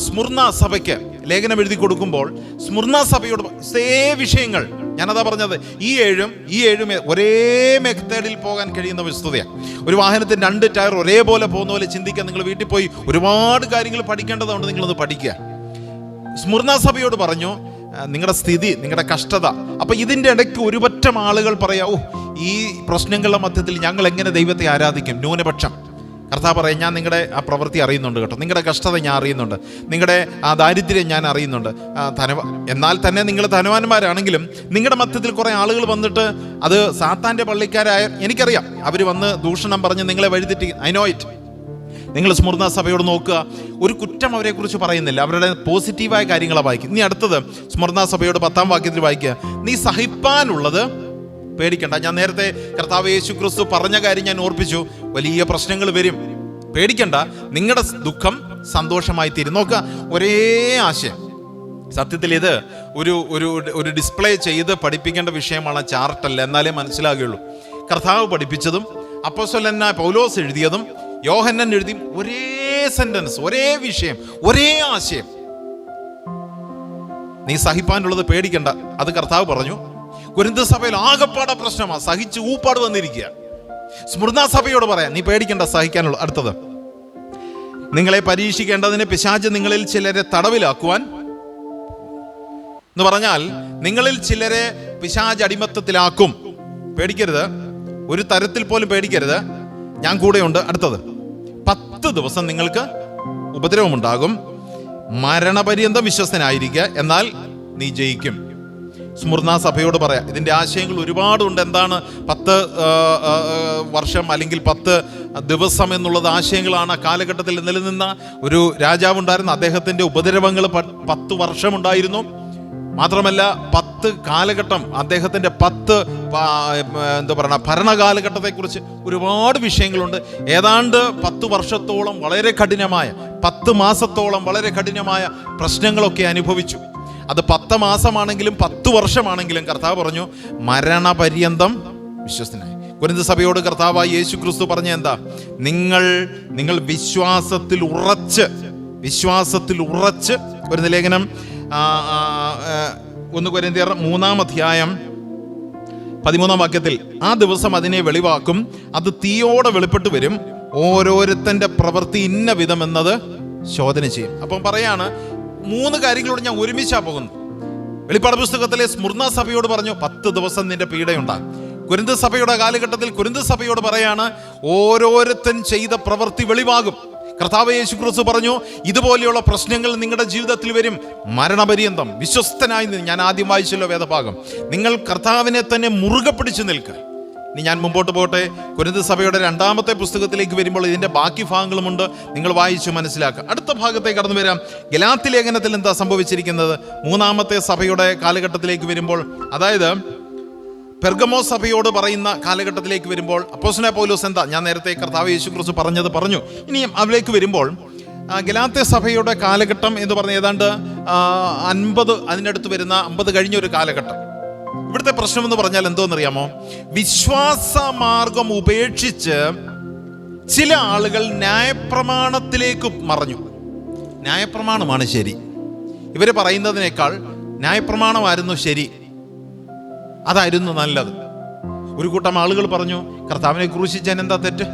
സ്മുർണ സഭയ്ക്ക് ലേഖനം എഴുതി കൊടുക്കുമ്പോൾ സ്മുർണ സഭയോട് സേ വിഷയങ്ങൾ, ഞാനതാ പറഞ്ഞത്, ഈ ഏഴും ഒരേ മെത്തേഡിൽ പോകാൻ കഴിയുന്ന വസ്തുതയാണ്. ഒരു വാഹനത്തിന് 2 ടയർ ഒരേപോലെ പോകുന്ന പോലെ ചിന്തിക്കാൻ നിങ്ങൾ വീട്ടിൽ പോയി ഒരുപാട് കാര്യങ്ങൾ പഠിക്കേണ്ടതുകൊണ്ട് നിങ്ങളത് പഠിക്കുക. സ്മുർണ സഭയോട് പറഞ്ഞു, നിങ്ങളുടെ സ്ഥിതി, നിങ്ങളുടെ കഷ്ടത. അപ്പം ഇതിൻ്റെ ഇടയ്ക്ക് ഒരു പറ്റം ആളുകൾ പറയാ, ഈ പ്രശ്നങ്ങളുടെ മധ്യത്തിൽ ഞങ്ങൾ എങ്ങനെ ദൈവത്തെ ആരാധിക്കും? ന്യൂനപക്ഷം. കർത്താവ് പറയും, ഞാൻ നിങ്ങളുടെ ആ പ്രവൃത്തി അറിയുന്നുണ്ട് കേട്ടോ, നിങ്ങളുടെ കഷ്ടത ഞാൻ അറിയുന്നുണ്ട്, നിങ്ങളുടെ ആ ദാരിദ്ര്യം ഞാൻ അറിയുന്നുണ്ട്. എന്നാൽ തന്നെ നിങ്ങൾ ധനവാന്മാരാണെങ്കിലും നിങ്ങളുടെ മധ്യത്തിൽ കുറേ ആളുകൾ വന്നിട്ട്, അത് സാത്താൻ്റെ പള്ളിക്കാരായ എനിക്കറിയാം, അവർ വന്ന് ദൂഷണം പറഞ്ഞ് നിങ്ങളെ വഴിതെറ്റി. I know it. നിങ്ങൾ സ്മുർണ സഭയോട് നോക്കുക, ഒരു കുറ്റം അവരെക്കുറിച്ച് പറയുന്നില്ല, അവരുടെ പോസിറ്റീവായ കാര്യങ്ങളാണ് വായിക്കുക. ഇനി അടുത്തത് സ്മുർണ സഭയോട് 10-ാം വാക്യത്തിൽ വായിക്കുക, നീ സഹിപ്പാനുള്ളത് പേടിക്കണ്ട. ഞാൻ നേരത്തെ കർത്താവ് യേശു ക്രിസ്തു പറഞ്ഞ കാര്യം ഞാൻ ഓർപ്പിച്ചു, വലിയ പ്രശ്നങ്ങൾ വരും, പേടിക്കണ്ട, നിങ്ങളുടെ ദുഃഖം സന്തോഷമായി തീരും. നോക്കുക, ഒരേ ആശയം. സത്യത്തിൽ ഇത് ഒരു ഡിസ്പ്ലേ ചെയ്ത് പഠിപ്പിക്കേണ്ട വിഷയമാണ്, ചാർട്ടല്ല, എന്നാലേ മനസ്സിലാകുകയുള്ളൂ. കർത്താവ് പഠിപ്പിച്ചതും അപ്പോസ്തലനായ പൗലോസ് എഴുതിയതും യോഹന്നാൻ എഴുതിയും ഒരേ സെന്റൻസ്, ഒരേ വിഷയം, ഒരേ ആശയം. നീ സഹിപ്പാനുള്ളത് പേടിക്കണ്ട, അത് കർത്താവ് പറഞ്ഞു. കൊരിന്ത് സഭയിൽ ആകപ്പാട പ്രശ്നമാണ്, സഹിച്ച് ഊപ്പാട് വന്നിരിക്കുക. സ്മുർണ സഭയോട് പറയാം, നീ പേടിക്കണ്ട, സഹിക്കാനുള്ള. അടുത്തത്, നിങ്ങളെ പരീക്ഷിക്കേണ്ടതിന് പിശാച് നിങ്ങളിൽ ചിലരെ തടവിലാക്കുവാൻ എന്ന് പറഞ്ഞാൽ നിങ്ങളിൽ ചിലരെ പിശാച് അടിമത്തത്തിലാക്കും. പേടിക്കരുത്, ഒരു തരത്തിൽ പോലും പേടിക്കരുത്, ഞാൻ കൂടെയുണ്ട്. അടുത്തത്, 10 ദിവസം നിങ്ങൾക്ക് ഉപദ്രവമുണ്ടാകും, മരണപര്യന്തം വിശ്വസ്തനായിരിക്കുക, എന്നാൽ നീ ജയിക്കും. സ്മുർണ സഭയോട് പറയാം. ഇതിൻ്റെ ആശയങ്ങൾ ഒരുപാടുണ്ട്. എന്താണ് 10 വർഷം അല്ലെങ്കിൽ 10 ദിവസം എന്നുള്ളത് ആശയങ്ങളാണ്. കാലഘട്ടത്തിൽ നിലനിന്ന ഒരു രാജാവുണ്ടായിരുന്നു, അദ്ദേഹത്തിൻ്റെ ഉപദ്രവങ്ങൾ 10 വർഷമുണ്ടായിരുന്നു. മാത്രമല്ല 10 കാലഘട്ടം, അദ്ദേഹത്തിൻ്റെ 10 എന്താ പറയുക ഭരണകാലഘട്ടത്തെക്കുറിച്ച് ഒരുപാട് വിഷയങ്ങളുണ്ട്. ഏതാണ്ട് 10 വർഷത്തോളം വളരെ കഠിനമായ 10 മാസത്തോളം വളരെ കഠിനമായ പ്രശ്നങ്ങളൊക്കെ അനുഭവിച്ചു. അത് 10 മാസമാണെങ്കിലും 10 വർഷമാണെങ്കിലും കർത്താവ് പറഞ്ഞു മരണപര്യന്തം വിശ്വസ്തനായി. കൊരിന്ത് സഭയോട് കർത്താവായ യേശു ക്രിസ്തു പറഞ്ഞ എന്താ? നിങ്ങൾ വിശ്വാസത്തിൽ ഉറച്ച് ഒരു ലേഖനം 1 കൊരിന്ത്യർ 3-ാം അധ്യായം 13-ാം വാക്യത്തിൽ, ആ ദിവസം അതിനെ വെളിവാക്കും, അത് തീയോടെ വെളിപ്പെട്ട് വരും, ഓരോരുത്തൻ്റെ പ്രവൃത്തി ഇന്ന വിധം എന്നത് ശോധന ചെയ്യും. അപ്പം പറയാണ് 3 കാര്യങ്ങളോട് ഞാൻ ഒരുമിച്ചാ പോകുന്നു. വെളിപ്പാട് പുസ്തകത്തിലെ സ്മുർന്ന സഭയോട് പറഞ്ഞു 10 ദിവസം നിന്റെ പീഡയുണ്ടാകും. കൊരിന്ത് സഭയുടെ കാലഘട്ടത്തിൽ കൊരിന്ത് സഭയോട് പറയാണ് ഓരോരുത്തൻ ചെയ്ത പ്രവൃത്തി വെളിവാകും. കർത്താവ് യേശു ക്രിസ്തു പറഞ്ഞു ഇതുപോലെയുള്ള പ്രശ്നങ്ങൾ നിങ്ങളുടെ ജീവിതത്തിൽ വരും, മരണപര്യന്തം വിശ്വസ്തനായി. ഞാൻ ആദ്യം വായിച്ചല്ലോ വേദഭാഗം, നിങ്ങൾ കർത്താവിനെ തന്നെ മുറുകെ പിടിച്ചു നിൽക്കുക. ഇനി ഞാൻ മുമ്പോട്ട് പോട്ടെ. കൊരിന്ത് സഭയുടെ 2-ാമത്തെ പുസ്തകത്തിലേക്ക് വരുമ്പോൾ ഇതിൻ്റെ ബാക്കി ഭാഗങ്ങളുമുണ്ട്, നിങ്ങൾ വായിച്ചു മനസ്സിലാക്കുക. അടുത്ത ഭാഗത്തേക്ക് കടന്നു വരാം. ഗലാത്യ ലേഖനത്തിൽ എന്താ സംഭവിച്ചിരിക്കുന്നത്? 3-ാമത്തെ സഭയുടെ കാലഘട്ടത്തിലേക്ക് വരുമ്പോൾ, അതായത് പെർഗമോസ് സഭയോട് പറയുന്ന കാലഘട്ടത്തിലേക്ക് വരുമ്പോൾ അപ്പോസ്തലനായ പൗലോസ് എന്താ, ഞാൻ നേരത്തെ കർത്താവ് യേശു ക്രിസ്തു പറഞ്ഞു. ഇനിയും അതിലേക്ക് വരുമ്പോൾ ഗലാത്യ സഭയുടെ കാലഘട്ടം എന്ന് പറഞ്ഞ ഏതാണ്ട് 50 അതിനടുത്ത് വരുന്ന 50 കഴിഞ്ഞ ഒരു കാലഘട്ടം. ഇവിടുത്തെ പ്രശ്നം എന്ന് പറഞ്ഞാൽ എന്തോന്നറിയാമോ? വിശ്വാസമാർഗം ഉപേക്ഷിച്ച് ചില ആളുകൾ ന്യായപ്രമാണത്തിലേക്ക് മറഞ്ഞു. ന്യായപ്രമാണമാണ് ശരി, ഇവര് പറയുന്നതിനേക്കാൾ ന്യായപ്രമാണമായിരുന്നു ശരി, അതായിരുന്നു നല്ലത്. ഒരു കൂട്ടം ആളുകൾ പറഞ്ഞു കർത്താവിനെ ക്രൂശിച്ചാൻ എന്താ തെറ്റ്,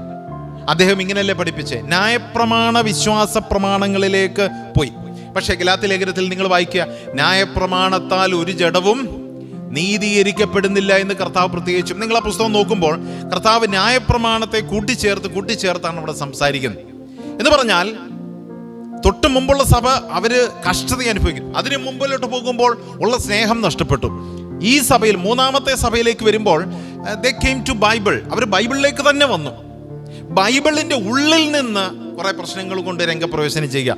അദ്ദേഹം ഇങ്ങനെയല്ലേ പഠിപ്പിച്ചേ. ന്യായപ്രമാണ വിശ്വാസ പ്രമാണങ്ങളിലേക്ക് പോയി. പക്ഷേ ഗലാത്യ ലേഖനത്തിൽ നിങ്ങൾ വായിക്കുക, ന്യായപ്രമാണത്താൽ ഒരു ജഡവും നീതീകരിക്കപ്പെടുന്നില്ല എന്ന് കർത്താവ് പ്രത്യേകിച്ചും. നിങ്ങൾ ആ പുസ്തകം നോക്കുമ്പോൾ കർത്താവ് ന്യായപ്രമാണത്തെ കൂട്ടിച്ചേർത്താണ് അവിടെ സംസാരിക്കുന്നത്. എന്ന് പറഞ്ഞാൽ തൊട്ട് മുമ്പുള്ള സഭ അവര് കഷ്ടത അനുഭവിക്കും, അതിന് മുമ്പിലോട്ട് പോകുമ്പോൾ ഉള്ള സ്നേഹം നഷ്ടപ്പെട്ടു. ഈ സഭയിൽ 3-ാമത്തെ സഭയിലേക്ക് വരുമ്പോൾ they came to ബൈബിൾ, അവർ ബൈബിളിലേക്ക് തന്നെ വന്നു. ബൈബിളിന്റെ ഉള്ളിൽ നിന്ന് കുറെ പ്രശ്നങ്ങൾ കൊണ്ട് രംഗപ്രവേശനം ചെയ്യുക.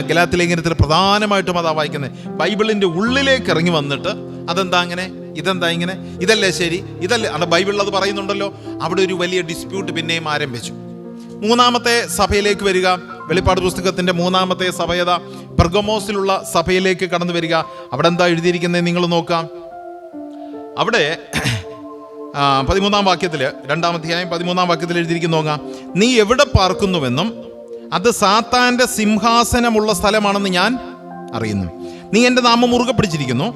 ഗലാത്യ ലേഖനത്തിൽ പ്രധാനമായിട്ടും അതാ വായിക്കുന്നത്. ബൈബിളിന്റെ ഉള്ളിലേക്ക് ഇറങ്ങി വന്നിട്ട് അതെന്താ അങ്ങനെ, ഇതെന്താ ഇങ്ങനെ, ഇതല്ലേ ശരി, ഇതല്ലേ, അത് ബൈബിളിൽ അത് പറയുന്നുണ്ടല്ലോ. അവിടെ ഒരു വലിയ ഡിസ്പ്യൂട്ട് പിന്നെയും ആരംഭിച്ചു. 3-ാമത്തെ സഭയിലേക്ക് വരിക. വെളിപ്പാട് പുസ്തകത്തിന്റെ 3-ാമത്തെ സഭയത പെർഗമോസിലുള്ള സഭയിലേക്ക് കടന്നു വരിക. അവിടെ എന്താ എഴുതിയിരിക്കുന്നത് നിങ്ങൾ നോക്കാം. അവിടെ 13-ാം വാക്യത്തിൽ, 2-ാം അധ്യായം 13-ാം വാക്യത്തിൽ എഴുതിയിരിക്കുന്നു, നോക്കാം, നീ എവിടെ പാർക്കുന്നുവെന്നും അത് സാത്താന്റെ സിംഹാസനമുള്ള സ്ഥലമാണെന്ന് ഞാൻ അറിയുന്നു. നീ എൻ്റെ നാമം മുറുകെ പിടിച്ചിരിക്കുന്നു.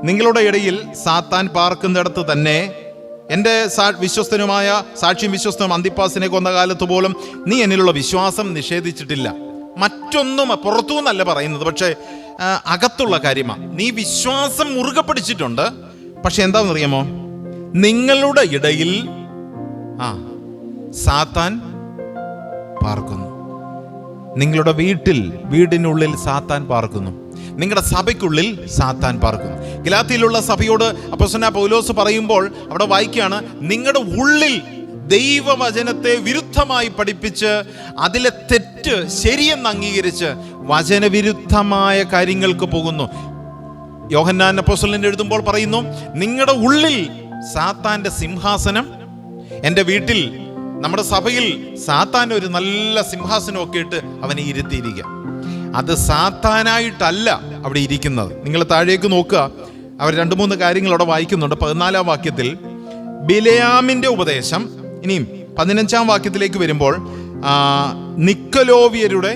നിങ്ങളുടെ ഇടയിൽ സാത്താൻ പാർക്കുന്നിടത്ത് തന്നെ എൻ്റെ വിശ്വസ്തനുമായ സാക്ഷിയും വിശ്വസ്തനും അന്തിപ്പാസിനെ കൊന്ന കാലത്ത് പോലും നീ എന്നിലുള്ള വിശ്വാസം നിഷേധിച്ചിട്ടില്ല. മറ്റൊന്നും പുറത്തുനിന്നല്ല പറയുന്നത്, പക്ഷേ അകത്തുള്ള കാര്യമാണ്. നീ വിശ്വാസം മുറുകെ പിടിച്ചിട്ടുണ്ട്, പക്ഷെ എന്താണെന്നറിയാമോ, നിങ്ങളുടെ ഇടയിൽ സാത്താൻ പാർക്കുന്നു. നിങ്ങളുടെ വീടിനുള്ളിൽ സാത്താൻ പാർക്കുന്നു. നിങ്ങളുടെ സഭയ്ക്കുള്ളിൽ സാത്താൻ പാർക്കുന്നു. ഗലാത്യയിലുള്ള സഭയോട് അപ്പോസ്തലനായ പൗലോസ് പറയുമ്പോൾ അവിടെ വായിക്കുകയാണ്, നിങ്ങളുടെ ഉള്ളിൽ ദൈവവചനത്തെ വിരുദ്ധമായി പഠിപ്പിച്ച് അതിലെ തെറ്റ് ശരിയെന്ന് അംഗീകരിച്ച് വചനവിരുദ്ധമായ കാര്യങ്ങൾക്ക് പോകുന്നു. യോഹന്നാൻ അപ്പോസ്തലൻ എഴുതുമ്പോൾ പറയുന്നു, നിങ്ങളുടെ ഉള്ളിൽ സാത്താന്റെ സിംഹാസനം, എൻ്റെ വീട്ടിൽ നമ്മുടെ സഭയിൽ സാത്താൻ ഒരു നല്ല സിംഹാസനമൊക്കെ ഇട്ട് അവനെ ഇരുത്തിയിരിക്കുക. അത് സാത്താനായിട്ടല്ല അവിടെ ഇരിക്കുന്നത്. നിങ്ങൾ താഴേക്ക് നോക്കുക, അവർ 2-3 കാര്യങ്ങൾ അവിടെ വായിക്കുന്നുണ്ട്. 14-ാം വാക്യത്തിൽ ബിലെയാമിന്റെ ഉപദേശം, ഇനിയും 15-ാം വാക്യത്തിലേക്ക് വരുമ്പോൾ നിക്കലോവിയരുടെ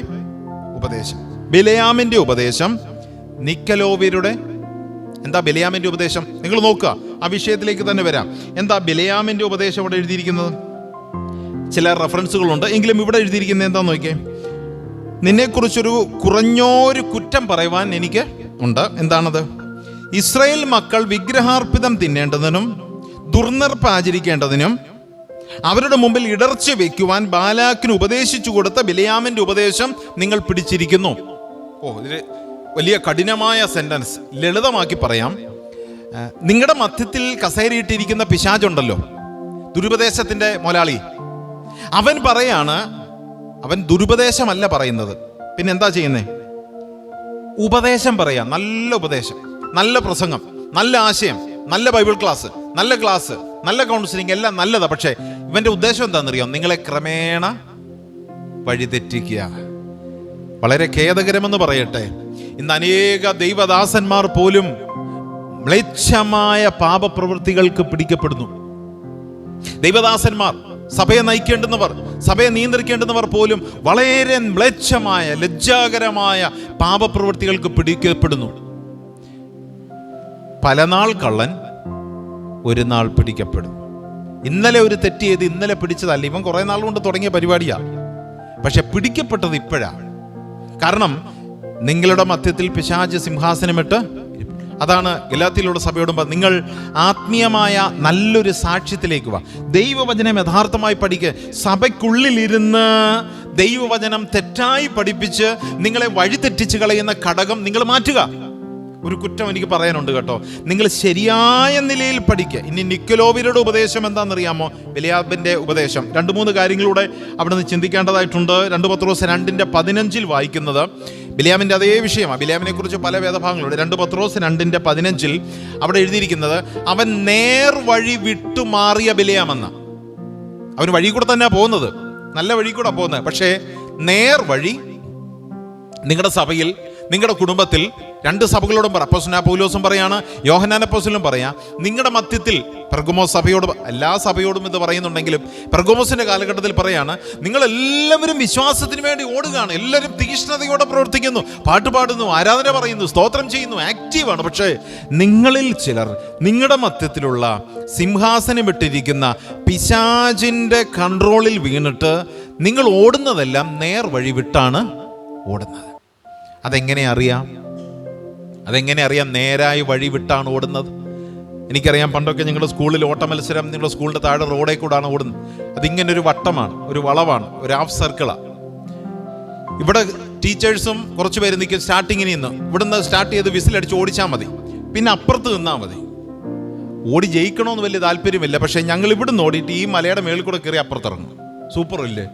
ഉപദേശം. ബിലെയാമിന്റെ ഉപദേശം, നിക്കലോവിയരുടെ എന്താ ബിലെയാമിന്റെ ഉപദേശം? നിങ്ങൾ നോക്കുക, ആ വിഷയത്തിലേക്ക് തന്നെ വരാം. എന്താ ബിലെയാമിന്റെ ഉപദേശം ഇവിടെ എഴുതിയിരിക്കുന്നത്? ചില റെഫറൻസുകളുണ്ട്, എങ്കിലും ഇവിടെ എഴുതിയിരിക്കുന്നത് എന്താന്ന് നോക്കിയേ. നിന്നെക്കുറിച്ചൊരു കുറഞ്ഞൊരു കുറ്റം പറയുവാൻ എനിക്ക് ഉണ്ട്. എന്താണത്? ഇസ്രായേൽ മക്കൾ വിഗ്രഹാർപ്പിതം തിന്നേണ്ടതിനും ദുർനീർപ്പ് ആചരിക്കേണ്ടതിനും അവരുടെ മുമ്പിൽ ഇടർച്ച വയ്ക്കുവാൻ ബാലാക്കിന് ഉപദേശിച്ചു കൊടുത്ത ബിലെയാമിന്റെ ഉപദേശം നിങ്ങൾ പിടിച്ചിരിക്കുന്നു. ഇത് വലിയ കഠിനമായ സെന്റൻസ്. ലളിതമാക്കി പറയാം, നിങ്ങളുടെ മധ്യത്തിൽ കസേരയിട്ടിരിക്കുന്ന പിശാചുണ്ടല്ലോ, ദുരുപദേശത്തിന്റെ മുതലാളി, അവൻ പറയാണ്, അവൻ ദുരുപദേശമല്ല പറയുന്നത്, പിന്നെ എന്താ ചെയ്യുന്നേ? ഉപദേശം പറയാം. നല്ല ഉപദേശം, നല്ല പ്രസംഗം, നല്ല ആശയം, നല്ല ബൈബിൾ ക്ലാസ്, നല്ല കൗൺസിലിംഗ്, എല്ലാം നല്ലതാ. പക്ഷേ ഇവന്റെ ഉദ്ദേശം എന്താണെന്നറിയാം? നിങ്ങളെ ക്രമേണ വഴിതെറ്റിക്കുക. വളരെ ഖേദകരമെന്ന് പറയട്ടെ, ഇന്ന് അനേക ദൈവദാസന്മാർ പോലും മ്ലേച്ഛമായ പാപപ്രവൃത്തികൾക്ക് പിടിക്കപ്പെടുന്നു. ദൈവദാസന്മാർ, സഭയെ നയിക്കേണ്ടുന്നവർ, സഭയെ നിയന്ത്രിക്കേണ്ടുന്നവർ പോലും വളരെ മ്ലേച്ഛമായ, ലജ്ജാകരമായ പാപപ്രവൃത്തികൾക്ക് പിടിക്കപ്പെടുന്നു. പല നാൾ കള്ളൻ ഒരു നാൾ പിടിക്കപ്പെടും. ഇന്നലെ ഒരു തെറ്റ് ചെയ്ത് ഇന്നലെ പിടിച്ചതല്ല, ഇവൻ കുറെ നാൾ കൊണ്ട് തുടങ്ങിയ പരിപാടിയാണ്. പക്ഷെ പിടിക്കപ്പെട്ടത് ഇപ്പോഴാണ്. കാരണം നിങ്ങളുടെ മധ്യത്തിൽ പിശാച് സിംഹാസനമിട്ട്, അതാണ് ഗലാത്യയിലുള്ള സഭയോടും നിങ്ങൾ ആത്മീയമായ നല്ലൊരു സാക്ഷ്യത്തിലേക്ക് വാ. ദൈവവചനം യഥാർത്ഥമായി പഠിക്കുക. സഭയ്ക്കുള്ളിലിരുന്ന് ദൈവവചനം തെറ്റായി പഠിപ്പിച്ച് നിങ്ങളെ വഴിതെറ്റിച്ച് കളയുന്ന ഘടകം നിങ്ങൾ മാറ്റുക. ഒരു കുറ്റം എനിക്ക് പറയാനുണ്ട് കേട്ടോ, നിങ്ങൾ ശരിയായ നിലയിൽ പഠിക്കുക. ഇനി നിക്കലോവിയുടെ ഉപദേശം എന്താണെന്നറിയാമോ? ബിലിയാമിന്റെ ഉപദേശം 2-3 കാര്യങ്ങളിലൂടെ അവിടെ നിന്ന് ചിന്തിക്കേണ്ടതായിട്ടുണ്ട്. 2 പത്രോസ് 2:15 വായിക്കുന്നത് ബിലിയാമിന്റെ അതേ വിഷയമാണ്. ബിലിയാമിനെ കുറിച്ച് പല വേദഭാഗങ്ങളുണ്ട്. 2 പത്രോസ് 2:15 അവിടെ എഴുതിയിരിക്കുന്നത്, അവൻ നേർവഴി വിട്ടുമാറിയ ബിലിയാമെന്ന്. അവൻ വഴി കൂടെ തന്നെയാണ് പോകുന്നത്, നല്ല വഴി കൂടെ പോകുന്നത്. പക്ഷേ നേർവഴി നിങ്ങളുടെ സഭയിൽ, നിങ്ങളുടെ കുടുംബത്തിൽ, 2 സഭകളോടും അപ്പോസ്തലനായ പൗലോസും പറയാണ്, യോഹന്നാൻ അപ്പോസ്തലനും പറയാം, നിങ്ങളുടെ മധ്യത്തിൽ പെർഗമോസ് സഭയോട്, എല്ലാ സഭയോടും ഇത് പറയുന്നുണ്ടെങ്കിലും പെർഗമോസിന്റെ കാലഘട്ടത്തിൽ പറയാണ്, നിങ്ങളെല്ലാവരും വിശ്വാസത്തിന് വേണ്ടി ഓടുകയാണ്, എല്ലാവരും തീക്ഷ്ണതയോടെ പ്രവർത്തിക്കുന്നു, പാട്ട് പാടുന്നു, ആരാധന പറയുന്നു, സ്തോത്രം ചെയ്യുന്നു, ആക്റ്റീവാണ്. പക്ഷേ നിങ്ങളിൽ ചിലർ നിങ്ങളുടെ മധ്യത്തിലുള്ള സിംഹാസനം ഇട്ടിരിക്കുന്ന പിശാചിന്റെ കൺട്രോളിൽ വീണിട്ട് നിങ്ങൾ ഓടുന്നതെല്ലാം നേർവഴി വിട്ടാണ് ഓടുന്നത്. അതെങ്ങനെ അറിയാം? നേരായി വഴി വിട്ടാണ് ഓടുന്നത്? എനിക്കറിയാം, പണ്ടൊക്കെ നിങ്ങളുടെ സ്കൂളിൽ ഓട്ട മത്സരം, നിങ്ങളുടെ സ്കൂളിൻ്റെ താഴെ റോഡേ കൂടാണ് ഓടുന്നത്. അതിങ്ങനെ ഒരു വട്ടമാണ്, ഒരു വളവാണ്, ഒരു ഹാഫ് സർക്കിളാണ്. ഇവിടെ ടീച്ചേഴ്സും കുറച്ച് പേര് നിൽക്കും സ്റ്റാർട്ടിങ്ങിൽ നിന്ന്. ഇവിടുന്ന് സ്റ്റാർട്ട് ചെയ്ത് വിസിലടിച്ച് ഓടിച്ചാൽ മതി, പിന്നെ അപ്പുറത്ത് നിന്നാൽ മതി. ഓടി ജയിക്കണമെന്ന് വലിയ താല്പര്യമില്ല. പക്ഷേ ഞങ്ങൾ ഇവിടുന്ന് ഓടിയിട്ട് ഈ മലയുടെ മേളിൽ കൂടെ കയറി അപ്പുറത്തിറങ്ങും. സൂപ്പർ ഇല്ലേ?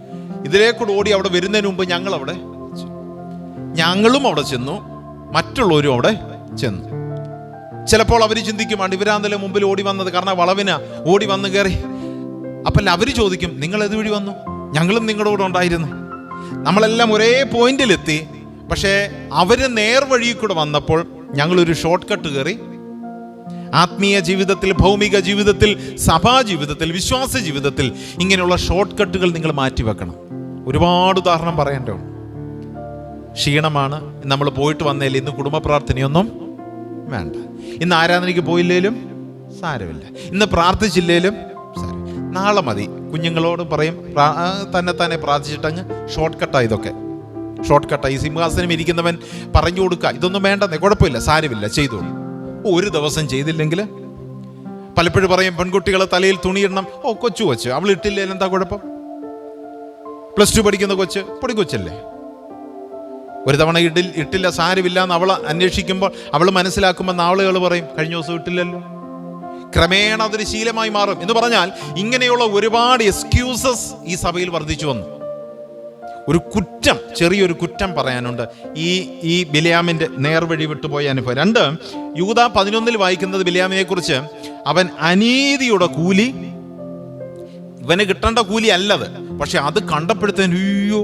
ഇതിലേക്കൂടെ ഓടി അവിടെ വരുന്നതിന് മുമ്പ് ഞങ്ങളും അവിടെ ചെന്നു, മറ്റുള്ളവരും അവിടെ ചെന്നു. ചിലപ്പോൾ അവർ ചിന്തിക്കുമാണ്, ഇവരാന്നല്ലേ മുമ്പിൽ ഓടി വന്നത്, കാരണം വളവിന് ഓടി വന്ന് കയറി. അപ്പം അവർ ചോദിക്കും, നിങ്ങൾ ഏത് വഴി വന്നു? ഞങ്ങളും നിങ്ങളുടെ കൂടെ ഉണ്ടായിരുന്നു. നമ്മളെല്ലാം ഒരേ പോയിന്റിലെത്തി. പക്ഷേ അവര് നേർവഴി കൂടെ വന്നപ്പോൾ ഞങ്ങളൊരു ഷോർട്ട് കട്ട് കയറി. ആത്മീയ ജീവിതത്തിൽ, ഭൗമിക ജീവിതത്തിൽ, സഭാ ജീവിതത്തിൽ, വിശ്വാസ ജീവിതത്തിൽ ഇങ്ങനെയുള്ള ഷോർട്ട് കട്ടുകൾ നിങ്ങൾ മാറ്റിവെക്കണം. ഒരുപാട് ഉദാഹരണം പറയേണ്ടതുണ്ട്. ക്ഷീണമാണ്, നമ്മൾ പോയിട്ട് വന്നേലും ഇന്ന് കുടുംബ പ്രാർത്ഥനയൊന്നും വേണ്ട, ഇന്ന് ആരാധനയ്ക്ക് പോയില്ലേലും സാരമില്ല, ഇന്ന് പ്രാർത്ഥിച്ചില്ലേലും സാരം, നാളെ മതി. കുഞ്ഞുങ്ങളോട് പറയും തന്നെ പ്രാർത്ഥിച്ചിട്ടങ്ങ് ഷോർട്ട് കട്ടാണ്. ഇതൊക്കെ ഷോർട്ട് കട്ടായി. സിംഹാസനം ഇരിക്കുന്നവൻ പറഞ്ഞു കൊടുക്കുക, ഇതൊന്നും വേണ്ടെന്നേ, കുഴപ്പമില്ല, സാരമില്ല, ചെയ്തോളൂ. ഒരു ദിവസം ചെയ്തില്ലെങ്കിൽ പലപ്പോഴും പറയും, പെൺകുട്ടികൾ തലയിൽ തുണിയിടണം. കൊച്ചു അവൾ ഇട്ടില്ലേ, എന്താ കുഴപ്പം? +2 പഠിക്കുന്ന പൊടിക്കൊച്ചല്ലേ? ഒരു തവണ ഇട്ടില്ല, സാരമില്ല എന്ന് അവൾ അന്വേഷിക്കുമ്പോൾ, അവൾ മനസ്സിലാക്കുമ്പോൾ ആളുകൾ പറയും, കഴിഞ്ഞ ദിവസം ഇട്ടില്ലല്ലോ. ക്രമേണ അതൊരു ശീലമായി മാറും. എന്ന് പറഞ്ഞാൽ ഇങ്ങനെയുള്ള ഒരുപാട് എക്സ്ക്യൂസസ് ഈ സഭയിൽ വർദ്ധിച്ചു വന്നു. ഒരു കുറ്റം, ചെറിയൊരു കുറ്റം പറയാനുണ്ട് ഈ ബിലിയാമിന്റെ നേർവഴി വിട്ടുപോയ അനുഭവം. 2 യൂദാ 11 വായിക്കുന്നത് ബിലിയാമിനെ കുറിച്ച്, അവൻ അനീതിയുടെ കൂലി, ഇവന് കിട്ടേണ്ട കൂലി അല്ലത്, പക്ഷെ അത് കണ്ടപ്പെടുത്തേന്, അയ്യോ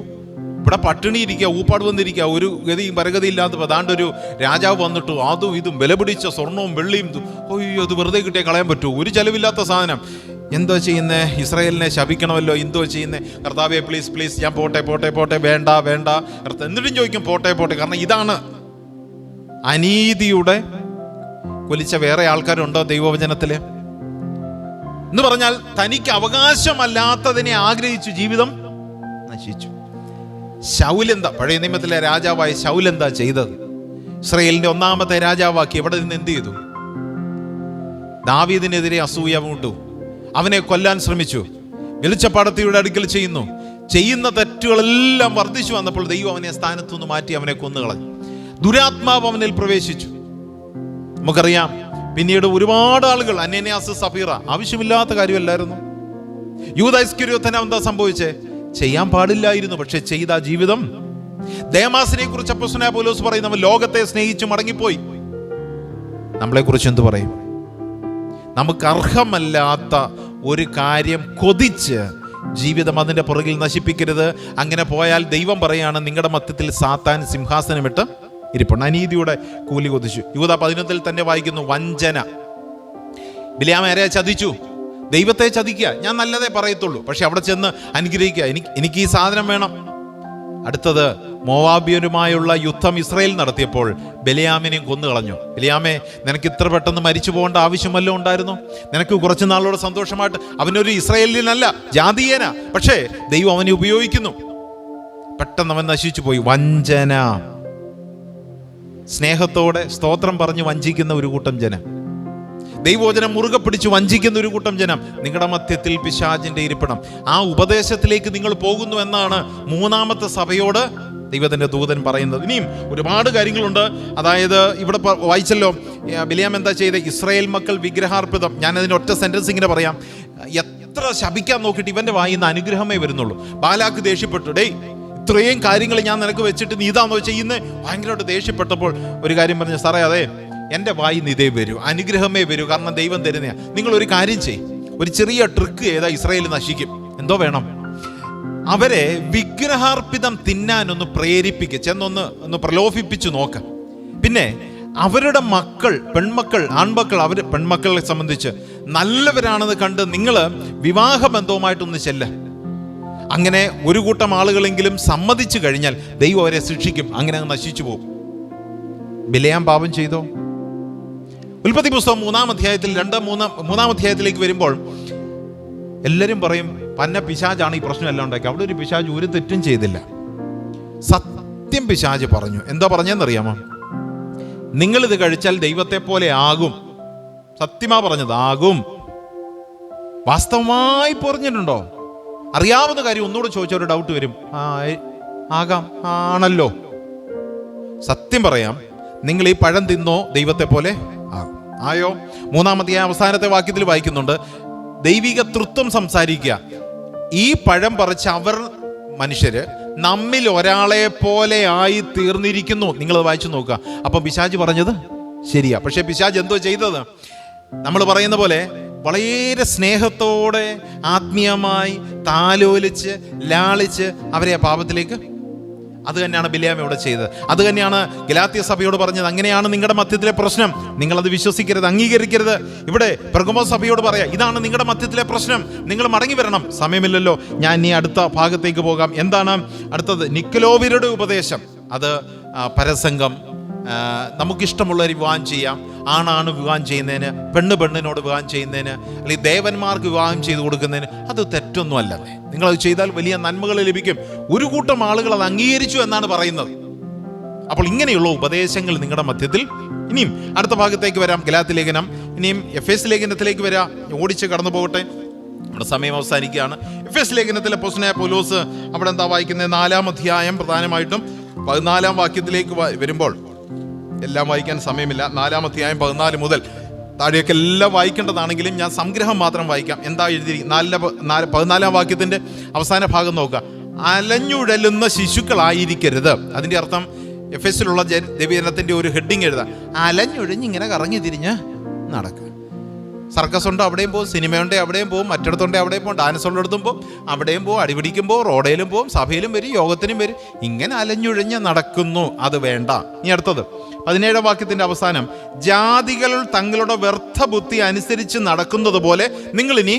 ഇവിടെ പട്ടിണി ഇരിക്കുക, ഊപ്പാട് വന്നിരിക്കുക, ഒരു ഗതിയും പരഗതി ഇല്ലാത്ത അതാണ്ടൊരു രാജാവ് വന്നിട്ട് അതും ഇതും വില പിടിച്ച സ്വർണവും വെള്ളിയും, അയ്യോ അത് വെറുതെ കിട്ടിയാൽ കളയാൻ പറ്റുമോ? ഒരു ചെലവില്ലാത്ത സാധനം. എന്തോ ചെയ്യുന്നേ? ഇസ്രായേലിനെ ശപിക്കണമല്ലോ. എന്തോ ചെയ്യുന്നേ? കർത്താവേ പ്ലീസ് ഞാൻ പോട്ടെ, വേണ്ട. എന്നിട്ടും ചോദിക്കും പോട്ടെ. കാരണം ഇതാണ് അനീതിയുടെ കൊലിച്ച വേറെ ആൾക്കാരുണ്ടോ ദൈവവചനത്തില്? എന്ന് പറഞ്ഞാൽ തനിക്ക് അവകാശമല്ലാത്തതിനെ ആഗ്രഹിച്ചു ജീവിതം നശിച്ചു. ശൗലെന്താ, പഴയ നിയമത്തിലെ രാജാവായ ശൗലെന്താ ചെയ്തത്? ഇസ്രായേലിന്റെ 1ാമത്തെ രാജാവാക്കി എവിടെ നിന്ന് എന്ത് ചെയ്തു? ദാവീദിനെതിരെ അസൂയ മൂണ്ടു, അവനെ കൊല്ലാൻ ശ്രമിച്ചു, വെളിച്ചപ്പാടത്തിയുടെ അടുക്കൽ ചെയ്യുന്ന തെറ്റുകളെല്ലാം വർദ്ധിച്ചു വന്നപ്പോൾ ദൈവം അവനെ സ്ഥാനത്തുനിന്ന് മാറ്റി അവനെ കൊന്നുകളഞ്ഞു. ദുരാത്മാവ് അവനിൽ പ്രവേശിച്ചു. നമുക്കറിയാം, പിന്നീട് ഒരുപാട് ആളുകൾ, അനന്യാസ്, സഫീറ, ആവശ്യമില്ലാത്ത കാര്യമല്ലായിരുന്നു. യൂദാ ഇസ്കരിയോത്തനെ എന്താ സംഭവിച്ചേ? ചെയ്യാൻ പാടില്ലായിരുന്നു, പക്ഷെ ചെയ്ത ജീവിതം. ദേമാസിനെ കുറിച്ച് അപ്പോസ്തലനായ പൗലോസ് പറയും, നമ്മൾ ലോകത്തെ സ്നേഹിച്ച് മടങ്ങിപ്പോയി. നമ്മളെ കുറിച്ച് എന്ത് പറയും? നമുക്ക് അർഹമല്ലാത്ത ഒരു കാര്യം കൊതിച്ച് ജീവിതം അതിൻ്റെ പുറകിൽ നശിപ്പിക്കരുത്. അങ്ങനെ പോയാൽ ദൈവം പറയാണ്, നിങ്ങളുടെ മധ്യത്തിൽ സാത്താൻ സിംഹാസനമിട്ട് ഇരിപ്പുണ്ട്, അനീതിയുടെ കൂലി കൊതിച്ചു. യൂദാ 11 തന്നെ വായിക്കുന്നു, വഞ്ചന. ബിലിയാം ആരെ ചതിച്ചു? ദൈവത്തെ ചതിക്കുക. ഞാൻ നല്ലതേ പറയത്തുള്ളൂ, പക്ഷെ അവിടെ ചെന്ന് അനുഗ്രഹിക്കുക, എനിക്ക് ഈ സാധനം വേണം. അടുത്തത്, മോവാബ്യരുമായുള്ള യുദ്ധം ഇസ്രായേൽ നടത്തിയപ്പോൾ ബിലിയാമിനെയും കൊന്നുകളഞ്ഞു. ബിലിയാമേ, നിനക്ക് ഇത്ര പെട്ടെന്ന് മരിച്ചു പോകേണ്ട ആവശ്യമല്ലോ ഉണ്ടായിരുന്നു? നിനക്ക് കുറച്ച് നാളോട് സന്തോഷമായിട്ട്, അവനൊരു ഇസ്രായേലിനല്ല, ജാതീയന, പക്ഷേ ദൈവം അവനെ ഉപയോഗിക്കുന്നു. പെട്ടെന്ന് അവൻ നശിച്ചു പോയി. വഞ്ചന. സ്നേഹത്തോടെ സ്തോത്രം പറഞ്ഞ് വഞ്ചിക്കുന്ന ഒരു കൂട്ടം ജനം, ദൈവവചനം മുറുകെ പിടിച്ച് വഞ്ചിക്കുന്ന ഒരു കൂട്ടം ജനം, നിങ്ങളുടെ മധ്യത്തിൽ പിശാചിന്റെ ഇരിപ്പിടം. ആ ഉപദേശത്തിലേക്ക് നിങ്ങൾ പോകുന്നു എന്നാണ് മൂന്നാമത്തെ സഭയോട് ദൈവത്തിന്റെ ദൂതൻ പറയുന്നത്. ഇനിയും ഒരുപാട് കാര്യങ്ങളുണ്ട്. അതായത് ഇവിടെ വായിച്ചല്ലോ, ബിലിയാം എന്താ ചെയ്ത്? ഇസ്രായേൽ മക്കൾ വിഗ്രഹാർപ്പിതം. ഞാൻ അതിന് ഒറ്റ സെന്റൻസ് ഇങ്ങനെ പറയാം. എത്ര ശപിക്കാൻ നോക്കിയിട്ട് ഇവന്റെ വായിൽ നിന്ന് അനുഗ്രഹമേ വരുന്നുള്ളൂ. ബാലാക്ക് ദേഷ്യപ്പെട്ടു, ഡേയ് ഇത്രയും കാര്യങ്ങൾ ഞാൻ നിനക്ക് വെച്ചിട്ട് നീ ഇതാണോ ചെയ്യുന്നത്? ഭയങ്കരമായിട്ട് ദേഷ്യപ്പെട്ടപ്പോൾ ഒരു കാര്യം പറഞ്ഞു, സാറേ അതെ, എൻ്റെ വായിൽ നിന്ന് ഇതേ വരൂ, അനുഗ്രഹമേ വരൂ, കാരണം ദൈവം തരുന്നയാ. നിങ്ങളൊരു കാര്യം ചെയ്യും, ഒരു ചെറിയ ട്രിക്ക് ചെയ്താൽ ഇസ്രായേൽ നശിക്കും. എന്തോ വേണം? അവരെ വിഗ്രഹാർപ്പിതം തിന്നാനൊന്ന് പ്രേരിപ്പിക്കുക, ചെന്നൊന്ന് പ്രലോഭിപ്പിച്ചു നോക്ക. പിന്നെ അവരുടെ മക്കൾ, പെൺമക്കൾ, ആൺമക്കൾ, അവർ പെൺമക്കളെ സംബന്ധിച്ച് നല്ലവരാണെന്ന് കണ്ട് നിങ്ങൾ വിവാഹബന്ധവുമായിട്ടൊന്ന് ചെല്ല. അങ്ങനെ ഒരു കൂട്ടം ആളുകളെങ്കിലും സമ്മതിച്ചു കഴിഞ്ഞാൽ ദൈവം അവരെ ശിക്ഷിക്കും. അങ്ങനെ അങ്ങ് നശിച്ചു പോകും. ബിലിയാം പാപം ചെയ്തോ? ഉൽപ്പത്തി പുസ്തകം 3-ാം അധ്യായത്തിൽ 3-ാം അധ്യായത്തിലേക്ക് വരുമ്പോൾ എല്ലാവരും പറയും, പന്ന പിശാചാണ് ഈ പ്രശ്നം എല്ലാം ഉണ്ടാക്കി. അവിടെ ഒരു പിശാച് ഒരു തെറ്റും ചെയ്തില്ല. സത്യം പിശാച് പറഞ്ഞു. എന്താ പറഞ്ഞെന്നറിയാമോ? നിങ്ങളിത് കഴിച്ചാൽ ദൈവത്തെ പോലെ ആകും. സത്യമാ പറഞ്ഞത്, ആകും. വാസ്തവമായി പറഞ്ഞിട്ടുണ്ടോ? അറിയാവുന്ന കാര്യം ഒന്നുകൂടെ ചോദിച്ചാൽ ഒരു ഡൗട്ട് വരും. ആകാം, ആണല്ലോ. സത്യം പറയാം, നിങ്ങൾ ഈ പഴം തിന്നോ ദൈവത്തെ പോലെ ആയോ? 3-ാമത്തെ അവസാനത്തെ വാക്യത്തിൽ വായിക്കുന്നുണ്ട്, ദൈവിക തൃത്വം സംസാരിക്കുക. ഈ പഴം പറിച്ച് അവർ മനുഷ്യര് നമ്മിൽ ഒരാളെ പോലെ ആയി തീർന്നിരിക്കുന്നു. നിങ്ങളത് വായിച്ചു നോക്കുക. അപ്പൊ പിശാച് പറഞ്ഞത് ശരിയാ. പക്ഷെ പിശാച് എന്തോ ചെയ്തത്? നമ്മൾ പറയുന്ന പോലെ വളരെ സ്നേഹത്തോടെ ആത്മീയമായി താലോലിച്ച് ലാളിച്ച് അവരെ ആ പാപത്തിലേക്ക്, അത് തന്നെയാണ് ബിലിയാം ഇവിടെ ചെയ്തത്. അത് തന്നെയാണ് ഗലാത്യ സഭയോട് പറഞ്ഞത്. അങ്ങനെയാണ് നിങ്ങളുടെ മധ്യത്തിലെ പ്രശ്നം, നിങ്ങളത് വിശ്വസിക്കരുത്, അംഗീകരിക്കരുത്. ഇവിടെ പെർഗമോസ് സഭയോട് പറയാം, ഇതാണ് നിങ്ങളുടെ മധ്യത്തിലെ പ്രശ്നം, നിങ്ങൾ മടങ്ങി വരണം. സമയമില്ലല്ലോ, ഞാൻ ഇനി അടുത്ത ഭാഗത്തേക്ക് പോകാം. എന്താണ് അടുത്തത്? നിക്കലോവിരുടെ ഉപദേശം. അത് പരസംഗം, നമുക്കിഷ്ടമുള്ളവർ വിവാഹം ചെയ്യാം, ആണാണ് വിവാഹം ചെയ്യുന്നതിന്, പെണ്ണിനോട് വിവാഹം ചെയ്യുന്നതിന്, അല്ലെങ്കിൽ ദേവന്മാർക്ക് വിവാഹം ചെയ്തു കൊടുക്കുന്നതിന് അത് തെറ്റൊന്നും അല്ലല്ലേ. നിങ്ങളത് ചെയ്താൽ വലിയ നന്മകൾ ലഭിക്കും. ഒരു കൂട്ടം ആളുകൾ അത് അംഗീകരിച്ചു എന്നാണ് പറയുന്നത്. അപ്പോൾ ഇങ്ങനെയുള്ള ഉപദേശങ്ങൾ നിങ്ങളുടെ മധ്യത്തിൽ. ഇനിയും അടുത്ത ഭാഗത്തേക്ക് വരാം, ഗലാത്യ ലേഖനം. ഇനിയും എഫേസ് ലേഖനത്തിലേക്ക് വരാം. ഓടിച്ച് കടന്നു പോകട്ടെ, നമ്മുടെ സമയം അവസാനിക്കുകയാണ്. എഫേസ് ലേഖനത്തിലെ അപ്പോസ്തലനായ പൗലോസ് അവിടെ എന്താ വായിക്കുന്നത്? 4-ാം അധ്യായം പ്രധാനമായിട്ടും 14-ാം വാക്യത്തിലേക്ക് വരുമ്പോൾ, എല്ലാം വായിക്കാൻ സമയമില്ല. 4-ാം അധ്യായം 14 മുതൽ താഴെയൊക്കെ എല്ലാം വായിക്കേണ്ടതാണെങ്കിലും ഞാൻ സംഗ്രഹം മാത്രം വായിക്കാം. എന്താ എഴുതിയിരിക്കുന്നത്? 14-ാം വാക്യത്തിന്റെ അവസാന ഭാഗം നോക്കുക. അലഞ്ഞുഴലുന്ന ശിശുക്കളായിരിക്കരുത്. അതിന്റെ അർത്ഥം എഫേസിലുള്ള ദൈവജനത്തിന്റെ ഒരു ഹെഡിങ് എഴുതാം, അലഞ്ഞുഴഞ്ഞ് ഇങ്ങനെ കറങ്ങി തിരിഞ്ഞ് നടക്കുക. സർക്കസ് ഉണ്ട്, അവിടെയും പോകും. സിനിമയുണ്ട്, അവിടെയും പോകും. മറ്റിടത്തുണ്ട്, അവിടെയും പോകും. ഡാൻസ് ഉള്ളിടത്തും പോകും, അവിടെയും പോകും. അടിപിടിക്കുമ്പോൾ റോഡേലും പോകും, സഭയിലും വരും, യോഗത്തിനും വരും. ഇങ്ങനെ അലഞ്ഞുഴഞ്ഞ് നടക്കുന്നു. അത് വേണ്ട. ഇനി അടുത്തത് 17-ാം വാക്യത്തിന്റെ അവസാനം, ജാതികൾ തങ്ങളുടെ വ്യർത്ഥ ബുദ്ധി അനുസരിച്ച് നടക്കുന്നത് പോലെ നിങ്ങളിനി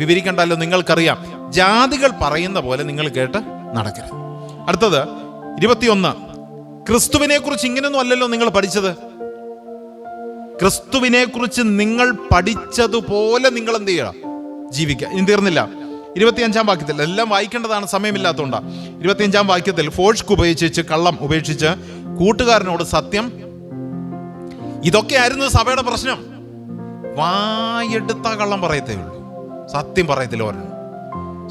വിവരിക്കണ്ടല്ലോ, നിങ്ങൾക്കറിയാം. ജാതികൾ പറയുന്ന പോലെ നിങ്ങൾ കേട്ട് നടക്കരുത്. അടുത്തത് 21, ക്രിസ്തുവിനെ കുറിച്ച് ഇങ്ങനെയൊന്നും അല്ലല്ലോ നിങ്ങൾ പഠിച്ചത്. ക്രിസ്തുവിനെ കുറിച്ച് നിങ്ങൾ പഠിച്ചതുപോലെ നിങ്ങൾ എന്ത് ചെയ്യണം? ജീവിക്കുക. ഇനി തീർന്നില്ല. 25-ാം വാക്യത്തിൽ, എല്ലാം വായിക്കേണ്ടതാണ്, സമയമില്ലാത്തതുകൊണ്ടാ. 25-ാം വാക്യത്തിൽ, ഫോഴ്സ്ക്ക് ഉപേക്ഷിച്ച്, കള്ളം ഉപേക്ഷിച്ച് കൂട്ടുകാരനോട് സത്യം. ഇതൊക്കെയായിരുന്നു സഭയുടെ പ്രശ്നം. വായെടുത്ത കള്ളം പറയത്തേ ഉള്ളൂ, സത്യം പറയത്തില്ല. ഒരെണ്ണം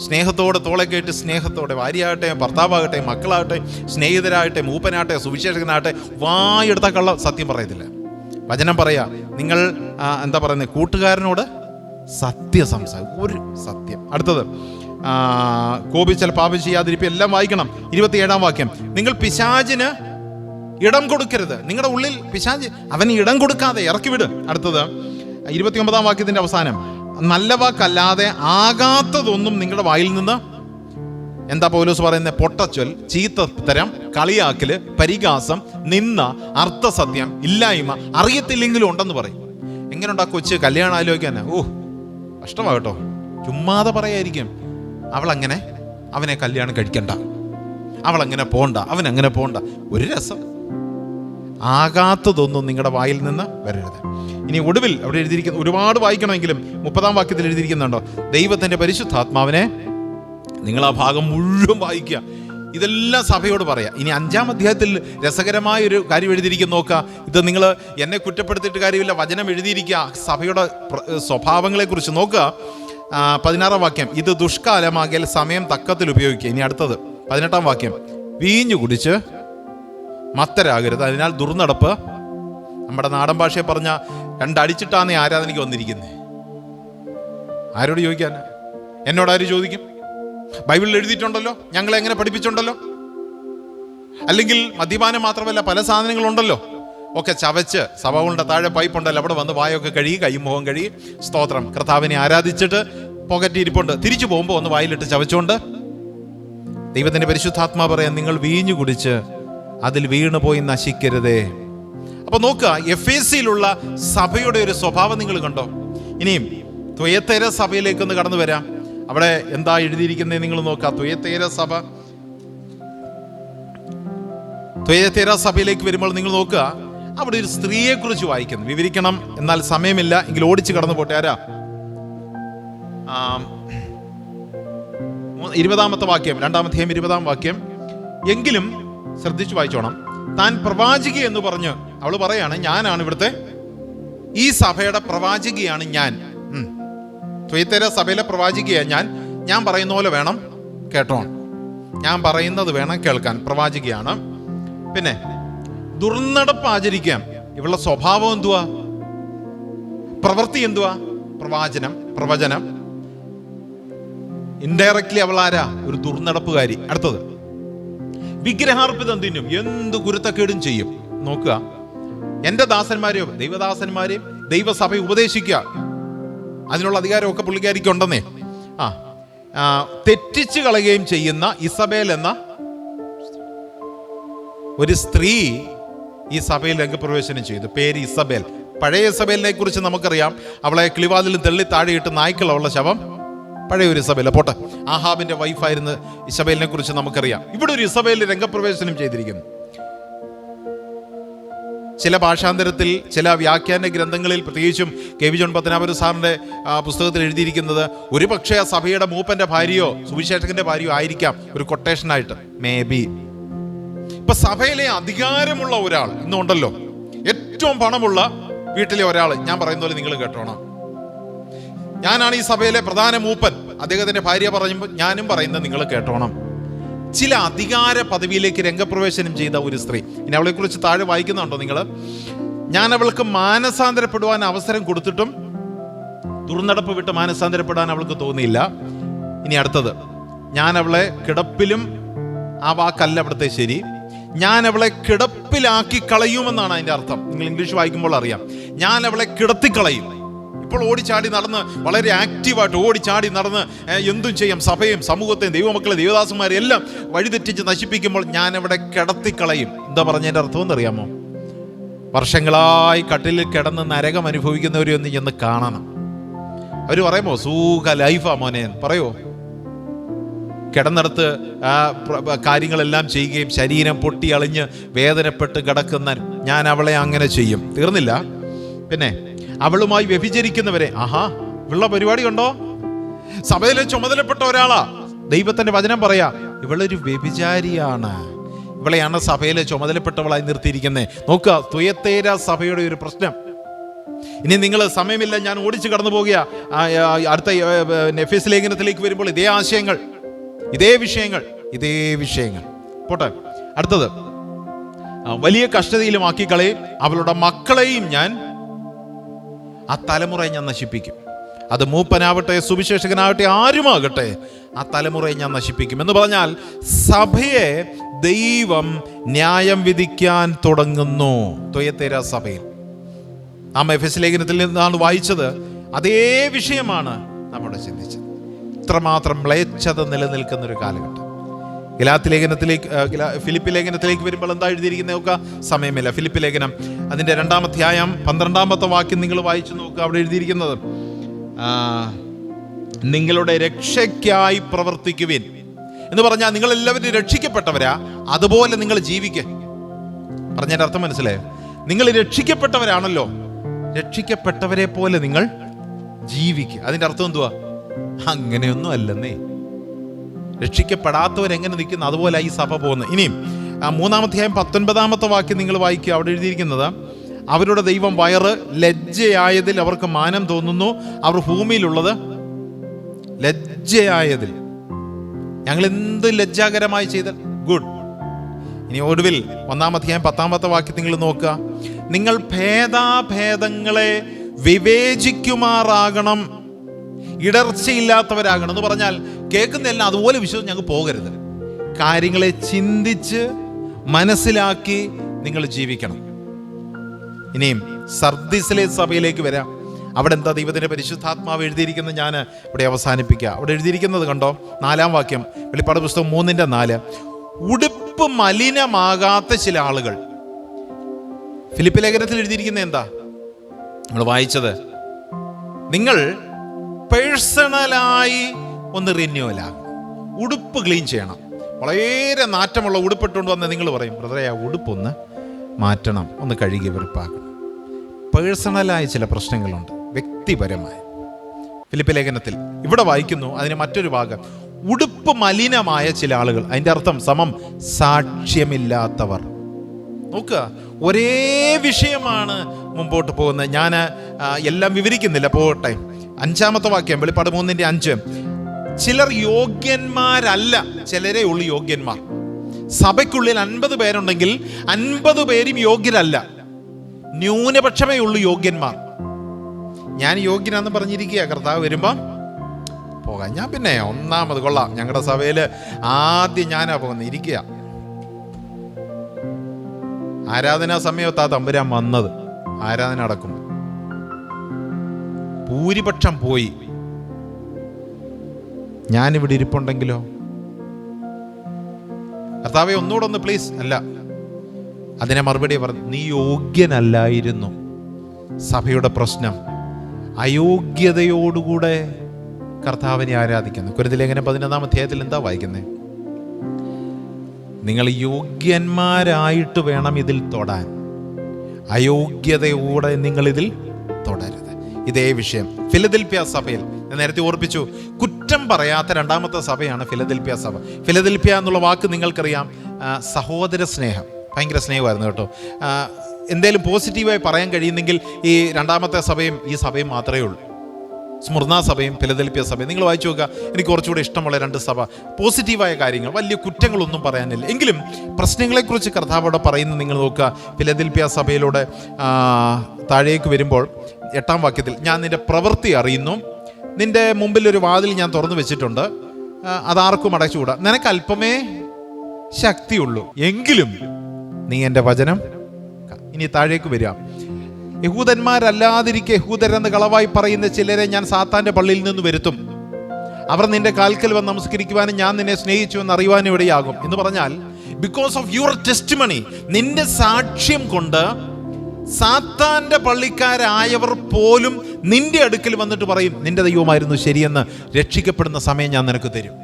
സ്നേഹത്തോടെ തോളെ കേട്ട്, സ്നേഹത്തോടെ ഭാര്യയാകട്ടെ, ഭർത്താവാകട്ടെ, മക്കളാകട്ടെ, സ്നേഹിതരാകട്ടെ, മൂപ്പനാകട്ടെ, സുവിശേഷകനാകട്ടെ, വായെടുത്ത കള്ളം സത്യം പറയത്തില്ല. വചനം പറയാ, നിങ്ങൾ എന്താ പറയുന്നത്? കൂട്ടുകാരനോട് സത്യം സംസാരിക്കും, ഒരു സത്യം. അടുത്തത്, കോപിച്ചാൽ പാപം ചെയ്യാതിരിക്കുക. എല്ലാം വായിക്കണം. 27-ാം വാക്യം, നിങ്ങൾ പിശാചിന് ഇടം കൊടുക്കരുത്. നിങ്ങളുടെ ഉള്ളിൽ പിശാച്, അവന് ഇടം കൊടുക്കാതെ ഇറക്കി വിട്. അടുത്തത് 29-ാം വാക്യത്തിന്റെ അവസാനം, നല്ല വാക്കല്ലാതെ ആകാത്തതൊന്നും നിങ്ങളുടെ വായിൽ നിന്ന്, എന്താ പൗലോസ് പറയുന്നത്, പൊട്ടച്ചൊൽ, ചീത്തത്തരം, കളിയാക്കല്, പരിഹാസം, നിന്ന, അർത്ഥസത്യം, ഇല്ലായ്മ അറിയത്തില്ലെങ്കിലും ഉണ്ടെന്ന് പറയും. എങ്ങനെയുണ്ടാ കൊച്ച് കല്യാണം ആലോചിക്കാനാ? കഷ്ടമാകട്ടോ, ചുമ്മാതെ പറയായിരിക്കും. അവളങ്ങനെ അവനെ കല്യാണം കഴിക്കണ്ട, അവളങ്ങനെ പോണ്ട, അവനങ്ങനെ പോണ്ട. ഒരു രസം. ആകാത്തതൊന്നും നിങ്ങളുടെ വായിൽ നിന്ന് വരരുത്. ഇനി ഒടുവിൽ അവിടെ എഴുതിയിരിക്കുന്ന, ഒരുപാട് വായിക്കണമെങ്കിലും 30-ാം വാക്യത്തിൽ എഴുതിയിരിക്കുന്നുണ്ടോ, ദൈവത്തിൻ്റെ പരിശുദ്ധാത്മാവിനെ, നിങ്ങൾ ആ ഭാഗം മുഴുവൻ വായിക്കുക. ഇതെല്ലാം സഭയോട് പറയാം. ഇനി 5-ാം അധ്യായത്തിൽ രസകരമായൊരു കാര്യം എഴുതിയിരിക്കുന്ന നോക്കുക. ഇത് നിങ്ങൾ എന്നെ കുറ്റപ്പെടുത്തിയിട്ട് കാര്യമില്ല, വചനം എഴുതിയിരിക്കുക. സഭയുടെ സ്വഭാവങ്ങളെക്കുറിച്ച് നോക്കുക. 16-ാം വാക്യം, ഇത് ദുഷ്കാലമാകിയാൽ സമയം തക്കത്തിൽ ഉപയോഗിക്കുക. ഇനി അടുത്തത് 18-ാം വാക്യം, വീഞ്ഞു കുടിച്ച് മത്തരാകരുത്, അതിനാൽ ദുർനടപ്പ്. നമ്മുടെ നാടൻ ഭാഷയെ പറഞ്ഞ രണ്ടടിച്ചിട്ടാണ് ആരാധനയ്ക്ക് വന്നിരിക്കുന്നത്. ആരോട് ചോദിക്കാൻ? എന്നോടാരും ചോദിക്കും? ബൈബിളിൽ എഴുതിയിട്ടുണ്ടല്ലോ, ഞങ്ങളെ എങ്ങനെ പഠിപ്പിച്ചുണ്ടല്ലോ. അല്ലെങ്കിൽ മദ്യപാനം മാത്രമല്ല, പല സാധനങ്ങളുണ്ടല്ലോ, ഒക്കെ ചവച്ച്, സഭകളുടെ താഴെ പൈപ്പുണ്ടല്ലോ, അവിടെ വന്ന് വായൊക്കെ കഴുകി, കൈയും മുഖം കഴുകി, സ്തോത്രം, കർത്താവിനെ ആരാധിച്ചിട്ട് പോക്കറ്റിരിപ്പുണ്ട്, തിരിച്ചു പോകുമ്പോൾ ഒന്ന് വായിലിട്ട് ചവച്ചുകൊണ്ട്. ദൈവത്തിന്റെ പരിശുദ്ധാത്മാ പറയാൻ, നിങ്ങൾ വീഞ്ഞു കുടിച്ച് അതിൽ വീണുപോയി നശിക്കരുതേ. അപ്പൊ നോക്കുക, എഫേസ്യയിലുള്ള സഭയുടെ ഒരു സ്വഭാവം നിങ്ങൾ കണ്ടോ. ഇനിയും തുയത്തേര സഭയിലേക്കൊന്ന് കടന്നു വരാം. അവിടെ എന്താ എഴുതിയിരിക്കുന്നത് നിങ്ങൾ നോക്കുക. തുയത്തേര സഭയിലേക്ക് വരുമ്പോൾ നിങ്ങൾ നോക്കുക, അവിടെ ഒരു സ്ത്രീയെ കുറിച്ച് വായിക്കുന്നു. വിവരിക്കണം, എന്നാൽ സമയമില്ല, എങ്കിൽ ഓടിച്ച് കടന്നു പോട്ടെ. ആരാ? 20-ാമത്തെ വാക്യം, 2-ാം അധ്യായം 20-ാം വാക്യം. എങ്കിലും ശ്രദ്ധിച്ചു വായിച്ചോണം. താൻ പ്രവാചിക എന്ന് പറഞ്ഞ് അവൾ പറയാണ്, ഞാനാണ് ഇവിടുത്തെ ഈ സഭയുടെ പ്രവാചികയാണ് ഞാൻ. തുയത്തേര സഭയിലെ പ്രവാചികയാണ് ഞാൻ പറയുന്ന പോലെ വേണം കേട്ടോണം, ഞാൻ പറയുന്നത് വേണം കേൾക്കാൻ. പ്രവാചികയാണ്. പിന്നെ ദുർനടപ്പ് ആചരിക്കാം. ഇവളുടെ സ്വഭാവം എന്തുവാ? പ്രവൃത്തി എന്തുവാ? പ്രവചനം. ഇൻഡയറക്ട്ലി അവൾ ആരാ? ഒരു ദുർനടപ്പുകാരി. അടുത്തത്, വിഗ്രഹാർപ്പിതം തിന്നും, എന്ത് കുരുത്തക്കേടും ചെയ്യും. നോക്കുക, എൻ്റെ ദാസന്മാരെയോ ദൈവദാസന്മാരെയും ദൈവസഭയെ ഉപദേശിക്കുക, അതിനുള്ള അധികാരമൊക്കെ പുള്ളിക്കാരിക്കുണ്ടെന്നേ. തെറ്റിച്ചു കളയുകയും ചെയ്യുന്ന ഇസബേൽ എന്ന ഒരു സ്ത്രീ ഈ സഭയിൽ രംഗപ്രവേശനം ചെയ്തു. പേര് ഇസബേൽ. പഴയ ഇസബേലിനെ കുറിച്ച് നമുക്കറിയാം. അവളെ കിളിവാതിലും തള്ളി താഴെയിട്ട് നായ്ക്കളുള്ള ശവം. പഴയ ഒരു ഇസബേൽ പോട്ടെ, ആഹാബിന്റെ വൈഫായിരുന്ന ഇസബേലിനെ കുറിച്ച് നമുക്കറിയാം. ഇവിടെ ഒരു ഇസബേൽ രംഗപ്രവേശനം ചെയ്തിരിക്കുന്നു. ചില ഭാഷാന്തരത്തിൽ, ചില വ്യാഖ്യാന ഗ്രന്ഥങ്ങളിൽ, പ്രത്യേകിച്ചും കെ.വി. ജോൺ പത്തനാപുരം സാറിന്റെ പുസ്തകത്തിൽ എഴുതിയിരിക്കുന്നത്, ഒരു പക്ഷേ ആ സഭയുടെ മൂപ്പന്റെ ഭാര്യയോ സുവിശേഷകന്റെ ഭാര്യയോ ആയിരിക്കാം, ഒരു കൊട്ടേഷനായിട്ട്, മേ ബി. ഇപ്പൊ സഭയിലെ അധികാരമുള്ള ഒരാൾ ഇന്നുണ്ടല്ലോ, ഏറ്റവും പണമുള്ള വീട്ടിലെ ഒരാൾ, ഞാൻ പറയുന്ന പോലെ നിങ്ങൾ കേട്ടോണം, ഞാനാണ് ഈ സഭയിലെ പ്രധാന മൂപ്പൻ, അദ്ദേഹത്തിന്റെ ഭാര്യ പറയുമ്പോൾ ഞാനും പറയുന്നത് നിങ്ങൾ കേട്ടോണം. ചില അധികാര പദവിയിലേക്ക് രംഗപ്രവേശനം ചെയ്ത ഒരു സ്ത്രീ. ഇനി അവളെ കുറിച്ച് താഴെ വായിക്കുന്നുണ്ടോ നിങ്ങൾ? ഞാൻ അവൾക്ക് മാനസാന്തരപ്പെടുവാൻ അവസരം കൊടുത്തിട്ടും ദുർനടപ്പ് വിട്ട് മാനസാന്തരപ്പെടാൻ അവൾക്ക് തോന്നിയില്ല. ഇനി അടുത്തത്, ഞാൻ അവളെ കിടപ്പിലും, ആ വാക്കല്ല അവിടുത്തെ ശരി, ഞാൻ അവളെ കിടപ്പിലാക്കി കളയുമെന്നാണ് അതിന്റെ അർത്ഥം. നിങ്ങൾ ഇംഗ്ലീഷ് വായിക്കുമ്പോൾ അറിയാം. ഞാൻ അവളെ കിടത്തിക്കളയും. ഇപ്പോൾ ഓടിച്ചാടി നടന്ന്, വളരെ ആക്റ്റീവായിട്ട് ഓടിച്ചാടി നടന്ന് എന്തും ചെയ്യാം, സഭയും സമൂഹത്തെയും ദൈവമക്കളെ ദൈവദാസന്മാരെ എല്ലാം വഴിതെറ്റിച്ച് നശിപ്പിക്കുമ്പോൾ ഞാൻ അവിടെ കിടത്തിക്കളയും. എന്താ പറഞ്ഞതിൻ്റെ അർത്ഥം എന്നറിയാമോ? വർഷങ്ങളായി കട്ടിലിൽ കിടന്ന് നരകം അനുഭവിക്കുന്നവരെ ഒന്ന് ചെന്ന് കാണണം. അവർ പറയുമോ സുഖ ലൈഫാ മോനെ? പറയോ? കിടന്നിടത്ത് കാര്യങ്ങളെല്ലാം ചെയ്യുകയും ശരീരം പൊട്ടി അളിഞ്ഞ് വേദനപ്പെട്ട് കിടക്കുന്ന ഞാൻ അവളെ അങ്ങനെ ചെയ്യും. തീർന്നില്ല. പിന്നെ അവളുമായി വ്യഭിചരിക്കുന്നവരെ, ഇവളുടെ പരിപാടി കണ്ടോ? സഭയിലെ ചുമതലപ്പെട്ട ഒരാളാ. ദൈവത്തിന്റെ വചനം പറയാ, ഇവളൊരു വ്യഭിചാരിയാണ്. ഇവളെയാണ് സഭയിലെ ചുമതലപ്പെട്ടവളായി നിർത്തിയിരിക്കുന്നത്. നോക്കുക, തുയത്തേര സഭയുടെ ഒരു പ്രശ്നം. ഇനി നിങ്ങൾ സമയമില്ല, ഞാൻ ഓടിച്ചു കടന്നു പോകുക. അടുത്ത എഫേസ്യ ലേഖനത്തിലേക്ക് വരുമ്പോൾ ഇതേ ആശയങ്ങൾ, ഇതേ വിഷയങ്ങൾ പോട്ടെ. അടുത്തത്, വലിയ കഷ്ടതയിലുമാക്കി കളയും, അവളുടെ മക്കളെയും ഞാൻ, ആ തലമുറയെ ഞാൻ നശിപ്പിക്കും. അത് മൂപ്പനാവട്ടെ, സുവിശേഷകനാവട്ടെ, ആരുമാകട്ടെ, ആ തലമുറയെ ഞാൻ നശിപ്പിക്കും. എന്ന് പറഞ്ഞാൽ സഭയെ ദൈവം ന്യായം വിധിക്കാൻ തുടങ്ങുന്നു. തുയത്തേര സഭയിൽ നാം എഫേസ്യ ലേഖനത്തിൽ നിന്നാണ് വായിച്ചത്. അതേ വിഷയമാണ് നമ്മുടെ ചിന്തിച്ചത്. ഇത്രമാത്രം മ്ലേച്ഛത നിലനിൽക്കുന്ന ഒരു കാലഘട്ടം. ഫിലിപ്പി ലേഖനത്തിലേക്ക് വരുമ്പോൾ എന്താ എഴുതിയിരിക്കുന്നത് നോക്കുക, സമയമില്ല. ഫിലിപ്പി ലേഖനം അതിൻ്റെ 2-ാം അധ്യായം 12-ാമത്തെ വാക്യം നിങ്ങൾ വായിച്ചു നോക്കുക. അവിടെ എഴുതിയിരിക്കുന്നത് നിങ്ങളുടെ രക്ഷയ്ക്കായി പ്രവർത്തിക്കുവിൻ എന്ന് പറഞ്ഞാൽ നിങ്ങളെല്ലാവരും രക്ഷിക്കപ്പെട്ടവരാ, അതുപോലെ നിങ്ങൾ ജീവിക്കുക. പറഞ്ഞതിൻ്റെ അർത്ഥം മനസ്സിലായോ? നിങ്ങൾ രക്ഷിക്കപ്പെട്ടവരാണല്ലോ, രക്ഷിക്കപ്പെട്ടവരെ പോലെ നിങ്ങൾ ജീവിക്കുക. അതിൻ്റെ അർത്ഥം എന്തുവാ? അങ്ങനെയൊന്നും അല്ലെന്നേ. രക്ഷിക്കപ്പെടാത്തവരെങ്ങനെ നിൽക്കുന്നു അതുപോലെ ഈ സഭ പോകുന്നത്. ഇനിയും 3-ാം അധ്യായം 19-ാമത്തെ വാക്യം നിങ്ങൾ വായിക്കുക. അവിടെ എഴുതിയിരിക്കുന്നത് അവരുടെ ദൈവം വയറ് ലജ്ജയായതിൽ അവർക്ക് മാനം തോന്നുന്നു, അവർ ഭൂമിയിലുള്ളത് ലജ്ജയായതിൽ. ഞങ്ങൾ എന്ത് ലജ്ജാകരമായി ചെയ്താൽ ഗുഡ്. ഇനി ഒടുവിൽ 1-ാം അധ്യായം 10-ാമത്തെ വാക്യം നിങ്ങൾ നോക്കുക. നിങ്ങൾ ഭേദാഭേദങ്ങളെ വിവേചിക്കുമാറാകണം, ഇടർച്ചയില്ലാത്തവരാകണം എന്ന് പറഞ്ഞാൽ കേൾക്കുന്നതെല്ലാം അതുപോലെ വിശ്വസിച്ച് ഞങ്ങൾക്ക് പോകരുത്. കാര്യങ്ങളെ ചിന്തിച്ച് മനസ്സിലാക്കി നിങ്ങൾ ജീവിക്കണം. ഇനിയും സർദീസിലെ സഭയിലേക്ക് വരാം. അവിടെ എന്താ ദൈവത്തിൻ്റെ പരിശുദ്ധാത്മാവ് എഴുതിയിരിക്കുന്നത്? ഞാൻ ഇവിടെ അവസാനിപ്പിക്കുക. അവിടെ എഴുതിയിരിക്കുന്നത് കണ്ടോ, 4-ാം വാക്യം, വെളിപ്പാട് പുസ്തകം 3:4. ഉടുപ്പ് മലിനമാകാത്ത ചില ആളുകൾ. ഫിലിപ്പി ലേഖനത്തിൽ എഴുതിയിരിക്കുന്നത് എന്താ നമ്മൾ വായിച്ചത്? നിങ്ങൾ പേഴ്സണലായി ഒന്ന് റിന്യൂവലാകും, ഉടുപ്പ് ക്ലീൻ ചെയ്യണം. വളരെ നാറ്റമുള്ള ഉടുപ്പിട്ടുകൊണ്ട് വന്ന് നിങ്ങൾ പറയും, ബ്രദറെ ആ ഉടുപ്പൊന്ന് മാറ്റണം, ഒന്ന് കഴുകി വെറുപ്പാക്കണം. പേഴ്സണലായ ചില പ്രശ്നങ്ങളുണ്ട്, വ്യക്തിപരമായ. ഫിലിപ്പി ലേഖനത്തിൽ ഇവിടെ വായിക്കുന്നു അതിന് മറ്റൊരു ഭാഗം, ഉടുപ്പ് മലിനമായ ചില ആളുകൾ. അതിൻ്റെ അർത്ഥം സാക്ഷ്യമില്ലാത്തവർ. നോക്കുക, ഒരേ വിഷയമാണ് മുമ്പോട്ട് പോകുന്നത്. ഞാൻ എല്ലാം വിവരിക്കുന്നില്ല, പോകട്ടെ. 5-ാമത്തെ വാക്യം, വെളിപ്പാട് 3:5. ചിലർ യോഗ്യന്മാരല്ല, ചിലരേ ഉള്ളു യോഗ്യന്മാർ. സഭയ്ക്കുള്ളിൽ 50 പേരുണ്ടെങ്കിൽ 50 പേരും യോഗ്യരല്ല, ന്യൂനപക്ഷമേ ഉള്ളു യോഗ്യന്മാർ. ഞാൻ യോഗ്യനാന്ന് പറഞ്ഞിരിക്കുക, കർത്താവ് വരുമ്പം പോകാം. ഞാൻ പിന്നെ ഒന്നാമത് കൊള്ളാം, ഞങ്ങളുടെ സഭയിൽ ആദ്യം ഞാനാ പോകുന്നത്, ഇരിക്കുക. ആരാധനാ സമയത്താ തമ്പുരാൻ വന്നത്. ആരാധന നടക്കും, ഭൂരിപക്ഷം പോയി, ഞാനിവിടെ ഇരിപ്പുണ്ടെങ്കിലോ? കർത്താവേ ഒന്നുകൂടെ ഒന്ന് പ്ലീസ്. അല്ല, അതിനെ മറുപടി പറഞ്ഞു, നീ യോഗ്യനല്ലായിരുന്നു. സഭയുടെ പ്രശ്നം അയോഗ്യതയോടുകൂടെ കർത്താവിനെ ആരാധിക്കുന്നു. കൊരിന്ത്യർ ലേഖനം 11-ാം അധ്യായത്തിൽ എന്താ വായിക്കുന്നത്? നിങ്ങൾ യോഗ്യന്മാരായിട്ട് വേണം ഇതിൽ തൊടാൻ, അയോഗ്യതയോടെ നിങ്ങൾ ഇതിൽ തുടരുത്. ഇതേ വിഷയം ഫിലദൽഫിയ സഭയിൽ ഞാൻ നേരത്തെ ഓർപ്പിച്ചു, കുറ്റം പറയാത്ത 2-ാമത്തെ സഭയാണ് ഫിലദൽഫിയ സഭ. ഫിലദൽഫിയ എന്നുള്ള വാക്ക് നിങ്ങൾക്കറിയാം, സഹോദര സ്നേഹം. ഭയങ്കര സ്നേഹമായിരുന്നു കേട്ടോ. എന്തേലും പോസിറ്റീവായി പറയാൻ കഴിയുന്നെങ്കിൽ ഈ 2-ാമത്തെ സഭയും ഈ സഭയും മാത്രമേ ഉള്ളൂ. സ്മുർണ സഭയും ഫിലദൽഫിയ സഭയും നിങ്ങൾ വായിച്ചു നോക്കുക. എനിക്ക് കുറച്ചുകൂടെ ഇഷ്ടമുള്ള 2 സഭ. പോസിറ്റീവായ കാര്യങ്ങൾ, വലിയ കുറ്റങ്ങളൊന്നും പറയാനില്ല, എങ്കിലും പ്രശ്നങ്ങളെക്കുറിച്ച് കർത്താവോടെ പറയുന്നത് നിങ്ങൾ നോക്കുക. ഫിലദൽഫിയ സഭയിലൂടെ താഴേക്ക് വരുമ്പോൾ 8-ാം വാക്യത്തിൽ, ഞാൻ നിന്റെ പ്രവൃത്തി അറിയുന്നു, നിന്റെ മുമ്പിൽ ഒരു വാതിൽ ഞാൻ തുറന്നു വെച്ചിട്ടുണ്ട്, അതാർക്കും അടച്ചുകൂടാ. നിനക്ക് അല്പമേ ശക്തിയുള്ളൂ, എങ്കിലും നീ എൻ്റെ വചനം. ഇനി താഴേക്ക് വരിക. യഹൂദന്മാരല്ലാതിരിക്കെ യഹൂദരെന്ന് കളവായി പറയുന്ന ചിലരെ ഞാൻ സാത്താൻ്റെ പള്ളിയിൽ നിന്ന് വരുത്തും. അവർ നിന്റെ കാൽക്കൽ വന്ന് നമസ്കരിക്കുവാനും ഞാൻ നിന്നെ സ്നേഹിച്ചു എന്ന് അറിയുവാനും ഇവിടെയാകും എന്ന് പറഞ്ഞാൽ, ബിക്കോസ് ഓഫ് യുവർ ടെസ്റ്റിമണി, നിന്റെ സാക്ഷ്യം കൊണ്ട് സാത്താൻ്റെ പള്ളിക്കാരായവർ പോലും നിന്റെ അടുക്കൽ വന്നിട്ട് പറയും, നിന്റെ ദൈവമായിരുന്നു ശരിയെന്ന്. രക്ഷിക്കപ്പെടുന്ന സമയം ഞാൻ നിനക്ക് തരും.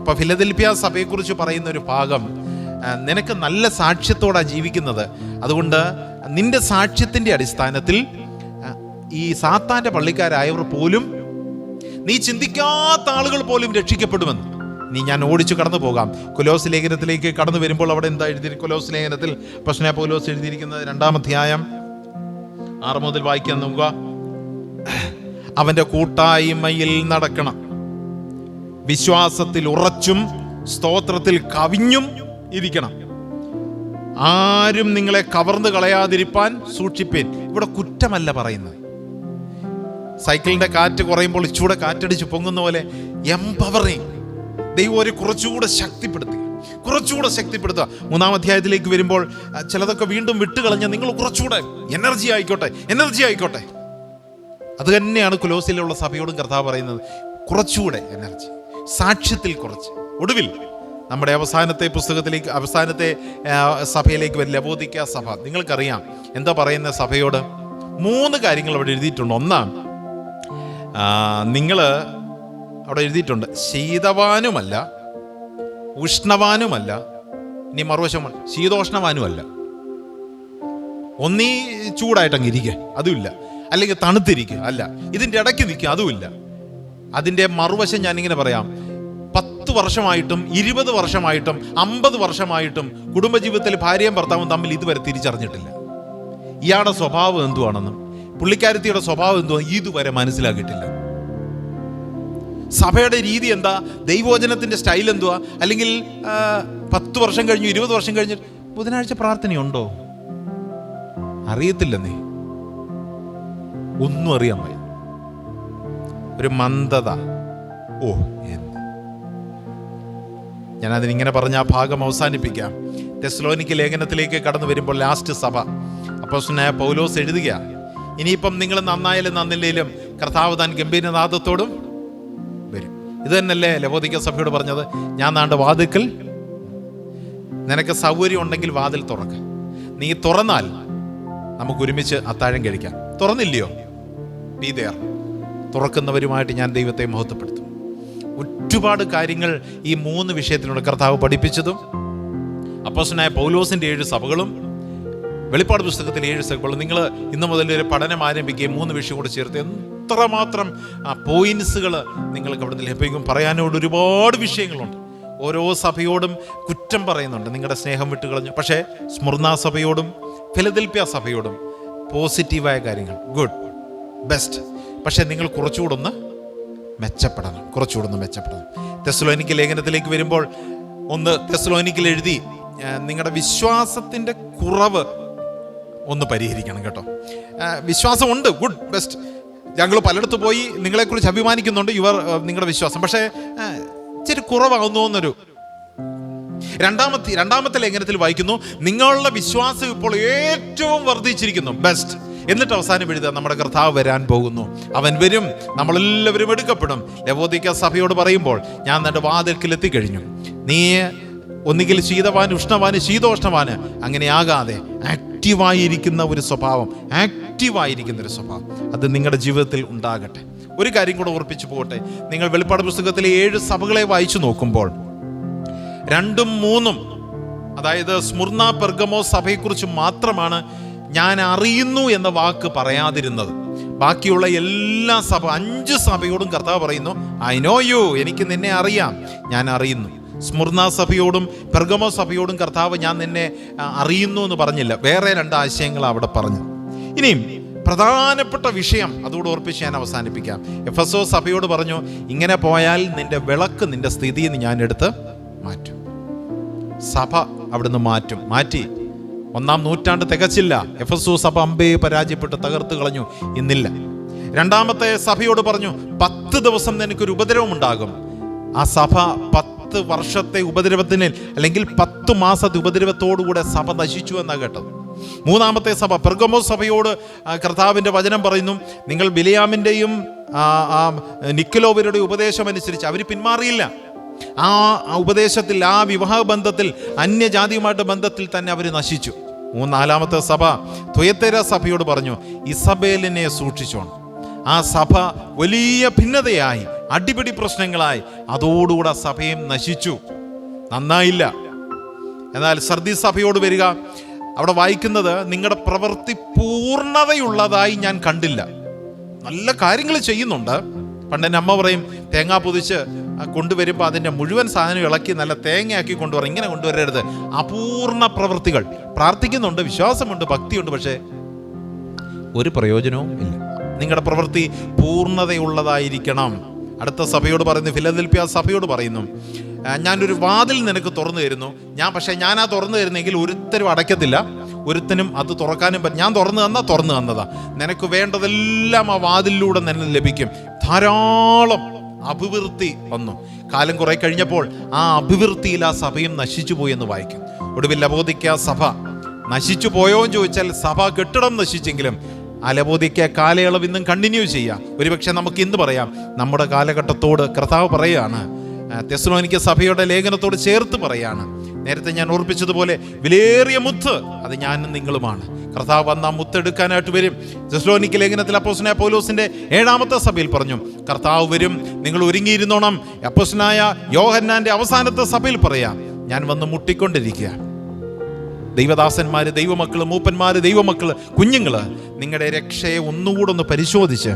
ഇപ്പൊ ഫിലദൽഫിയ സഭയെക്കുറിച്ച് പറയുന്ന ഒരു ഭാഗം, നിനക്ക് നല്ല സാക്ഷ്യത്തോടാണ് ജീവിക്കുന്നത്, അതുകൊണ്ട് നിന്റെ സാക്ഷ്യത്തിൻ്റെ അടിസ്ഥാനത്തിൽ ഈ സാത്താൻ്റെ പള്ളിക്കാരായവർ പോലും, നീ ചിന്തിക്കാത്ത ആളുകൾ പോലും രക്ഷിക്കപ്പെടുമെന്ന്. നീ ഞാൻ ഓടിച്ചു കടന്നു പോകാം. കൊലോസ് ലേഖനത്തിലേക്ക് കടന്നു വരുമ്പോൾ അവിടെ എന്താ എഴുതി? കൊലോസ് ലേഖനത്തിൽ പ്രശ്ന പൗലോസ് എഴുതിയിരിക്കുന്നത് 2-ാം അധ്യായം 6 മുതൽ വായിക്കാൻ നോക്കുക. അവൻ്റെ കൂട്ടായ്മയിൽ നടക്കണം, വിശ്വാസത്തിൽ ഉറച്ചും സ്തോത്രത്തിൽ കവിഞ്ഞും ഇരിക്കണം, ആരും നിങ്ങളെ കവർന്നു കളയാതിരിപ്പാൻ സൂക്ഷിപ്പേൻ. ഇവിടെ കുറ്റമല്ല പറയുന്നത്. സൈക്കിളിന്റെ കാറ്റ് കുറയുമ്പോൾ ഇച്ചൂടെ കാറ്റടിച്ച് പൊങ്ങുന്ന പോലെ എംപവറിങ് ദൈവം ഒരു കുറച്ചുകൂടെ ശക്തിപ്പെടുത്തുക. 3-ാം അധ്യായത്തിലേക്ക് വരുമ്പോൾ ചിലതൊക്കെ വീണ്ടും വിട്ടുകളഞ്ഞ നിങ്ങൾ കുറച്ചുകൂടെ എനർജി ആയിക്കോട്ടെ. അത് തന്നെയാണ് കൊലോസിലുള്ള സഭയോടും കർത്താവ് പറയുന്നത്. കുറച്ചുകൂടെ എനർജി, സാക്ഷ്യത്തിൽ കുറച്ച്. ഒടുവിൽ നമ്മുടെ അവസാനത്തെ പുസ്തകത്തിലേക്ക്, അവസാനത്തെ സഭയിലേക്ക് വരും, ലവോദിക്ക സഭ. നിങ്ങൾക്കറിയാം എന്താ പറയുന്ന സഭയോട്? 3 കാര്യങ്ങൾ അവിടെ എഴുതിയിട്ടുണ്ട്. ഒന്നാം, നിങ്ങൾ അവിടെ എഴുതിയിട്ടുണ്ട്, ശീതവാനുമല്ല ഉഷ്ണവാനുമല്ല, ഇനി മറുവശം ശീതോഷ്ണവാനുമല്ല. ഒന്നീ ചൂടായിട്ടങ്ങ് ഇരിക്കുക, അതുമില്ല. അല്ലെങ്കിൽ തണുത്തിരിക്കുക, അല്ല. ഇതിൻ്റെ ഇടയ്ക്ക് നിൽക്കുക, അതുമില്ല. അതിൻ്റെ മറുവശം ഞാനിങ്ങനെ പറയാം, 10 വർഷമായിട്ടും 20 വർഷമായിട്ടും 50 വർഷമായിട്ടും കുടുംബജീവിതത്തിൽ ഭാര്യയും ഭർത്താവും തമ്മിൽ ഇതുവരെ തിരിച്ചറിഞ്ഞിട്ടില്ല. ഇയാളുടെ സ്വഭാവം എന്തുവാണെന്നും പുള്ളിക്കാരത്തിയുടെ സ്വഭാവം എന്തുവാണെന്നും ഇതുവരെ മനസ്സിലാക്കിയിട്ടില്ല. സഭയുടെ രീതി എന്താ, ദൈവവചനത്തിൻ്റെ സ്റ്റൈൽ എന്തുവാ, അല്ലെങ്കിൽ 10 വർഷം കഴിഞ്ഞു 20 വർഷം കഴിഞ്ഞ് ബുധനാഴ്ച പ്രാർത്ഥനയുണ്ടോ, അറിയത്തില്ലെന്നേ. ഒന്നും അറിയാൻ വയ്യ. ഒരു മന്ദത. ഓ, ഞാനതിനിങ്ങനെ പറഞ്ഞ ആ ഭാഗം അവസാനിപ്പിക്കാം. തെസ്സലോനിക്ക ലേഖനത്തിലേക്ക് കടന്നു വരുമ്പോൾ ലാസ്റ്റ് സഭ അപ്പോസ്തലനായ പൗലോസ് എഴുതുക, ഇനിയിപ്പം നിങ്ങൾ നന്നായാലും നന്നില്ലേലും കർത്താവ് താൻ ഗംഭീരനാദത്തോടും വരും. ഇത് തന്നെയല്ലേ ലവോദിക്ക സഭയോട് പറഞ്ഞത്? ഞാൻ നാണ്ട് വാതിൽക്കൽ, നിനക്ക് സൗകര്യം ഉണ്ടെങ്കിൽ വാതിൽ തുറക്ക. നീ തുറന്നാൽ നമുക്ക് ഒരുമിച്ച് അത്താഴം കഴിക്കാം. തുറന്നില്ലയോ? Be there. തുറക്കുന്നവരുമായിട്ട് ഞാൻ ദൈവത്തെ മഹത്വപ്പെടുത്തും. ഒരുപാട് കാര്യങ്ങൾ ഈ 3 വിഷയത്തിലൂടെ കർത്താവ് പഠിപ്പിച്ചതും, അപ്പോസ്തലനായ പൗലോസിൻ്റെ 7 സഭകളും വെളിപ്പാട് പുസ്തകത്തിലെ 7 സഭകളും. നിങ്ങൾ ഇന്ന് മുതൽ ഒരു പഠനം ആരംഭിക്കുകയും 3 വിഷയം കൂടെ ചേർത്ത് എത്രമാത്രം പോയിന്റ്സുകൾ നിങ്ങൾക്ക് അവിടെ ലഭിക്കും. പറയാനോട് ഒരുപാട് വിഷയങ്ങളുണ്ട്. ഓരോ സഭയോടും കുറ്റം പറയുന്നുണ്ട്, നിങ്ങളുടെ സ്നേഹം വിട്ടുകളഞ്ഞു. പക്ഷേ സ്മുർണ സഭയോടും ഫിലദൽഫിയ സഭയോടും പോസിറ്റീവായ കാര്യങ്ങൾ, ഗുഡ്, ബെസ്റ്റ്. പക്ഷേ നിങ്ങൾ കുറച്ചുകൂടെ ഒന്ന് മെച്ചപ്പെടണം. തെസ്സലോനിക്ക ലേഖനത്തിലേക്ക് വരുമ്പോൾ 1 തെസ്സലോനിക്കയിൽ എഴുതി, നിങ്ങളുടെ വിശ്വാസത്തിൻ്റെ കുറവ് ഒന്ന് പരിഹരിക്കണം കേട്ടോ. വിശ്വാസമുണ്ട്, ഗുഡ്, ബെസ്റ്റ്. ഞങ്ങൾ പലയിടത്ത് പോയി നിങ്ങളെക്കുറിച്ച് അഭിമാനിക്കുന്നുണ്ട്, നിങ്ങളുടെ വിശ്വാസം. പക്ഷേ ഇച്ചിരി കുറവാകുന്നു എന്നൊരു. രണ്ടാമത്തെ ലേഖനത്തിൽ വായിക്കുന്നു, നിങ്ങളുടെ വിശ്വാസം ഇപ്പോൾ ഏറ്റവും വർദ്ധിച്ചിരിക്കുന്നു, ബെസ്റ്റ്. എന്നിട്ട് അവസാനം എഴുതുക, നമ്മുടെ കർത്താവ് വരാൻ പോകുന്നു, അവൻ വരും, നമ്മളെല്ലാവരും എടുക്കപ്പെടും. ലവോദിക്ക സഭയോട് പറയുമ്പോൾ, ഞാൻ നിന്റെ വാതിൽക്കൽ എത്തിക്കഴിഞ്ഞു, നീ ഒന്നുകിൽ ശീതവാന് ഉഷ്ണവാന് ശീതോഷ്ണവാന് അങ്ങനെ ആകാതെ ആക്റ്റീവായിരിക്കുന്ന ഒരു സ്വഭാവം അത് നിങ്ങളുടെ ജീവിതത്തിൽ ഉണ്ടാകട്ടെ. ഒരു കാര്യം കൂടെ ഓർപ്പിച്ചു പോകട്ടെ. നിങ്ങൾ വെളിപ്പാട് പുസ്തകത്തിലെ 7 സഭകളെ വായിച്ചു നോക്കുമ്പോൾ 2ഉം 3ഉം, അതായത് സ്മുർണ പെർഗമോ സഭയെക്കുറിച്ച് മാത്രമാണ് ഞാൻ അറിയുന്നു എന്ന വാക്ക് പറയാതിരുന്നത്. ബാക്കിയുള്ള എല്ലാ 5 സഭയോടും കർത്താവ് പറയുന്നു, ഐ നോ യു, എനിക്ക് നിന്നെ അറിയാം, ഞാൻ അറിയുന്നു. സ്മുർണ സഭയോടും പെർഗമോ സഭയോടും കർത്താവ് ഞാൻ നിന്നെ അറിയുന്നു എന്ന് പറഞ്ഞില്ല. വേറെ 2 ആശയങ്ങൾ അവിടെ പറഞ്ഞു. ഇനിയും പ്രധാനപ്പെട്ട വിഷയം അതുകൂടെ ഓർപ്പിച്ച് ഞാൻ അവസാനിപ്പിക്കാം. എഫെസോ സഭയോട് പറഞ്ഞു, ഇങ്ങനെ പോയാൽ നിന്റെ വിളക്ക്, നിന്റെ സ്ഥിതി ഞാൻ എടുത്ത് മാറ്റും. സഭ അവിടുന്ന് മാറ്റി. 1-ാം നൂറ്റാണ്ട് തികച്ചില്ല, എഫെസോ സഭ അമ്പയെ പരാജയപ്പെട്ട് തകർത്ത് കളഞ്ഞു, ഇന്നില്ല. 2ാമത്തെ സഭയോട് പറഞ്ഞു, 10 ദിവസം നിനക്കൊരു ഉപദ്രവം ഉണ്ടാകും. ആ സഭ 10 വർഷത്തെ ഉപദ്രവത്തിന്, അല്ലെങ്കിൽ 10 മാസത്തെ ഉപദ്രവത്തോടുകൂടെ സഭ നശിച്ചു എന്നാണ് കേട്ടത്. 3ാമത്തെ സഭ പെർഗമോ സഭയോട് കർത്താവിൻ്റെ വചനം പറയുന്നു, നിങ്ങൾ ബിലിയാമിൻ്റെയും നിക്കലോവരുടെ ഉപദേശം അനുസരിച്ച് അവർ പിന്മാറിയില്ല. ആ ഉപദേശത്തിൽ, ആ വിവാഹ ബന്ധത്തിൽ, അന്യജാതിയുമായിട്ട് ബന്ധത്തിൽ തന്നെ അവർ നശിച്ചു. 4ാമത്തെ സഭ തുയത്തേര സഭയോട് പറഞ്ഞു, ഇസബേലിനെ സൂക്ഷിച്ചോണം. ആ സഭ വലിയ ഭിന്നതയായി, അടിപിടി പ്രശ്നങ്ങളായി, അതോടുകൂടെ സഭയും നശിച്ചു, നന്നായില്ല. എന്നാൽ സർദീസ് സഭയോട് വരിക, അവിടെ വായിക്കുന്നത്, നിങ്ങളുടെ പ്രവൃത്തി പൂർണ്ണതയുള്ളതായി ഞാൻ കണ്ടില്ല. നല്ല കാര്യങ്ങൾ ചെയ്യുന്നുണ്ട്. പണ്ട് എൻ്റെ അമ്മ പറയും, തേങ്ങ പൊതിച്ച് കൊണ്ടുവരുമ്പോൾ അതിൻ്റെ മുഴുവൻ സാധനം ഇളക്കി നല്ല തേങ്ങയാക്കി കൊണ്ടുവരാം, ഇങ്ങനെ കൊണ്ടുവരരുത്. അപൂർണ പ്രവൃത്തികൾ. പ്രാർത്ഥിക്കുന്നുണ്ട്, വിശ്വാസമുണ്ട്, ഭക്തിയുണ്ട്, പക്ഷേ ഒരു പ്രയോജനവും ഇല്ല. നിങ്ങളുടെ പ്രവൃത്തി പൂർണ്ണതയുള്ളതായിരിക്കണം. അടുത്ത സഭയോട് പറയുന്നു, ഫിലദൽഫിയ സഭയോട് പറയുന്നു, ഞാനൊരു വാതിൽ നിനക്ക് തുറന്നു തരുന്നു. പക്ഷേ ഞാൻ ആ തുറന്നു തരുന്നെങ്കിൽ ഒരുത്തരും അടയ്ക്കത്തില്ല, ഒരുത്തനും അത് തുറക്കാനും ഞാൻ തുറന്നു തന്നതാ. നിനക്ക് വേണ്ടതെല്ലാം ആ വാതിലിലൂടെ നിന്നെ ലഭിക്കും. ധാരാളം അഭിവൃദ്ധി വന്നു. കാലം കുറെ കഴിഞ്ഞപ്പോൾ ആ അഭിവൃദ്ധിയിൽ ആ സഭയും നശിച്ചു പോയി എന്ന് വായിക്കും. ഒടുവിൽ ലവോദിക്ക സഭ നശിച്ചു പോയോ എന്ന് ചോദിച്ചാൽ, സഭ കെട്ടിടം നശിച്ചെങ്കിലും അലബോധിക്ക കാലയളവ് ഇന്നും കണ്ടിന്യൂ ചെയ്യാം. ഒരുപക്ഷെ നമുക്ക് ഇന്ന് പറയാം, നമ്മുടെ കാലഘട്ടത്തോട് കർത്താവ് പറയുകയാണ്, തെസ്സലോനിക്ക സഭയുടെ ലേഖനത്തോട് ചേർത്ത് പറയാണ്. നേരത്തെ ഞാൻ ഓർപ്പിച്ചതുപോലെ വിലയേറിയ മുത്ത് അത് ഞാനും നിങ്ങളുമാണ്. കർത്താവ് വന്ന മുത്തെടുക്കാനായിട്ട് വരും. തെസ്സലോനിക്ക ലേഖനത്തിൽ അപ്പോസ്തലനായ പൗലോസിന്റെ 7ാമത്തെ സഭയിൽ പറഞ്ഞു, കർത്താവ് വരും, നിങ്ങൾ ഒരുങ്ങിയിരുന്നോണം. അപ്പോസ്തലനായ യോഹന്നാന്റെ അവസാനത്തെ സഭയിൽ പറയാം, ഞാൻ വന്ന് മുട്ടിക്കൊണ്ടിരിക്കുക. ദൈവദാസന്മാര്, ദൈവമക്കള്, മൂപ്പന്മാര്, ദൈവമക്കള്, കുഞ്ഞുങ്ങള്, നിങ്ങളുടെ രക്ഷയെ ഒന്നുകൂടെ ഒന്ന് പരിശോധിച്ച്,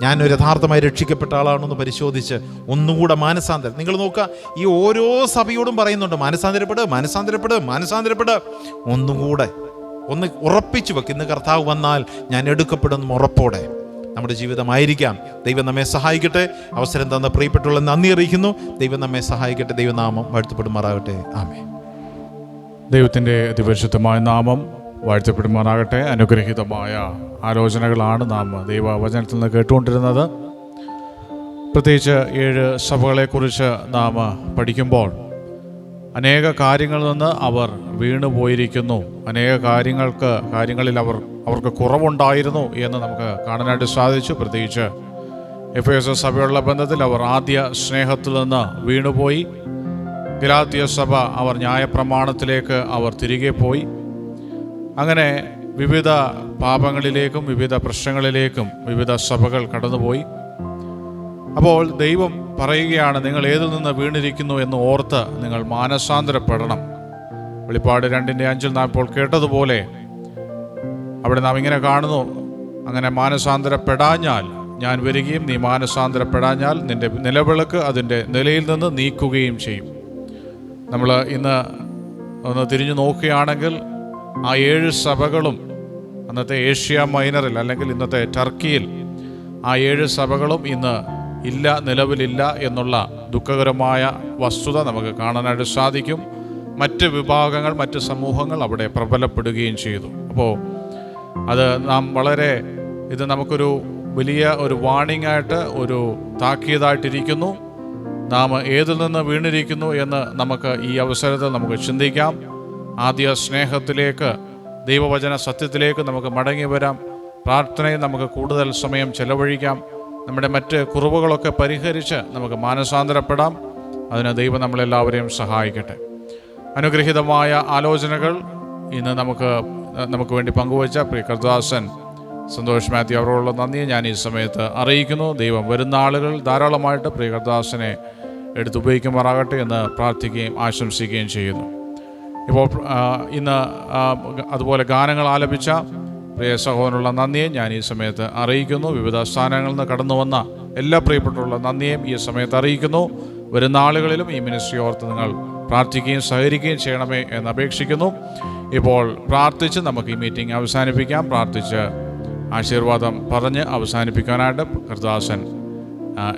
ഞാനൊരു യഥാർത്ഥമായി രക്ഷിക്കപ്പെട്ട ആളാണെന്ന് പരിശോധിച്ച് ഒന്നുകൂടെ മാനസാന്തരം. നിങ്ങൾ നോക്കുക, ഈ ഓരോ സഭയോടും പറയുന്നുണ്ട്, മാനസാന്തരപ്പെട്, മാനസാന്തരപ്പെട്, മാനസാന്തരപ്പെട്. ഒന്നുകൂടെ ഒന്ന് ഉറപ്പിച്ചു വെക്ക്, ഇന്ന് കർത്താവ് വന്നാൽ ഞാൻ എടുക്കപ്പെടുന്ന ഉറപ്പോടെ നമ്മുടെ ജീവിതമായിരിക്കാം. ദൈവം നമ്മെ സഹായിക്കട്ടെ. അവസരം തന്ന പ്രിയപ്പെട്ടുള്ള നന്ദി അറിയിക്കുന്നു. ദൈവം നമ്മെ സഹായിക്കട്ടെ. ദൈവനാമം വാഴ്ത്തപ്പെടുമാറാകട്ടെ. ആമേൻ. ദൈവത്തിൻ്റെ അതിപരിശുദ്ധമായ നാമം വാഴ്ത്തപ്പെടുമാറാകട്ടെ. അനുഗ്രഹീതമായ ആലോചനകളാണ് നാം ദൈവവചനത്തിൽ നിന്ന് കേട്ടുകൊണ്ടിരുന്നത്. പ്രത്യേകിച്ച് 7 സഭകളെക്കുറിച്ച് നാം പഠിക്കുമ്പോൾ അനേക കാര്യങ്ങളിൽ നിന്ന് അവർ വീണുപോയിരിക്കുന്നു. അനേക കാര്യങ്ങളിൽ അവർക്ക് കുറവുണ്ടായിരുന്നു എന്ന് നമുക്ക് കാണാനായിട്ട് സാധിച്ചു. പ്രത്യേകിച്ച് എഫേസസ് സഭയുള്ള ബന്ധത്തിൽ അവർ ആദ്യ സ്നേഹത്തിൽ നിന്ന് വീണുപോയി. ഗലാത്യ സഭ അവർ ന്യായപ്രമാണത്തിലേക്ക് അവർ തിരികെ പോയി. അങ്ങനെ വിവിധ പാപങ്ങളിലേക്കും വിവിധ പ്രശ്നങ്ങളിലേക്കും വിവിധ സഭകൾ കടന്നുപോയി. അപ്പോൾ ദൈവം പറയുകയാണ്, നിങ്ങൾ ഏതിൽ നിന്ന് വീണിരിക്കുന്നു എന്ന് ഓർത്ത് നിങ്ങൾ മാനസാന്തരപ്പെടണം. വെളിപ്പാട് 2:5 നാം ഇപ്പോൾ കേട്ടതുപോലെ അവിടെ നാം ഇങ്ങനെ കാണുന്നു, അങ്ങനെ മാനസാന്തരപ്പെടാഞ്ഞാൽ ഞാൻ വരികയും നീ മാനസാന്തരപ്പെടാഞ്ഞാൽ നിന്റെ നിലവിളക്ക് അതിൻ്റെ നിലയിൽ നിന്ന് നീക്കുകയും ചെയ്യും. നമ്മൾ ഇന്ന് ഒന്ന് തിരിഞ്ഞു നോക്കുകയാണെങ്കിൽ ആ 7 സഭകളും അന്നത്തെ ഏഷ്യ മൈനറിൽ അല്ലെങ്കിൽ ഇന്നത്തെ ടർക്കിയിൽ ആ 7 സഭകളും ഇന്ന് ഇല്ല, നിലവിലില്ല എന്നുള്ള ദുഃഖകരമായ വസ്തുത നമുക്ക് കാണാനായിട്ട് സാധിക്കും. മറ്റ് വിഭാഗങ്ങൾ, മറ്റ് സമൂഹങ്ങൾ അവിടെ പ്രബലപ്പെടുകയും ചെയ്തു. അപ്പോൾ അത് നാം ഇത് നമുക്കൊരു വലിയ ഒരു വാണിംഗ് ആയിട്ട്, ഒരു താക്കീതായിട്ടിരിക്കുന്നു. നാം ഏതിൽ നിന്ന് വീണിരിക്കുന്നു എന്ന് നമുക്ക് ഈ അവസരത്തിൽ നമുക്ക് ചിന്തിക്കാം. ആദ്യ സ്നേഹത്തിലേക്ക്, ദൈവവചന സത്യത്തിലേക്ക് നമുക്ക് മടങ്ങി വരാം. പ്രാർത്ഥനയിൽ നമുക്ക് കൂടുതൽ സമയം ചെലവഴിക്കാം. നമ്മുടെ മറ്റ് കുറവുകളൊക്കെ പരിഹരിച്ച് നമുക്ക് മാനസാന്തരപ്പെടാം. അതിന് ദൈവം നമ്മളെല്ലാവരെയും സഹായിക്കട്ടെ. അനുഗ്രഹീതമായ ആലോചനകൾ ഇന്ന് നമുക്ക് വേണ്ടി പങ്കുവച്ച പ്രിയ കർദാസൻ സന്തോഷ് മാത്യു അവരോടുള്ള നന്ദി ഞാൻ ഈ സമയത്ത് അറിയിക്കുന്നു. ദൈവം വരുന്ന ആളുകൾ ധാരാളമായിട്ട് പ്രിയ കർദാസനെ എടുത്തുപയോഗിക്കുമാറാകട്ടെ എന്ന് പ്രാർത്ഥിക്കുകയും ആശംസിക്കുകയും ചെയ്യുന്നു. ഇപ്പോൾ ഇന്ന് അതുപോലെ ഗാനങ്ങൾ ആലപിച്ച പ്രിയ സഹോദരനുള്ള നന്ദിയെ ഞാൻ ഈ സമയത്ത് അറിയിക്കുന്നു. വിവിധ സ്ഥാനങ്ങളിൽ നിന്ന് കടന്നു വന്ന എല്ലാ പ്രിയപ്പെട്ടുള്ള നന്ദിയും ഈ സമയത്ത് അറിയിക്കുന്നു. വരുന്ന ആളുകളിലും ഈ മിനിസ്ട്രി ഓർത്ത് നിങ്ങൾ പ്രാർത്ഥിക്കുകയും സഹകരിക്കുകയും ചെയ്യണമേ എന്ന് അപേക്ഷിക്കുന്നു. ഇപ്പോൾ പ്രാർത്ഥിച്ച് നമുക്ക് ഈ മീറ്റിംഗ് അവസാനിപ്പിക്കാം. പ്രാർത്ഥിച്ച് ആശീർവാദം പറഞ്ഞ് അവസാനിപ്പിക്കാനായിട്ട് കർദാസൻ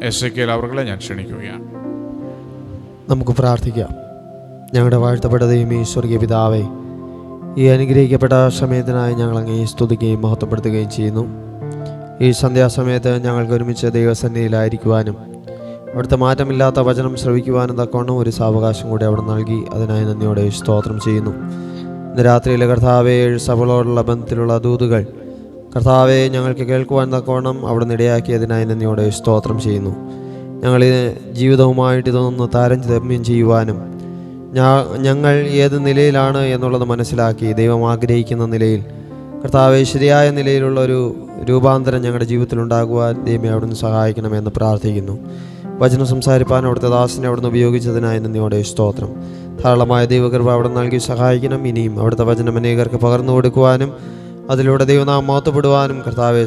എസെക്കിയേൽ അവർകളെ ഞാൻ ക്ഷണിക്കുകയാണ്. നമുക്ക് പ്രാർത്ഥിക്കാം. ഞങ്ങളുടെ വാഴ്ത്തപ്പെട്ട ദൈവമേ, സ്വർഗീയ പിതാവേ, ഈ അനുഗ്രഹിക്കപ്പെട്ട സമയത്തിനായി ഞങ്ങൾ അങ്ങേ സ്തുതിക്കുകയും മഹത്വപ്പെടുത്തുകയും ചെയ്യുന്നു. ഈ സന്ധ്യാസമയത്ത് ഞങ്ങൾക്ക് ഒരുമിച്ച് ദൈവസന്നിധിയിലായിരിക്കുവാനും അവിടുത്തെ മാറ്റമില്ലാത്ത വചനം ശ്രവിക്കുവാനും തക്കവണ്ണം ഒരു സാവകാശം കൂടി അവിടെ നൽകി. അതിനായി നന്ദിയോടെ സ്തോത്രം ചെയ്യുന്നു. ഇന്ന് രാത്രിയിലെ കർത്താവെ 7 സഭകളോടുള്ള ബന്ധത്തിലുള്ള ദൂതുകൾ കർത്താവെ ഞങ്ങൾക്ക് കേൾക്കുവാൻ തക്കവണ്ണം അവിടെ നിടയാക്കിയതിനായി നന്ദിയോടെ സ്തോത്രം ചെയ്യുന്നു. ഞങ്ങൾ ജീവിതവുമായിട്ട് ഇതൊന്ന് താരതമ്യം ചെയ്യുവാനും ഞങ്ങൾ ഏത് നിലയിലാണ് എന്നുള്ളത് മനസ്സിലാക്കി ദൈവം ആഗ്രഹിക്കുന്ന നിലയിൽ കർത്താവെ ശരിയായ നിലയിലുള്ളൊരു രൂപാന്തരം ഞങ്ങളുടെ ജീവിതത്തിലുണ്ടാകുവാൻ ദൈവമേ അവിടുന്ന് സഹായിക്കണമെന്ന് പ്രാർത്ഥിക്കുന്നു. വചനം സംസാരിപ്പാൻ അവിടുത്തെ ദാസനെ അവിടുന്ന് ഉപയോഗിച്ചതിനായി നന്ദിയോടെ സ്തോത്രം. ധാരാളമായ ദൈവകൃപ അവിടെ നൽകി സഹായിക്കണം. ഇനിയും അവിടുത്തെ വചനം അനേകർക്ക് പകർന്നു കൊടുക്കുവാനും അതിലൂടെ ദൈവനാമം മഹത്വപ്പെടുവാനും കർത്താവെ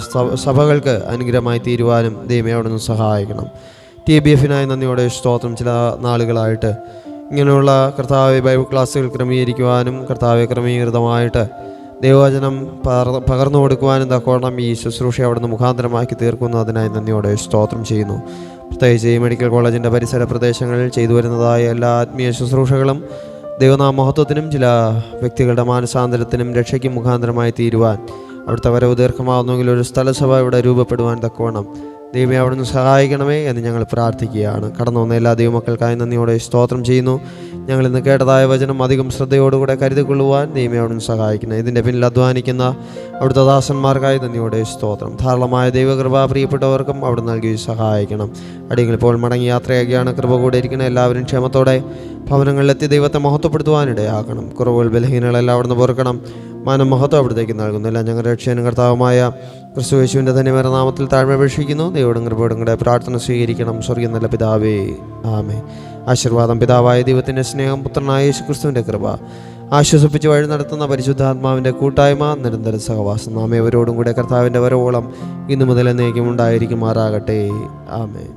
സഭകൾക്ക് അനുഗ്രഹമായി തീരുവാനും ദൈവമേ അവിടുന്ന് സഹായിക്കണം. TBFനായി നന്ദിയോടെ സ്തോത്രം. ചില നാളുകളായിട്ട് ഇങ്ങനെയുള്ള കർത്താവെ ബൈബിൾ ക്ലാസ്സുകൾ ക്രമീകരിക്കുവാനും കർത്താവെ ക്രമീകൃതമായിട്ട് ദൈവവചനം പകർന്നു കൊടുക്കുവാനും തക്കോണം ഈ ശുശ്രൂഷ അവിടുന്ന് മുഖാന്തരമാക്കി തീർക്കുന്നു. അതിനായി നന്ദിയോടെ സ്തോത്രം ചെയ്യുന്നു. പ്രത്യേകിച്ച് ഈ മെഡിക്കൽ കോളേജിൻ്റെ പരിസര പ്രദേശങ്ങളിൽ ചെയ്തു വരുന്നതായ എല്ലാ ആത്മീയ ശുശ്രൂഷകളും ദൈവനാമ മഹത്വത്തിനും ചില വ്യക്തികളുടെ മാനസാന്തരത്തിനും രക്ഷയ്ക്കും മുഖാന്തരമായി തീരുവാൻ അവിടുത്തെ വരവ് ദീർഘമാകുന്നെങ്കിൽ ഒരു സ്ഥലസഭ ഇവിടെ രൂപപ്പെടുവാൻ തക്കവണ്ണം ദൈവമേ അവിടുന്ന് സഹായിക്കണമേ എന്ന് ഞങ്ങൾ പ്രാർത്ഥിക്കുകയാണ്. കടന്നു വന്ന എല്ലാ ദൈവമക്കൾക്കായി നന്ദിയോടെ സ്തോത്രം ചെയ്യുന്നു. ഞങ്ങൾ ഇന്ന് കേട്ടതായ വചനം അധികം ശ്രദ്ധയോടുകൂടെ കരുതിക്കൊള്ളുവാൻ ദൈവമേ അവിടുന്ന് സഹായിക്കണം. ഇതിൻ്റെ പിന്നിൽ അധ്വാനിക്കുന്ന അവിടുത്തെ ദാസന്മാർക്കായി നന്ദിയോടെ സ്തോത്രം. ധാരാളമായ ദൈവകൃപ പ്രിയപ്പെട്ടവർക്കും അവിടെ നൽകി സഹായിക്കണം. അടിയങ്ങൾ ഇപ്പോൾ മടങ്ങി യാത്രയാക്കിയാണ്. കൃപ കൂടെ ഇരിക്കണം. എല്ലാവരും ക്ഷമത്തോടെ ഭവനങ്ങളിലെത്തി ദൈവത്തെ മഹത്വപ്പെടുത്തുവാനിടയാക്കണം. കുറവുകൾ ബലഹീനങ്ങളെല്ലാം അവിടുന്ന് പൊറുക്കണം. മാനം മഹത്വം അവിടത്തേക്ക് നൽകുന്നില്ല. ഞങ്ങളുടെ രക്ഷകനും കർത്താവുമായ ക്രിസ്തു യേശുവിൻ്റെ ധന്യമേറെ നാമത്തിൽ താഴ്മപേക്ഷിക്കുന്നു. ദൈവോടും കൃപയോടും കൂടെ പ്രാർത്ഥന സ്വീകരിക്കണം. സ്വർഗ്ഗം നല്ല പിതാവേ, ആമേൻ. ആശീർവാദം. പിതാവായ ദൈവത്തിൻ്റെ സ്നേഹം, പുത്രനായ യേശു ക്രിസ്തുവിൻ്റെ കൃപ, ആശ്വസിപ്പിച്ച് വഴി നടത്തുന്ന പരിശുദ്ധാത്മാവിൻ്റെ കൂട്ടായ്മ, നിരന്തര സഹവാസം നാം ഏവരോടും കൂടെ കർത്താവിൻ്റെ വരവോളം ഇന്നു മുതൽ എന്നേക്കും ഉണ്ടായിരിക്കുമാറാകട്ടെ. ആമേൻ.